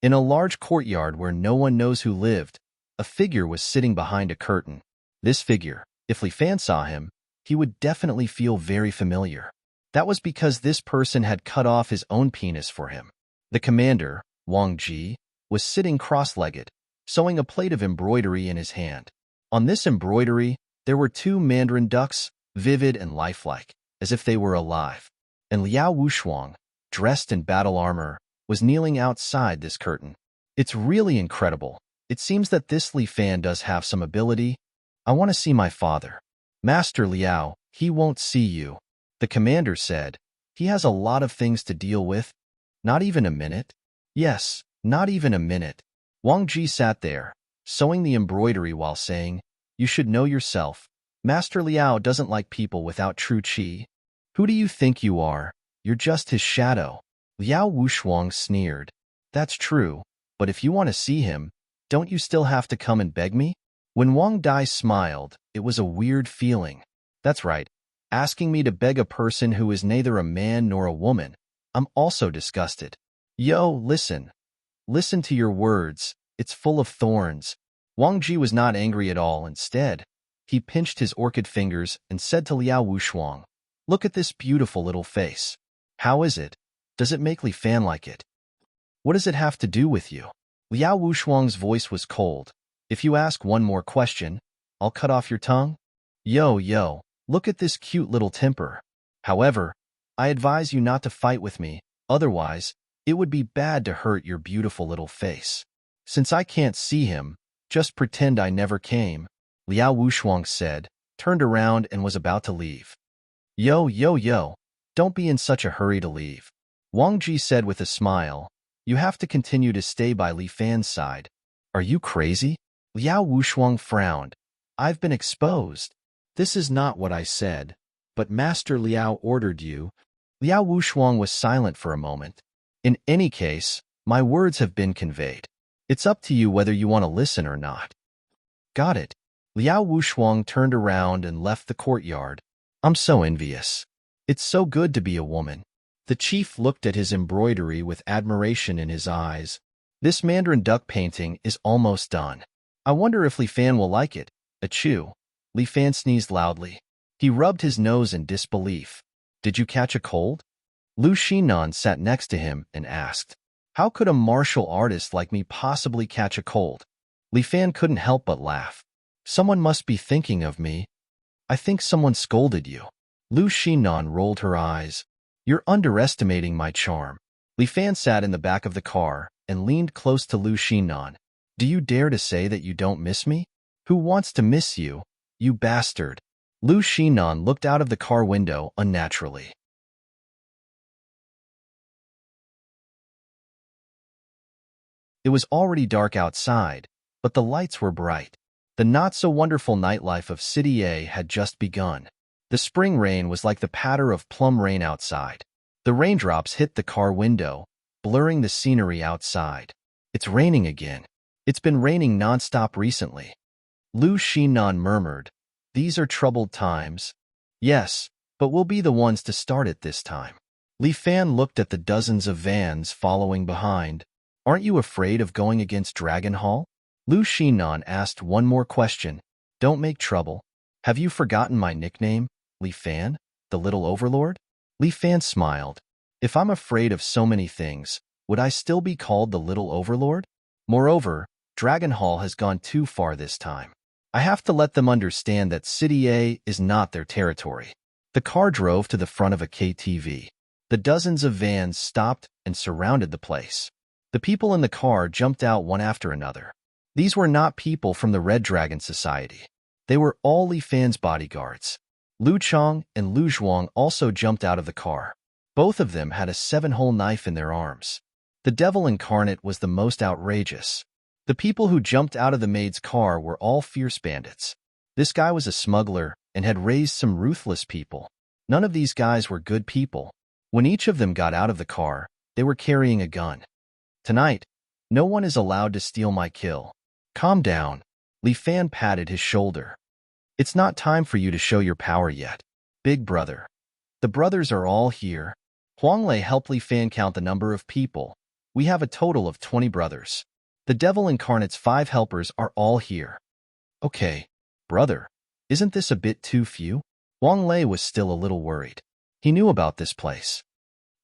[SPEAKER 1] In a large courtyard where no one knows who lived, a figure was sitting behind a curtain. This figure, if Li Fan saw him, he would definitely feel very familiar. That was because this person had cut off his own penis for him. The commander, Wang Ji, was sitting cross-legged, sewing a plate of embroidery in his hand. On this embroidery, there were 2 mandarin ducks, vivid and lifelike, as if they were alive. And Liao Wushuang, dressed in battle armor, was kneeling outside this curtain. It's really incredible. It seems that this Li Fan does have some ability. I want to see my father. Master Liao, he won't see you. The commander said. He has a lot of things to deal with. Not even a minute? Yes, not even a minute. Wang Ji sat there, sewing the embroidery while saying, "You should know yourself. Master Liao doesn't like people without true qi. Who do you think you are? You're just his shadow." Liao Wushuang sneered. "That's true, but if you want to see him, don't you still have to come and beg me?" When Wang Dai smiled, it was a weird feeling. That's right, asking me to beg a person who is neither a man nor a woman. I'm also disgusted. Yo, listen. Listen to your words. It's full of thorns. Wang Ji was not angry at all. Instead, he pinched his orchid fingers and said to Liao Wushuang, "Look at this beautiful little face. How is it? Does it make Li Fan like it? What does it have to do with you?" Liao Wushuang's voice was cold. "If you ask one more question, I'll cut off your tongue." Yo, look at this cute little temper. However, I advise you not to fight with me, otherwise, it would be bad to hurt your beautiful little face. Since I can't see him, just pretend I never came," Liao Wushuang said, turned around and was about to leave. Yo, don't be in such a hurry to leave," Wang Ji said with a smile. "You have to continue to stay by Li Fan's side." "Are you crazy?" Liao Wushuang frowned. "I've been exposed." "This is not what I said, but Master Liao ordered you." Liao Wushuang was silent for a moment. "In any case, my words have been conveyed. It's up to you whether you want to listen or not." "Got it." Liao Wushuang turned around and left the courtyard. "I'm so envious. It's so good to be a woman." The chief looked at his embroidery with admiration in his eyes. "This Mandarin duck painting is almost done. I wonder if Li Fan will like it." Achoo! Li Fan sneezed loudly. He rubbed his nose in disbelief. "Did you catch a cold?" Lu Xinan sat next to him and asked, "How could a martial artist like me possibly catch a cold?" Li Fan couldn't help but laugh. "Someone must be thinking of me. I think someone scolded you." Lu Xinan rolled her eyes. "You're underestimating my charm." Li Fan sat in the back of the car and leaned close to Lu Xinan. "Do you dare to say that you don't miss me? Who wants to miss you, you bastard?" Lu Xinan looked out of the car window unnaturally. It was already dark outside, but the lights were bright. The not-so-wonderful nightlife of City A had just begun. The spring rain was like the patter of plum rain outside. The raindrops hit the car window, blurring the scenery outside. "It's raining again. It's been raining nonstop recently." Lu Xinan murmured, "These are troubled times." "Yes, but we'll be the ones to start it this time." Li Fan looked at the dozens of vans following behind. "Aren't you afraid of going against Dragon Hall?" Lu Xinan asked one more question. "Don't make trouble. Have you forgotten my nickname, Li Fan, the Little Overlord?" Li Fan smiled. "If I'm afraid of so many things, would I still be called the Little Overlord? Moreover, Dragon Hall has gone too far this time. I have to let them understand that City A is not their territory." The car drove to the front of a KTV. The dozens of vans stopped and surrounded the place. The people in the car jumped out one after another. These were not people from the Red Dragon Society. They were all Li Fan's bodyguards. Lu Chong and Lu Zhuang also jumped out of the car. Both of them had a 7-hole knife in their arms. The devil incarnate was the most outrageous. The people who jumped out of the maid's car were all fierce bandits. This guy was a smuggler and had raised some ruthless people. None of these guys were good people. When each of them got out of the car, they were carrying a gun. "Tonight, no one is allowed to steal my kill." "Calm down." Li Fan patted his shoulder. "It's not time for you to show your power yet. Big brother." The brothers are all here. Huang Lei helped Li Fan count the number of people. "We have a total of 20 brothers. The devil incarnate's 5 helpers are all here." "Okay, brother, isn't this a bit too few?" Huang Lei was still a little worried. He knew about this place.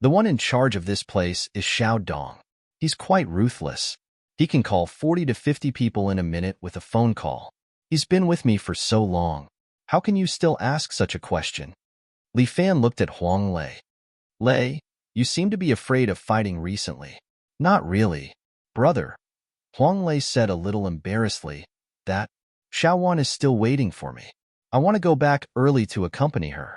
[SPEAKER 1] The one in charge of this place is Xiao Dong. He's quite ruthless. He can call 40 to 50 people in a minute with a phone call. He's been with me for so long. How can you still ask such a question? Li Fan looked at Huang Lei. "Lei, you seem to be afraid of fighting recently." "Not really, brother." Huang Lei said a little embarrassedly. "That Xiaowan is still waiting for me. I want to go back early to accompany her."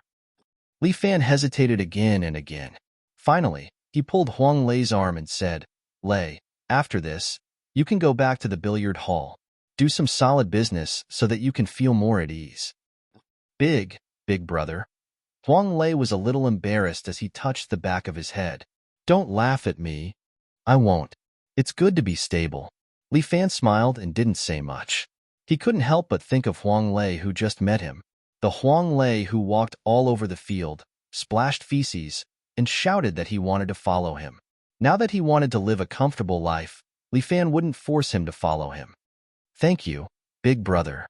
[SPEAKER 1] Li Fan hesitated again and again. Finally, He pulled Huang Lei's arm and said, Lei, after this, you can go back to the billiard hall. Do some solid business so that you can feel more at ease. Big brother. Huang Lei was a little embarrassed as he touched the back of his head. Don't laugh at me. I won't. It's good to be stable. Li Fan smiled and didn't say much. He couldn't help but think of Huang Lei who just met him. The Huang Lei who walked all over the field, splashed feces, and shouted that he wanted to follow him. Now that he wanted to live a comfortable life, Li Fan wouldn't force him to follow him. Thank you, big brother.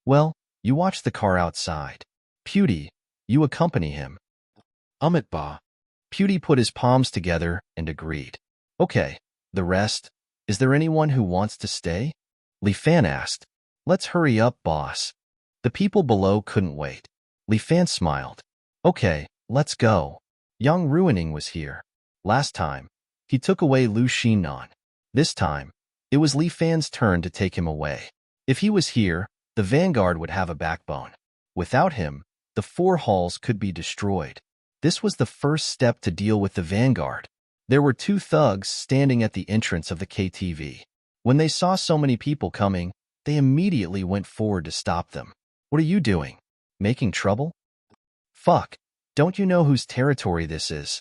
[SPEAKER 1] Well, you watch the car outside. Pewdie, you accompany him. Amit Ba. Pewdie put his palms together and agreed. Okay, the rest, is there anyone who wants to stay? Li Fan asked. Let's hurry up, boss. The people below couldn't wait. Li Fan smiled. Okay, let's go. Young Ruining was here. Last time, he took away Lu Xinan. This time, it was Li Fan's turn to take him away. If he was here, the vanguard would have a backbone. Without him, the 4 halls could be destroyed. This was the first step to deal with the vanguard. There were 2 thugs standing at the entrance of the KTV. When they saw so many people coming, they immediately went forward to stop them. What are you doing? Making trouble? Fuck, don't you know whose territory this is?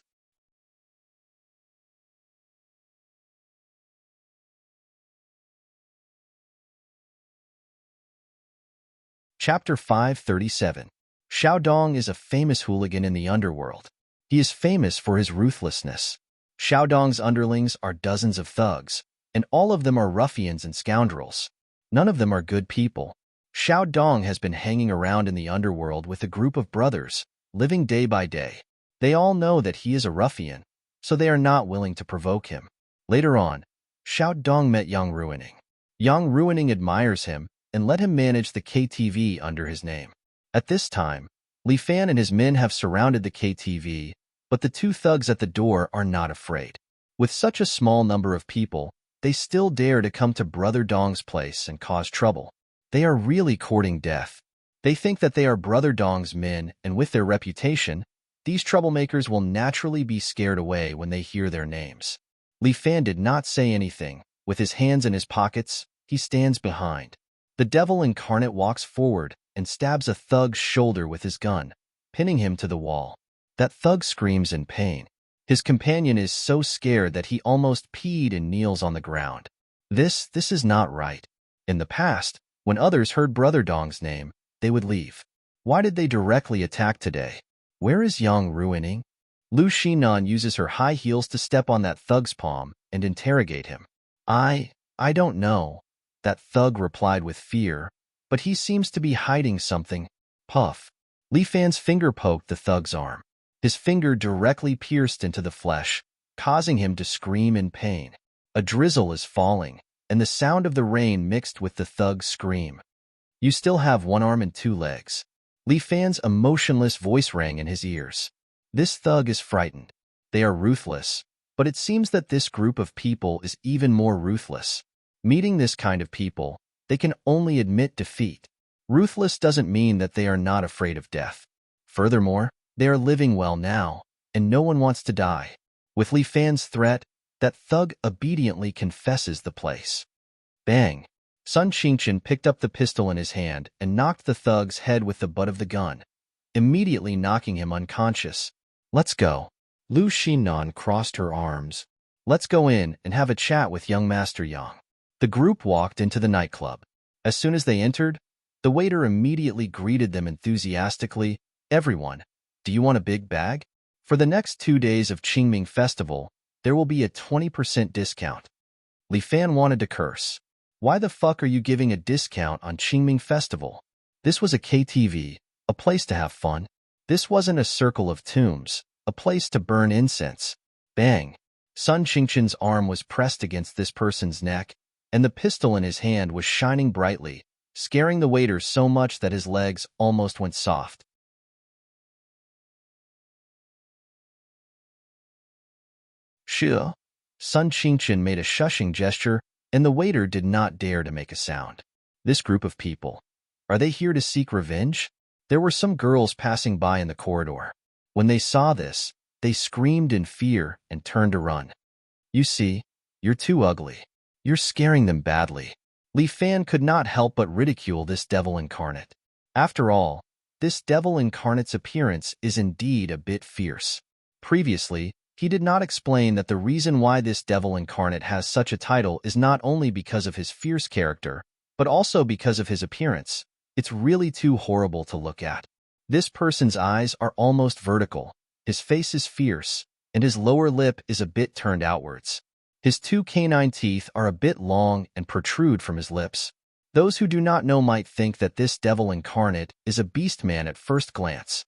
[SPEAKER 1] Chapter 537. Xiao Dong is a famous hooligan in the underworld. He is famous for his ruthlessness. Xiao Dong's underlings are dozens of thugs, and all of them are ruffians and scoundrels. None of them are good people. Xiao Dong has been hanging around in the underworld with a group of brothers, living day by day. They all know that he is a ruffian, so they are not willing to provoke him. Later on, Xiao Dong met Yang Ruining. Yang Ruining admires him and let him manage the KTV under his name. At this time, Li Fan and his men have surrounded the KTV, but the 2 thugs at the door are not afraid. With such a small number of people, they still dare to come to Brother Dong's place and cause trouble. They are really courting death. They think that they are Brother Dong's men, and with their reputation, these troublemakers will naturally be scared away when they hear their names. Li Fan did not say anything. With his hands in his pockets, he stands behind. The devil incarnate walks forward and stabs a thug's shoulder with his gun, pinning him to the wall. That thug screams in pain. His companion is so scared that he almost peed and kneels on the ground. This is not right. In the past, when others heard Brother Dong's name, they would leave. Why did they directly attack today? Where is Yang Ruining? Lu Xinan uses her high heels to step on that thug's palm and interrogate him. I don't know, that thug replied with fear, but he seems to be hiding something. Puff. Li Fan's finger poked the thug's arm. His finger directly pierced into the flesh, causing him to scream in pain. A drizzle is falling, and the sound of the rain mixed with the thug's scream. You still have 1 arm and 2 legs. Li Fan's emotionless voice rang in his ears. This thug is frightened. They are ruthless, but it seems that this group of people is even more ruthless. Meeting this kind of people, they can only admit defeat. Ruthless doesn't mean that they are not afraid of death. Furthermore, they are living well now, and no one wants to die. With Li Fan's threat, that thug obediently confesses the place. Bang! Sun Qingchen picked up the pistol in his hand and knocked the thug's head with the butt of the gun, immediately knocking him unconscious. Let's go. Lu Xinan crossed her arms. Let's go in and have a chat with young Master Yang. The group walked into the nightclub. As soon as they entered, the waiter immediately greeted them enthusiastically. Everyone, do you want a big bag? For the next 2 days of Qingming Festival, there will be a 20% discount. Li Fan wanted to curse. Why the fuck are you giving a discount on Qingming Festival? This was a KTV, a place to have fun. This wasn't a circle of tombs, a place to burn incense. Bang! Sun Qingchen's arm was pressed against this person's neck, and the pistol in his hand was shining brightly, scaring the waiter so much that his legs almost went soft. Sure. Sun Qingchen made a shushing gesture, and the waiter did not dare to make a sound. This group of people, are they here to seek revenge? There were some girls passing by in the corridor. When they saw this, they screamed in fear and turned to run. You see, you're too ugly. You're scaring them badly. Li Fan could not help but ridicule this devil incarnate. After all, this devil incarnate's appearance is indeed a bit fierce. Previously, he did not explain that the reason why this devil incarnate has such a title is not only because of his fierce character, but also because of his appearance. It's really too horrible to look at. This person's eyes are almost vertical, his face is fierce, and his lower lip is a bit turned outwards. His two canine teeth are a bit long and protrude from his lips. Those who do not know might think that this devil incarnate is a beast man at first glance.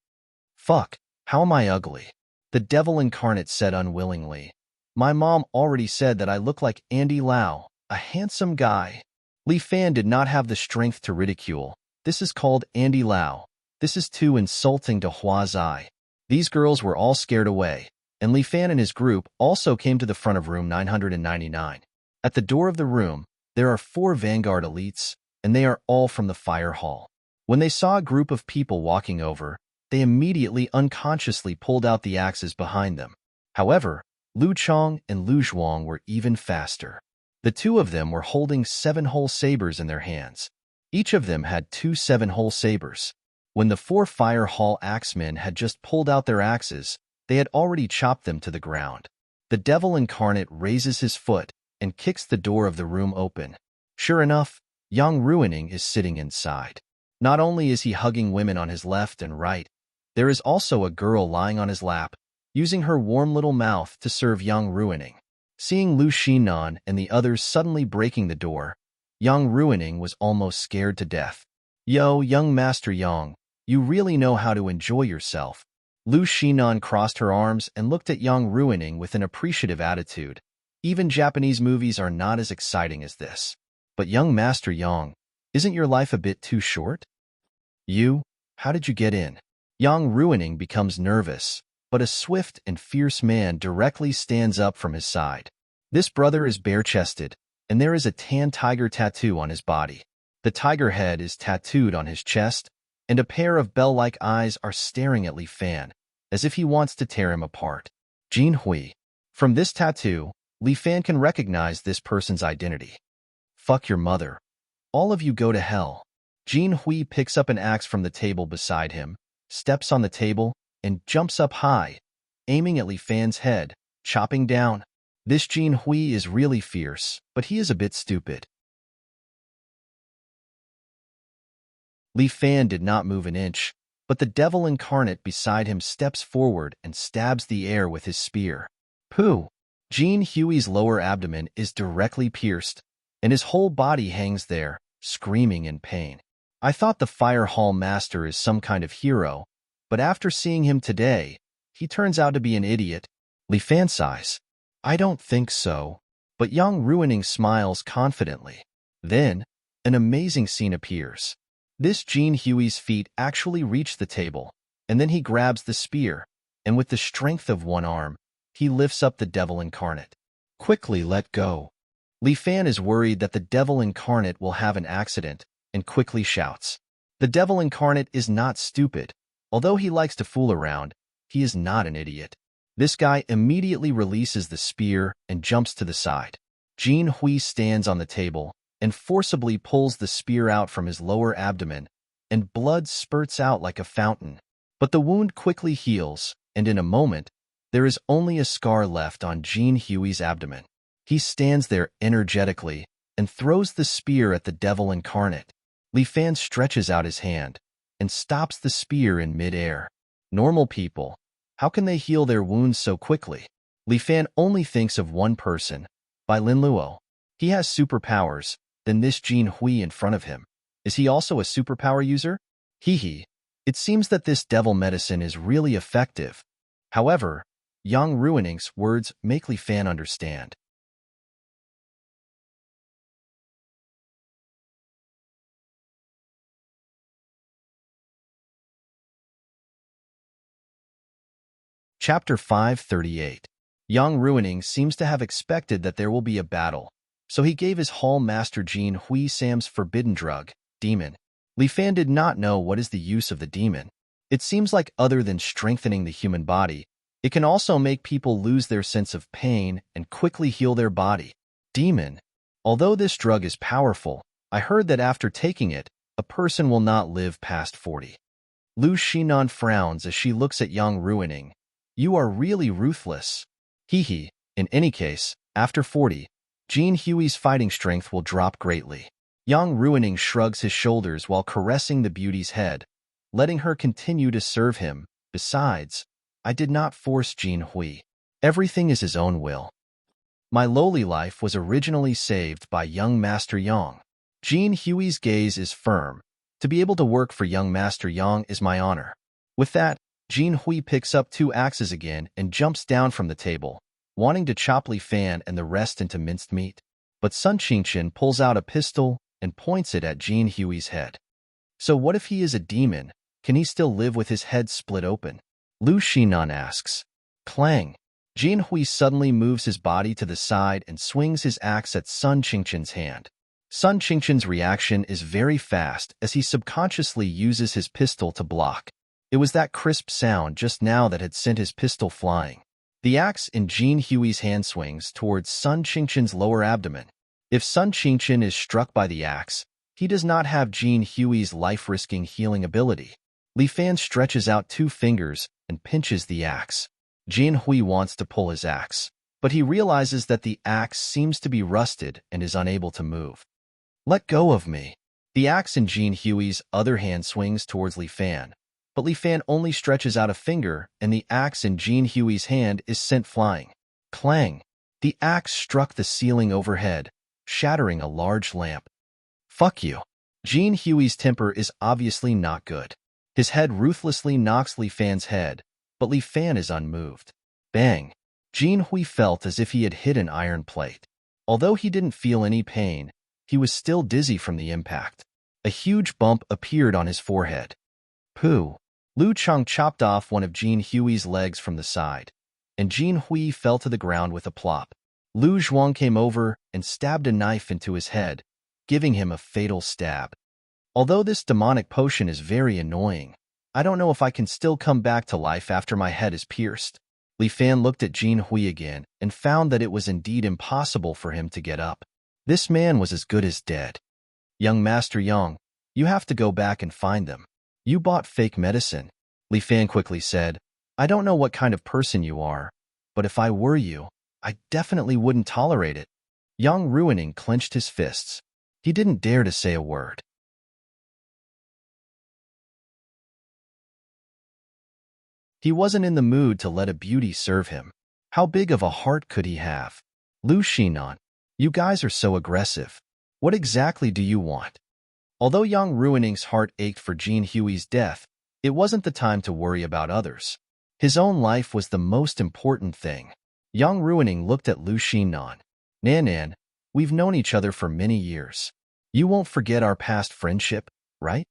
[SPEAKER 1] Fuck, how am I ugly? The devil incarnate said unwillingly. My mom already said that I look like Andy Lau, a handsome guy. Li Fan did not have the strength to ridicule. This is called Andy Lau. This is too insulting to Hua Zai. These girls were all scared away, and Li Fan and his group also came to the front of room 999. At the door of the room, there are 4 Vanguard elites, and they are all from the fire hall. When they saw a group of people walking over, they immediately unconsciously pulled out the axes behind them. However, Lu Chong and Lu Zhuang were even faster. The two of them were holding 7-hole sabers in their hands. Each of them had 2 7-hole sabers. When the 4 fire hall axemen had just pulled out their axes, they had already chopped them to the ground. The devil incarnate raises his foot and kicks the door of the room open. Sure enough, Yang Ruining is sitting inside. Not only is he hugging women on his left and right, there is also a girl lying on his lap, using her warm little mouth to serve Yang Ruining. Seeing Lu Xinan and the others suddenly breaking the door, Yang Ruining was almost scared to death. Yo, young Master Yang, you really know how to enjoy yourself. Lu Xinan crossed her arms and looked at Yang Ruining with an appreciative attitude. Even Japanese movies are not as exciting as this. But young Master Yang, isn't your life a bit too short? You? How did you get in? Yang Ruining becomes nervous, but a swift and fierce man directly stands up from his side. This brother is bare-chested, and there is a tan tiger tattoo on his body. The tiger head is tattooed on his chest, and a pair of bell-like eyes are staring at Li Fan, as if he wants to tear him apart. Jin Hui. From this tattoo, Li Fan can recognize this person's identity. Fuck your mother. All of you go to hell. Jin Hui picks up an axe from the table beside him, steps on the table, and jumps up high, aiming at Li Fan's head, chopping down. This Jin Hui is really fierce, but he is a bit stupid. Li Fan did not move an inch, but the devil incarnate beside him steps forward and stabs the air with his spear. Pooh! Jin Hui's lower abdomen is directly pierced, and his whole body hangs there, screaming in pain. I thought the Fire Hall Master is some kind of hero, but after seeing him today, he turns out to be an idiot. Li Fan sighs. I don't think so, but Yang Ruining smiles confidently. Then, an amazing scene appears. This Jin Hui's feet actually reach the table, and then he grabs the spear, and with the strength of one arm, he lifts up the devil incarnate. Quickly let go. Li Fan is worried that the devil incarnate will have an accident, and quickly shouts. The devil incarnate is not stupid. Although he likes to fool around, he is not an idiot. This guy immediately releases the spear and jumps to the side. Jin Hui stands on the table and forcibly pulls the spear out from his lower abdomen, and blood spurts out like a fountain. But the wound quickly heals, and in a moment, there is only a scar left on Jin Hui's abdomen. He stands there energetically and throws the spear at the devil incarnate. Li Fan stretches out his hand and stops the spear in mid-air. Normal people, how can they heal their wounds so quickly? Li Fan only thinks of one person, Bai Lin Luo. He has superpowers, then this Jin Hui in front of him. Is he also a superpower user? Hee. It seems that this devil medicine is really effective. However, Yang Ruining's words make Li Fan understand. Chapter 538. Yang Ruining seems to have expected that there will be a battle, so he gave his hall master Jin Hui Sam's forbidden drug, demon. Li Fan did not know what is the use of the demon. It seems like other than strengthening the human body, it can also make people lose their sense of pain and quickly heal their body. Demon. Although this drug is powerful, I heard that after taking it, a person will not live past 40. Lu Shinan frowns as she looks at Yang Ruining. You are really ruthless. Hee. In any case, after 40, Jean Huey's fighting strength will drop greatly. Yang Ruining shrugs his shoulders while caressing the beauty's head, letting her continue to serve him. Besides, I did not force Jean Hui. Everything is his own will. My lowly life was originally saved by young Master Yang. Jean Huey's gaze is firm. To be able to work for young Master Yang is my honor. With that, Jean Hui picks up 2 axes again and jumps down from the table, wanting to chop Li Fan and the rest into minced meat. But Sun Qingqian pulls out a pistol and points it at Jean Huey's head. So what if he is a demon? Can he still live with his head split open? Lu Shinan asks. Clang. Jean Hui suddenly moves his body to the side and swings his axe at Sun Qingqian's hand. Sun Qingqian's reaction is very fast as he subconsciously uses his pistol to block. It was that crisp sound just now that had sent his pistol flying. The axe in Jean Huey's hand swings towards Sun Qingqian's lower abdomen. If Sun Qingqian is struck by the axe, he does not have Jean Huey's life-risking healing ability. Li Fan stretches out 2 fingers and pinches the axe. Jean Hui wants to pull his axe, but he realizes that the axe seems to be rusted and is unable to move. Let go of me. The axe in Jean Huey's other hand swings towards Li Fan, but Li Fan only stretches out a finger and the axe in Jean Huey's hand is sent flying. Clang! The axe struck the ceiling overhead, shattering a large lamp. Fuck you. Jean Huey's temper is obviously not good. His head ruthlessly knocks Li Fan's head, but Li Fan is unmoved. Bang! Jean Hui felt as if he had hit an iron plate. Although he didn't feel any pain, he was still dizzy from the impact. A huge bump appeared on his forehead. Pooh! Lu Chang chopped off one of Jean Huey's legs from the side, and Jean Hui fell to the ground with a plop. Lu Zhuang came over and stabbed a knife into his head, giving him a fatal stab. Although this demonic potion is very annoying, I don't know if I can still come back to life after my head is pierced. Li Fan looked at Jean Hui again and found that it was indeed impossible for him to get up. This man was as good as dead. Young Master Yang, you have to go back and find them. You bought fake medicine, Li Fan quickly said. I don't know what kind of person you are, but if I were you, I definitely wouldn't tolerate it. Yang Ruining clenched his fists. He didn't dare to say a word. He wasn't in the mood to let a beauty serve him. How big of a heart could he have? Lu Shinan, you guys are so aggressive. What exactly do you want? Although Yang Ruining's heart ached for Jean Huey's death, it wasn't the time to worry about others. His own life was the most important thing. Yang Ruining looked at Lu Shinan. Nan, we've known each other for many years. You won't forget our past friendship, right?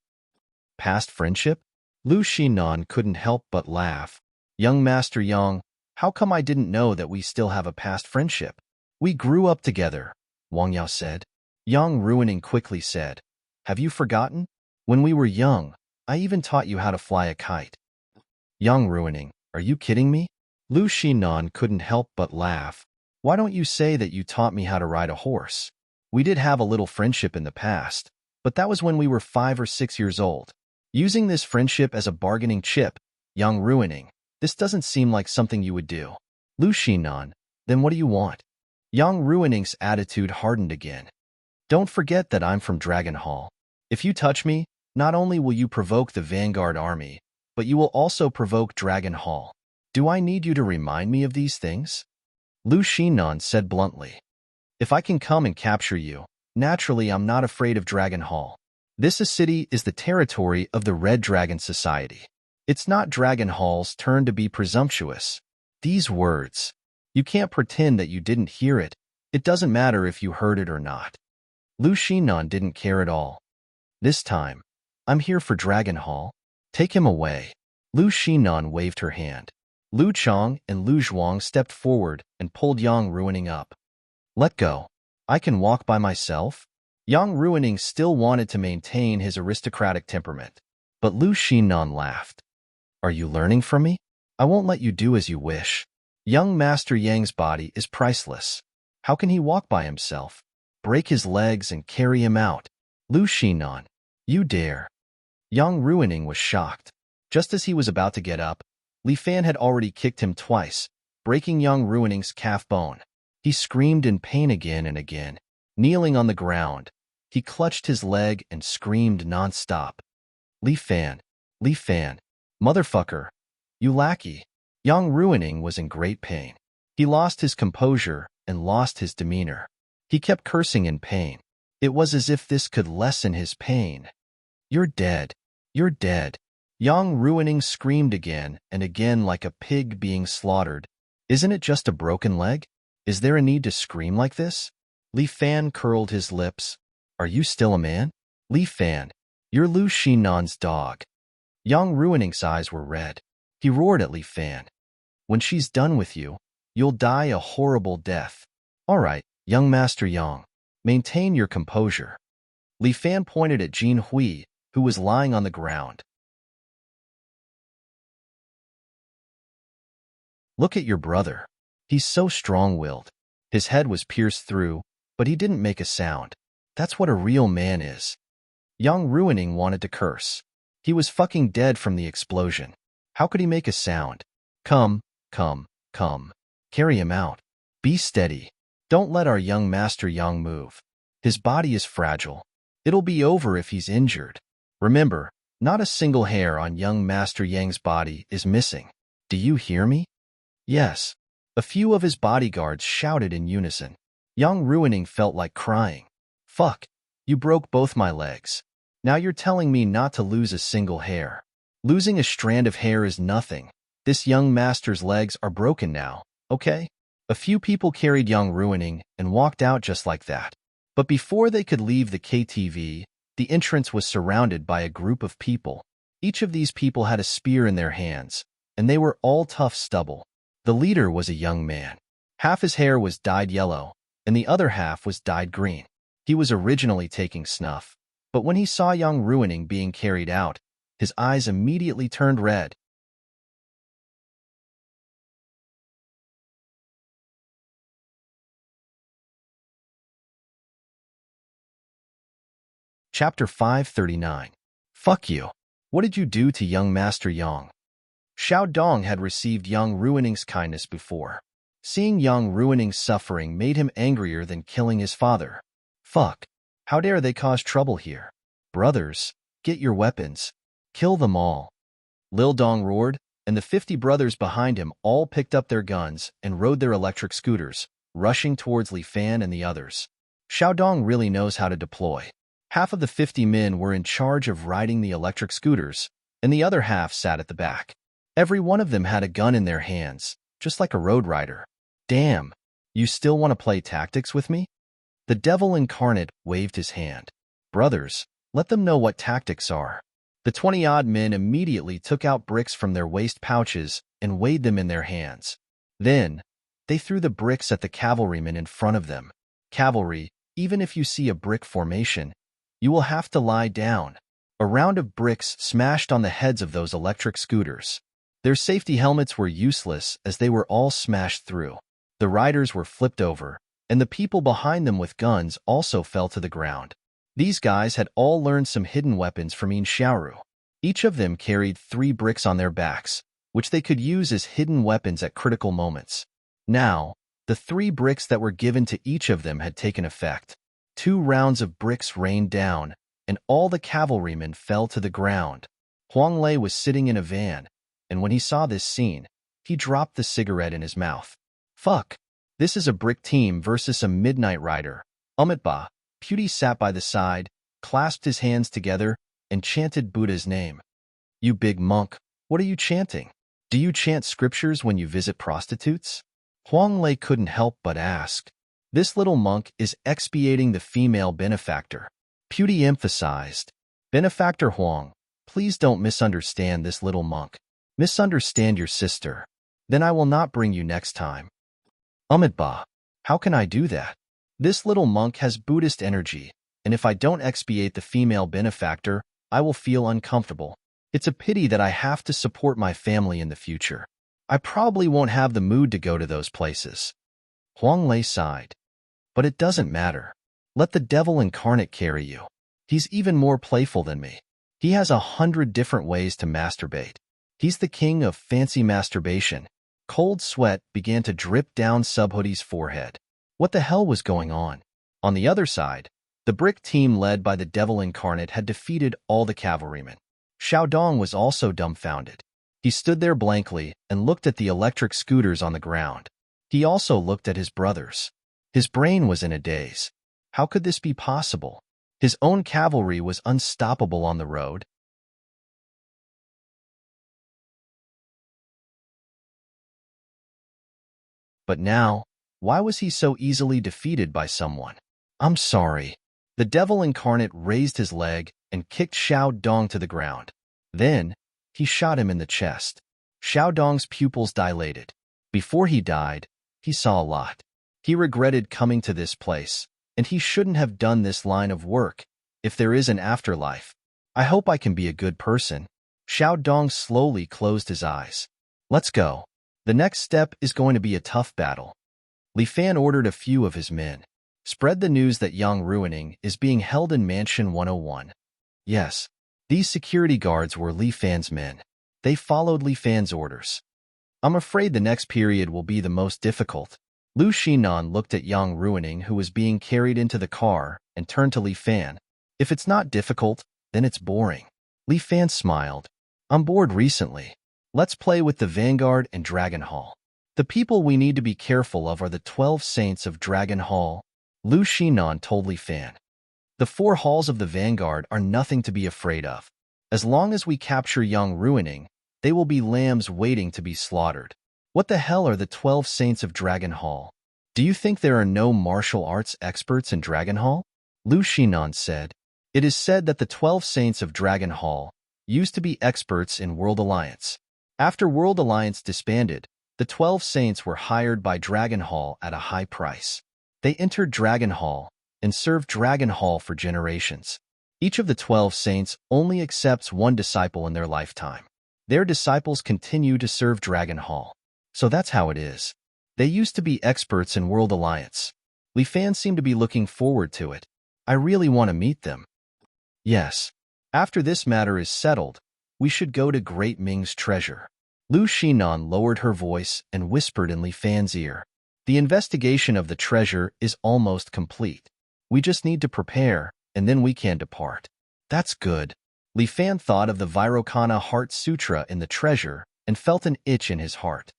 [SPEAKER 1] Past friendship? Lu Shinan couldn't help but laugh. Young Master Yang, how come I didn't know that we still have a past friendship? We grew up together, Wang Yao said. Yang Ruining quickly said, have you forgotten? When we were young, I even taught you how to fly a kite. Yang Ruining, are you kidding me? Lu Shinan couldn't help but laugh. Why don't you say that you taught me how to ride a horse? We did have a little friendship in the past, but that was when we were 5 or 6 years old. Using this friendship as a bargaining chip, Yang Ruining, this doesn't seem like something you would do. Lu Shinan, then what do you want? Yang Ruining's attitude hardened again. Don't forget that I'm from Dragon Hall. If you touch me, not only will you provoke the Vanguard Army, but you will also provoke Dragon Hall. Do I need you to remind me of these things? Lu Shinan said bluntly. If I can come and capture you, naturally I'm not afraid of Dragon Hall. This city is the territory of the Red Dragon Society. It's not Dragon Hall's turn to be presumptuous. These words. You can't pretend that you didn't hear it. It doesn't matter if you heard it or not. Lu Shinan didn't care at all. This time, I'm here for Dragon Hall. Take him away. Lu Shinan waved her hand. Lu Chang and Lu Zhuang stepped forward and pulled Yang Ruining up. Let go. I can walk by myself. Yang Ruining still wanted to maintain his aristocratic temperament, but Lu Shinan laughed. Are you learning from me? I won't let you do as you wish. Young Master Yang's body is priceless. How can he walk by himself? Break his legs and carry him out. Lu Shinan, you dare. Yang Ruining was shocked. Just as he was about to get up, Li Fan had already kicked him twice, breaking Yang Ruining's calf bone. He screamed in pain again and again. Kneeling on the ground, he clutched his leg and screamed non-stop. Li Fan, motherfucker, you lackey. Yang Ruining was in great pain. He lost his composure and lost his demeanor. He kept cursing in pain. It was as if this could lessen his pain. You're dead. You're dead. Yang Ruining screamed again and again like a pig being slaughtered. Isn't it just a broken leg? Is there a need to scream like this? Li Fan curled his lips. Are you still a man? Li Fan, you're Lu Shinan's dog. Yang Ruining's eyes were red. He roared at Li Fan. When she's done with you, you'll die a horrible death. All right, young Master Yang, maintain your composure. Li Fan pointed at Jin Hui, who was lying on the ground. Look at your brother. He's so strong-willed. His head was pierced through, but he didn't make a sound. That's what a real man is. Yang Ruining wanted to curse. He was fucking dead from the explosion. How could he make a sound? Come. Carry him out. Be steady. Don't let our young Master Yang move. His body is fragile. It'll be over if he's injured. Remember, not a single hair on young Master Yang's body is missing. Do you hear me? Yes. A few of his bodyguards shouted in unison. Yang Ruining felt like crying. Fuck, you broke both my legs. Now you're telling me not to lose a single hair. Losing a strand of hair is nothing. This young master's legs are broken now, okay? A few people carried Yang Ruining and walked out just like that. But before they could leave the KTV, the entrance was surrounded by a group of people. Each of these people had a spear in their hands, and they were all tough stubble. The leader was a young man. Half his hair was dyed yellow, and the other half was dyed green. He was originally taking snuff, but when he saw Yang Ruining being carried out, his eyes immediately turned red. Chapter 539. Fuck you. What did you do to young Master Yang? Xiao Dong had received Yang Ruining's kindness before. Seeing Yang Ruining's suffering made him angrier than killing his father. Fuck. How dare they cause trouble here? Brothers, get your weapons. Kill them all. Lil Dong roared, and the 50 brothers behind him all picked up their guns and rode their electric scooters, rushing towards Li Fan and the others. Xiao Dong really knows how to deploy. Half of the 50 men were in charge of riding the electric scooters, and the other half sat at the back. Every one of them had a gun in their hands, just like a road rider. Damn, you still want to play tactics with me? The devil incarnate waved his hand. Brothers, let them know what tactics are. The 20-odd men immediately took out bricks from their waist pouches and weighed them in their hands. Then, they threw the bricks at the cavalrymen in front of them. Cavalry, even if you see a brick formation, you will have to lie down. A round of bricks smashed on the heads of those electric scooters. Their safety helmets were useless as they were all smashed through. The riders were flipped over, and the people behind them with guns also fell to the ground. These guys had all learned some hidden weapons from In Xiaoru. Each of them carried 3 bricks on their backs, which they could use as hidden weapons at critical moments. Now, the 3 bricks that were given to each of them had taken effect. 2 rounds of bricks rained down, and all the cavalrymen fell to the ground. Huang Lei was sitting in a van, and when he saw this scene, he dropped the cigarette in his mouth. Fuck, this is a brick team versus a midnight rider. Umitba, Pewdie sat by the side, clasped his hands together, and chanted Buddha's name. You big monk, what are you chanting? Do you chant scriptures when you visit prostitutes? Huang Lei couldn't help but ask. This little monk is expiating the female benefactor. Pewdie emphasized. Benefactor Huang, please don't misunderstand this little monk. Misunderstand your sister. Then I will not bring you next time. Umitba, how can I do that? This little monk has Buddhist energy, and if I don't expiate the female benefactor, I will feel uncomfortable. It's a pity that I have to support my family in the future. I probably won't have the mood to go to those places. Huang Lei sighed. But it doesn't matter. Let the devil incarnate carry you. He's even more playful than me. He has 100 different ways to masturbate. He's the king of fancy masturbation. Cold sweat began to drip down Subhoodie's forehead. What the hell was going on? On the other side, the brick team led by the devil incarnate had defeated all the cavalrymen. Xiaodong was also dumbfounded. He stood there blankly and looked at the electric scooters on the ground. He also looked at his brothers. His brain was in a daze. How could this be possible? His own cavalry was unstoppable on the road. But now, why was he so easily defeated by someone? I'm sorry. The devil incarnate raised his leg and kicked Xiaodong to the ground. Then, he shot him in the chest. Xiaodong's pupils dilated. Before he died, he saw a lot. He regretted coming to this place, and he shouldn't have done this line of work. If there is an afterlife, I hope I can be a good person. Xiaodong slowly closed his eyes. Let's go. The next step is going to be a tough battle. Li Fan ordered a few of his men. Spread the news that Yang Ruining is being held in Mansion 101. Yes, these security guards were Li Fan's men. They followed Li Fan's orders. I'm afraid the next period will be the most difficult. Lu Xinan looked at Yang Ruining, who was being carried into the car, and turned to Li Fan. If it's not difficult, then it's boring. Li Fan smiled. I'm bored recently. Let's play with the Vanguard and Dragon Hall. The people we need to be careful of are the 12 Saints of Dragon Hall, Lu Xinan told Li Fan. The 4 halls of the Vanguard are nothing to be afraid of. As long as we capture Yang Ruining, they will be lambs waiting to be slaughtered. What the hell are the 12 Saints of Dragon Hall? Do you think there are no martial arts experts in Dragon Hall? Lu Xinan said. It is said that the 12 Saints of Dragon Hall used to be experts in World Alliance. After World Alliance disbanded, the 12 Saints were hired by Dragon Hall at a high price. They entered Dragon Hall and served Dragon Hall for generations. Each of the 12 Saints only accepts one disciple in their lifetime. Their disciples continue to serve Dragon Hall. So that's how it is. They used to be experts in World Alliance. Li Fan seemed to be looking forward to it. I really want to meet them. Yes. After this matter is settled, we should go to Great Ming's treasure. Lu Xinan lowered her voice and whispered in Li Fan's ear. The investigation of the treasure is almost complete. We just need to prepare, and then we can depart. That's good. Li Fan thought of the Vairocana Heart Sutra in the treasure and felt an itch in his heart.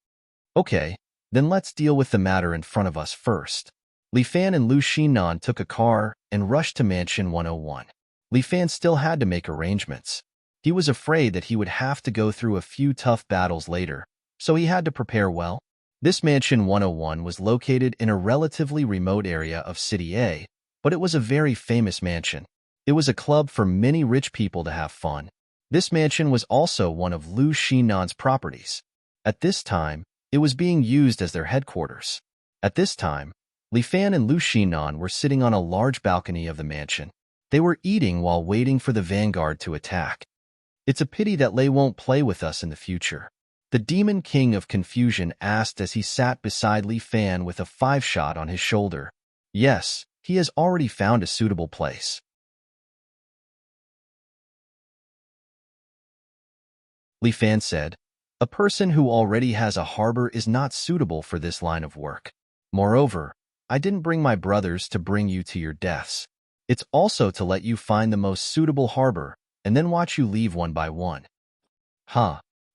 [SPEAKER 1] Okay, then let's deal with the matter in front of us first. Li Fan and Lu Xinan took a car and rushed to Mansion 101. Li Fan still had to make arrangements. He was afraid that he would have to go through a few tough battles later, so he had to prepare well. This Mansion 101 was located in a relatively remote area of City A, but it was a very famous mansion. It was a club for many rich people to have fun. This mansion was also one of Lu Xinan's properties. At this time, it was being used as their headquarters. At this time, Li Fan and Lu Xinan were sitting on a large balcony of the mansion. They were eating while waiting for the Vanguard to attack. It's a pity that Lei won't play with us in the future. The Demon King of Confusion asked as he sat beside Li Fan with a 5-shot on his shoulder. Yes, he has already found a suitable place. Li Fan said, a person who already has a harbor is not suitable for this line of work. Moreover, I didn't bring my brothers to bring you to your deaths. It's also to let you find the most suitable harbor, and then watch you leave one by one.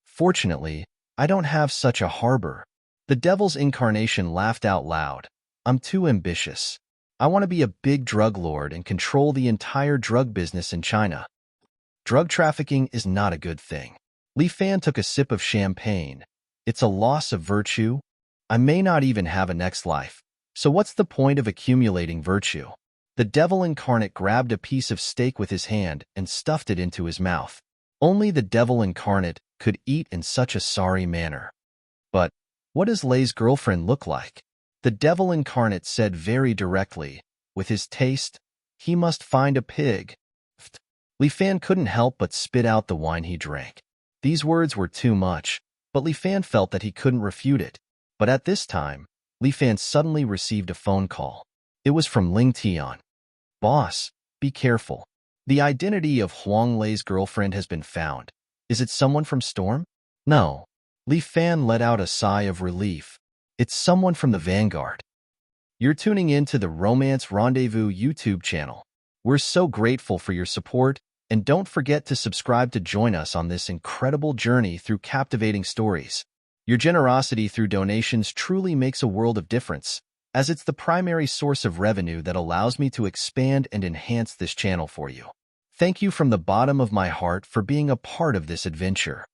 [SPEAKER 1] Fortunately, I don't have such a harbor. The devil's incarnation laughed out loud. I'm too ambitious. I want to be a big drug lord and control the entire drug business in China. Drug trafficking is not a good thing. Li Fan took a sip of champagne. It's a loss of virtue. I may not even have a next life. So what's the point of accumulating virtue? The devil incarnate grabbed a piece of steak with his hand and stuffed it into his mouth. Only the devil incarnate could eat in such a sorry manner. But what does Lei's girlfriend look like? The devil incarnate said very directly. With his taste, he must find a pig. Li Fan couldn't help but spit out the wine he drank. These words were too much, but Li Fan felt that he couldn't refute it. But at this time, Li Fan suddenly received a phone call. It was from Ling Tian. Boss, be careful. The identity of Huang Lei's girlfriend has been found. Is it someone from Storm? No. Li Fan let out a sigh of relief. It's someone from the Vanguard. You're tuning in to the Romance Rendezvous YouTube channel. We're so grateful for your support, and don't forget to subscribe to join us on this incredible journey through captivating stories. Your generosity through donations truly makes a world of difference, as it's the primary source of revenue that allows me to expand and enhance this channel for you. Thank you from the bottom of my heart for being a part of this adventure.